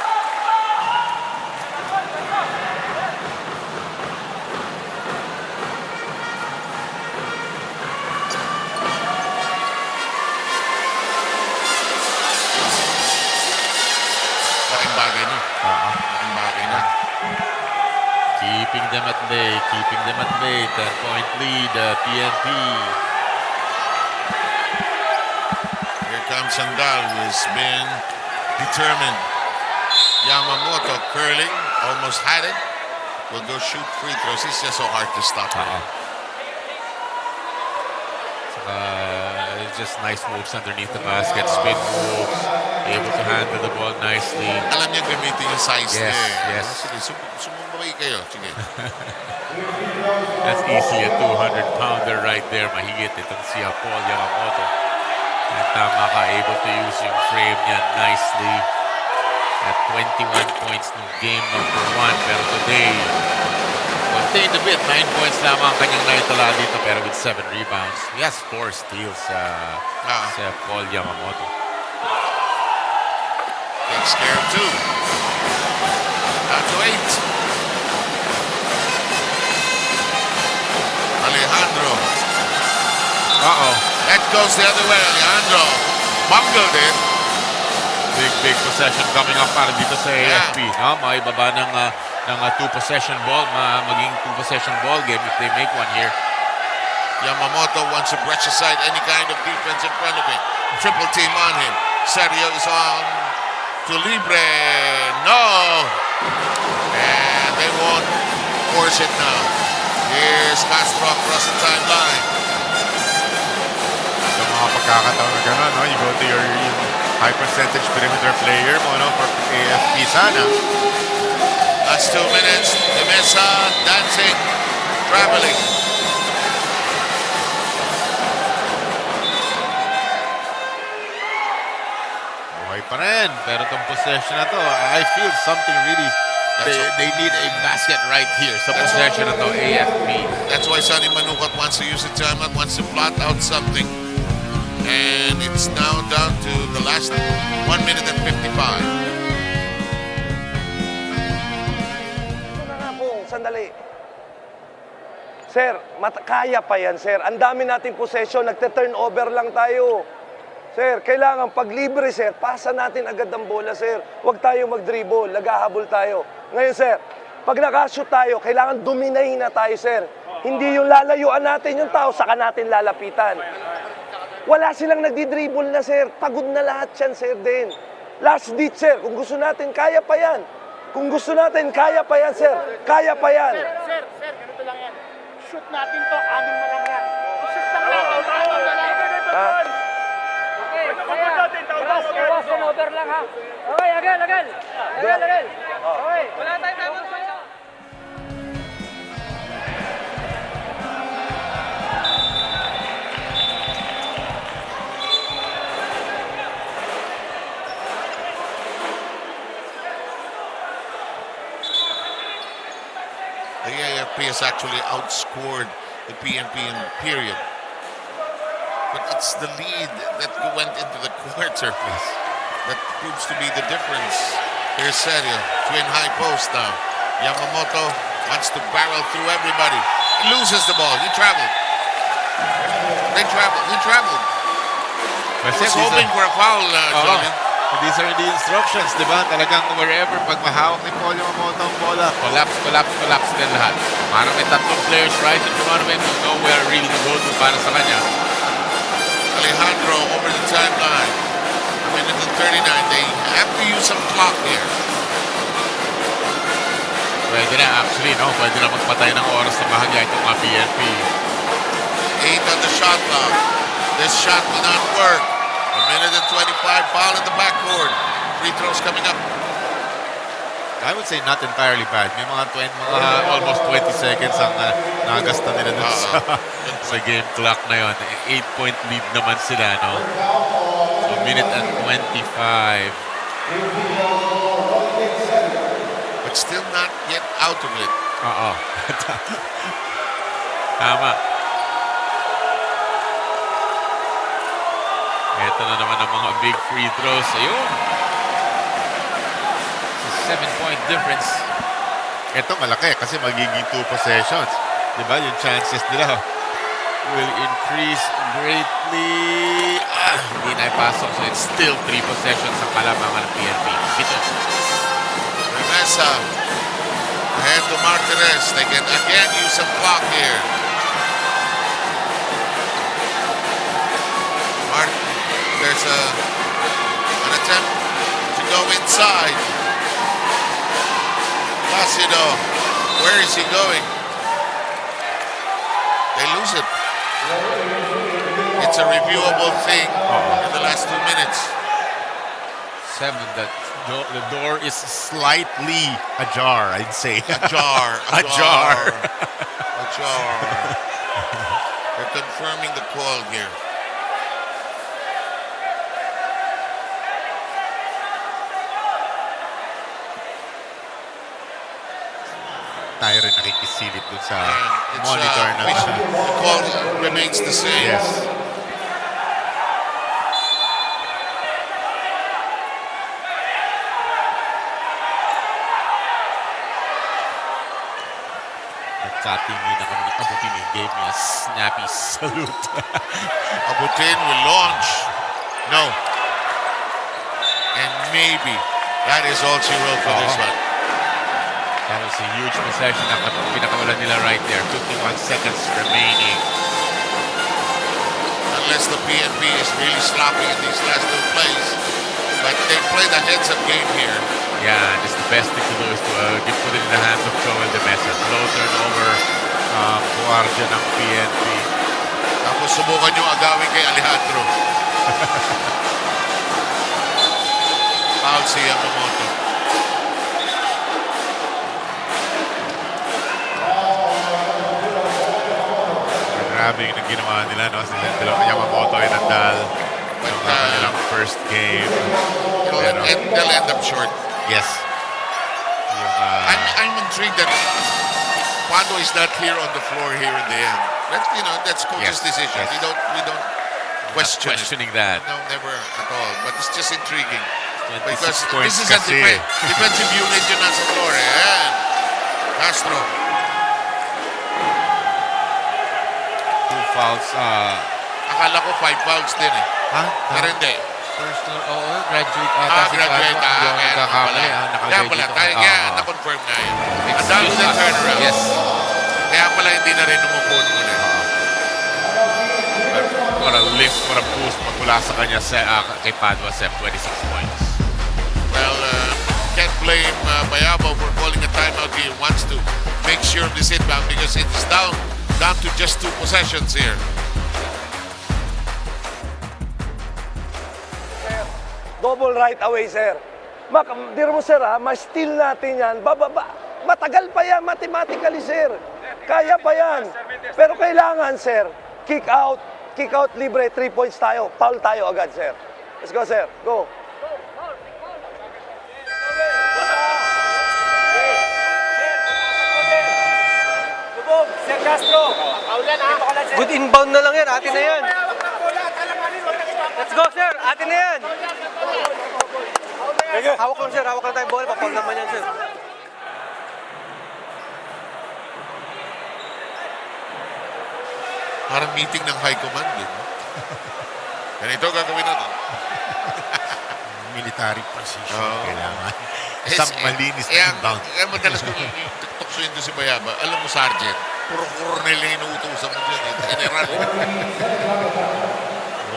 Keeping them at bay, 10-point lead, PNP. Here comes Sandal, who has been determined. Yamamoto curling, almost had it. Will go shoot free throws. It's just so hard to stop. Just nice moves underneath the basket, spin moves, able to handle the ball nicely. Alam niya gamitin yung size niya. Yes. Sige, sumumbay kayo. Sige. That's easily a 200-pounder right there. Mahigit itong si Paul Yamamoto. And tama ka, able to use yung frame niya nicely. At 21 points nung game number 1. Pero today, contained a bit. 9 points lamang ang kanyang naitala dito pero with 7 rebounds. He has 4 steals sa Paul Yamamoto. Takes care of 2. Down to 8. Alejandro. That goes the other way. Alejandro bungled it. Big possession coming up para dito sa AFP. No? Maibaba ng 2-possession ball, maging 2-possession ball game if they make one here. Yamamoto wants to brush aside any kind of defense in front of him. Triple team on him. Sergio is on to Libre. No! And they won't force it now. Here's Castro across the timeline. Sa mga pagkakataon na gano'n, no? You go to your high percentage perimeter player mo, no? For AFP sana. Last 2 minutes. De Mesa dancing, traveling. Buhay pa rin. Pero itong possession na to, I feel something really, they need a basket right here sa possession na to, AFP. That's why Sonny Manukot wants to use the timeout, wants to plot out something. And it's now down to the last 1 minute and 55. Sandali. Sir, kaya pa yan, sir. Ang dami nating possession, nagte-turnover lang tayo. Sir, kailangan pag libre, sir, pasa natin agad ang bola, sir. Huwag tayo mag-dribble, naghahabol tayo. Ngayon, sir, pag nakashoot tayo, kailangan dominahin na tayo, sir. Hindi yung lalayuan natin yung tao, saka natin lalapitan. Wala silang nagdi-dribble na, sir. Pagod na lahat yan, sir, din. Last ditch, sir. Kung gusto natin, kaya pa yan. Kung gusto natin, kaya pa yan, sir. Kaya pa yan. Sir, ganito lang yan. Shoot natin to, 6 na lang yan. Shoot lang yan. Okay, kaya. Turnover lang, ha. Okay, agad. Okay. Wala tayong tamang sa'yo. The AFP has actually outscored the PNP in the period. But it's the lead that went into the quarter that proves to be the difference. Here's Sergio, twin high post now. Yamamoto wants to barrel through everybody. He loses the ball. He traveled. He traveled. He was hoping for a foul, Johnny. These are the instructions, di ba? Talagang wherever, pag mahawak ni Paul Yamamoto ang bola, Collapse din lahat. Parang may 3 players right in front of him, nowhere really to go to para sa kanya. Alejandro over the timeline. A minute and 39. They have to use some clock here. Pwede na actually, no? Pwede na magpatay ng oras na bahagya itong mga PNP. 8 on the shot clock. This shot will not work. A minute and 25, foul in the backcourt. Free throws coming up. I would say not entirely bad. May mga almost 20 seconds ang nagasta nila dun sa game clock na yun. 8-point lead naman sila, no? So, minute and 25. But still not yet out of it. Tama. Ito na naman ang mga big free throws. Ayun. 7-point difference. Ito malaki kasi magiging 2 possessions. Diba? Yung chances nila will increase greatly. Hindi na ipasok. So it's still 3 possessions ang kalamangan ng PNP. Ito. Remesa. Ahead to Martinez. They can again use some clock here. There's an attempt to go inside. Placido, where is he going? They lose it. It's a reviewable thing in the last 2 minutes. 7. The door is slightly ajar, I'd say. Ajar. Ajar. They're confirming the call here. tayo rin nakikis nakasilip dun sa And monitor na the call remains the same. Yes. Nagkatingin na kami ni Abutin. He gave me a snappy salute. Abutin will launch. No. And maybe that is all she wrote for this one. That was a huge possession na pinakawalan nila right there. 51 seconds remaining. Unless the PNP is really sloppy in these last two plays. But they played a heads-up game here. Yeah, just the best thing to do is to put it in the hands of Joel de Mesa. Low turnover, guardia ng PNP. Tapos subukan yung agawin kay Alejandro. Foul si Yamamoto. Grabe yung ginawa nila, no? Sila dalawang Yamamoto ay Nadal. Yung kanilang first game. And they'll end up short. Yes. Yung, I'm intrigued that Pando is not here on the floor here in the end. That's coach's decision. Yes. We don't question questioning that. No, never at all. But it's just intriguing. 26 Because points this is a kasi. defensive unit yun nasa floor. Ayan. Castro. 2 fouls. Akala ko 5 fouls din eh. Ha? Pero hindi. Graduate Graduate. Kaya pala. Kaya na-confirm na yun. A dominant turnaround. Yes. Kaya pala hindi na rin umupo noon eh. What a lift, what a boost magmula sa kanya kay Padua Sep, 26 points. Well, can't blame Bayabo for calling a timeout. He wants to make sure of this inbound because it's down to just 2 possessions here. Double right away, sir. Dira mo, sir, ma-steal natin yan. Matagal pa yan, mathematically, sir. Kaya pa yan. Pero kailangan, sir, kick out, libre, 3 points tayo. Foul tayo agad, sir. Let's go, sir. Go. Sir Castro, good inbound na lang yan, atin na yan. Let's go, sir, atin na yan. Hawak lang, sir, hawak lang tayo ball, papal naman yan, sir. Parang meeting ng high command din. Ganito gagawin natin. military precision kailangan. Eh, Isang malinis na inbound. Kaya madalas kung tuktuin doon si Bayaba, alam mo, Sergeant, puro coronel na inuutusan mo dyan. General.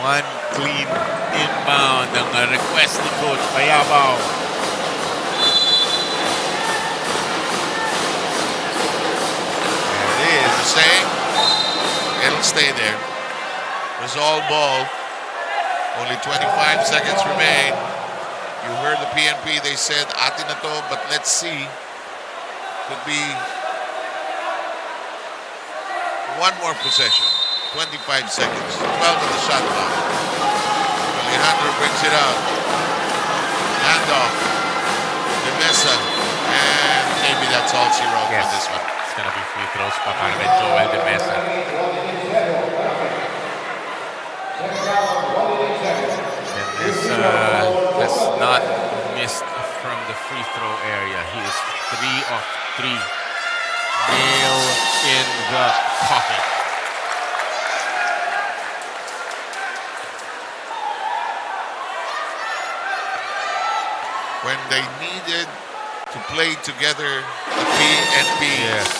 One clean inbound ang request ni Coach Bayabaw. There it is. Saying, it'll stay there. Resolve ball. Only 25 seconds remain. You heard the PNP, they said, atin na to, but let's see. Could be one more possession. 25 seconds. 12 on the shot clock. Alejandro brings it out. Handoff. De Mesa. And maybe that's all she wrote on this one. It's gonna be free throws pa para kay Joel De Mesa. And this has not missed from the free throw area. He is 3 of 3. Nail in the coffin. When they needed to play together, the PNP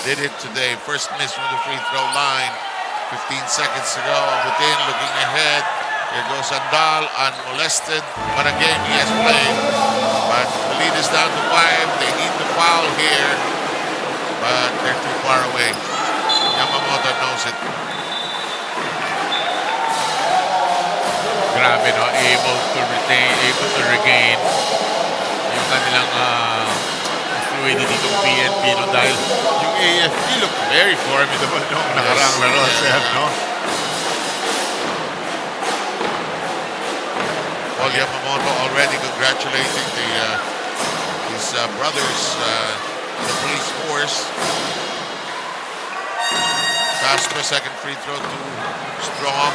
did it today. First miss from the free throw line. 15 seconds to go. Abutin looking ahead. Here goes Andal, unmolested. What a game he has played. But the lead is down to 5. They need the foul here. But they're too far away. Yamamoto knows it. Grabe, no? Able to regain yung kanilang fluidity ditong PNP, no? Dahil yung AFP look very formidable noong nakaraang laro, Sir, no? Paul Yamamoto already congratulating his brothers, the police force. Castro, second free throw to Strong.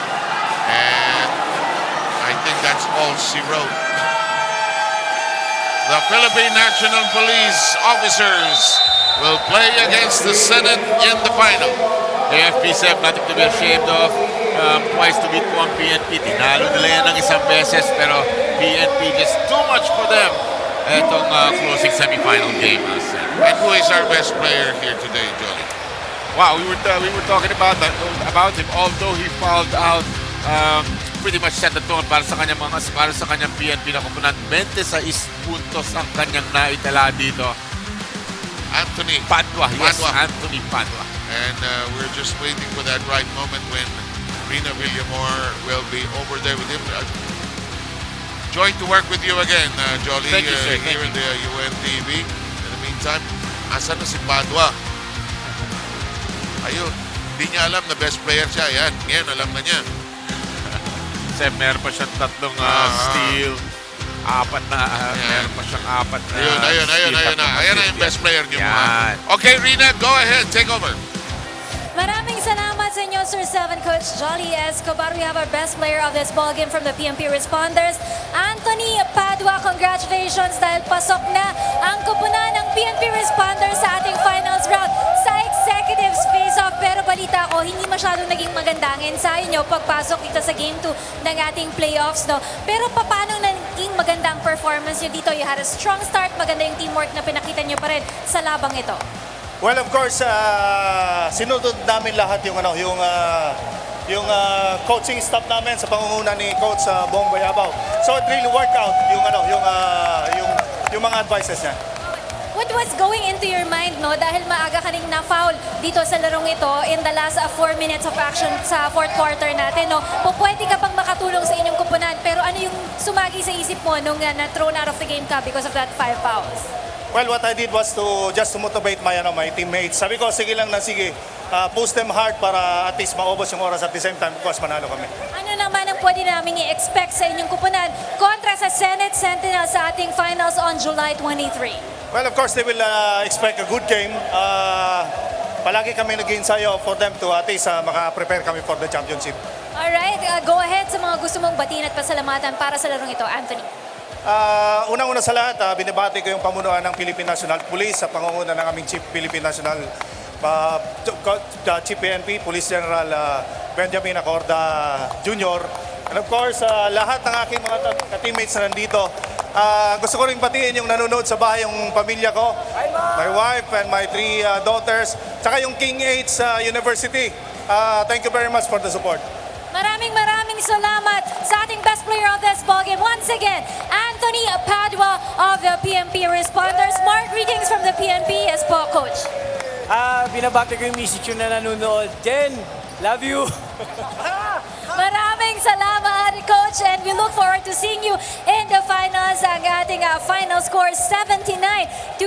And I think that's all she wrote. The Philippine National Police officers will play against the Senate in the final. AFP said nothing to be ashamed of. Twice to beat po ang PNP. Tinalo nila yan ng isang beses, pero PNP just too much for them. Etong closing semifinal game. And who is our best player here today, Jolly? Wow, we were talking about him. Although he fouled out, pretty much set the tone para sa kanyang PNP na kupunan. 26 puntos ang kanyang naitala dito. Anthony Padua. Yes, Anthony Padua. And we're just waiting for that right moment when Rina Villamor will be over there with him. Joy to work with you again, Jolly, Thank you, sir. here in the UNTV. In the meantime, asan na si Padua? Ayun, hindi niya alam na best player siya. Yan, ngayon alam na niya. Kasi meron pa siyang tatlong steal. Meron pa siyang apat na Ayun na yung best player niyo. Okay, Rina, go ahead. Take over. Maraming salamat sa inyo, Sir 7 Coach Jolly Escobar. We have our best player of this ballgame from the PNP Responders, Anthony Padua. Congratulations dahil pasok na ang kupunan ng PNP Responders sa ating finals round sa Executives Face-Off. Pero balita ko, hindi masyadong naging maganda ang ensayo nyo pagpasok dito sa Game 2 ng ating playoffs. No? Pero paano naging maganda ang performance nyo dito? You had a strong start, maganda yung teamwork na pinakita nyo pa rin sa labang ito. Well, of course, sinunod namin lahat yung coaching staff namin sa pangunguna ni Coach Bong Bayabaw. So it really worked out yung mga advices niya. What was going into your mind, no? Dahil maaga ka ring na-foul dito sa larong ito in the last 4 minutes of action sa fourth quarter natin, no? Pwede ka pang makatulong sa inyong kupunan, pero ano yung sumagi sa isip mo nung na-thrown out of the game ka because of that 5 fouls? Well, what I did was just to motivate my teammates. Sabi ko, sige lang na sige, push them hard para at least maubos yung oras at the same time because manalo kami. Ano naman ang pwede namin i-expect sa inyong kupunan kontra sa Senate Sentinel sa ating finals on July 23? Well, of course, they will expect a good game. Palagi kami nag-ensayo for them to at least maka-prepare kami for the championship. Alright, go ahead sa mga gusto mong batiin at pasalamatan para sa larong ito, Anthony. Unang-una sa lahat, binibati ko yung pamunuan ng Philippine National Police sa pangunguna ng aming Chief Philippine National Chief PNP, Police General Benjamin Acorda Jr. And of course, lahat ng aking mga ka-teammates na nandito, gusto ko rin batiin yung nanonood sa bahay, yung pamilya ko, my wife and my 3 daughters, tsaka yung King 8 University. Thank you very much for the support. Maraming salamat sa ating best player of this ballgame. Once again, Anthony Padua of the PNP Responders. Mark, greetings from the PNP as po, Coach. Binabati ko yung message na nanonood. Jen, love you. Maraming salamat, Coach, and we look forward to seeing you in the finals. Ang ating final score 79-74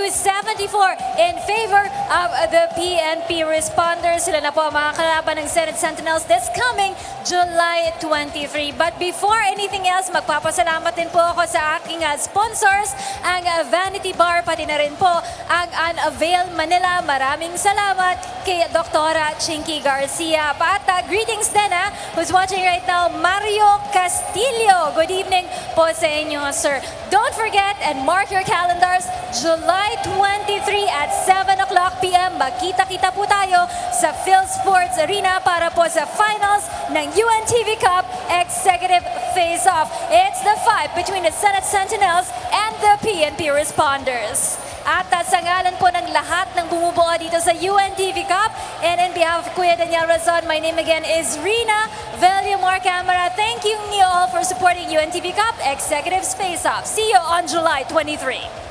in favor of the PNP Responders. Sila na po ang mga kalaban ng Senate Sentinels this coming July 23. But before anything else, magpapasalamat din po ako sa aking sponsors, ang Vanity Bar, pati na rin po ang Unavail Manila. Maraming salamat kay Dr. Chinky Garcia. At greetings din who's watching right now, Mario Castillo. Good evening po sa inyo, sir. Don't forget and mark your calendars, July 23 at 7 o'clock p.m. Magkita-kita po tayo sa Phil Sports Arena para po sa finals ng UNTV Cup Executive Face-Off. It's the fight between the Senate Sentinels and the PNP Responders. At sa ngalan po ng lahat ng bumubuo dito sa UNTV Cup, and in behalf of Kuya Daniel Razon, my name again is Rina Villamor Camera. Thank you all for supporting UNTV Cup Executives Face-Off. See you on July 23.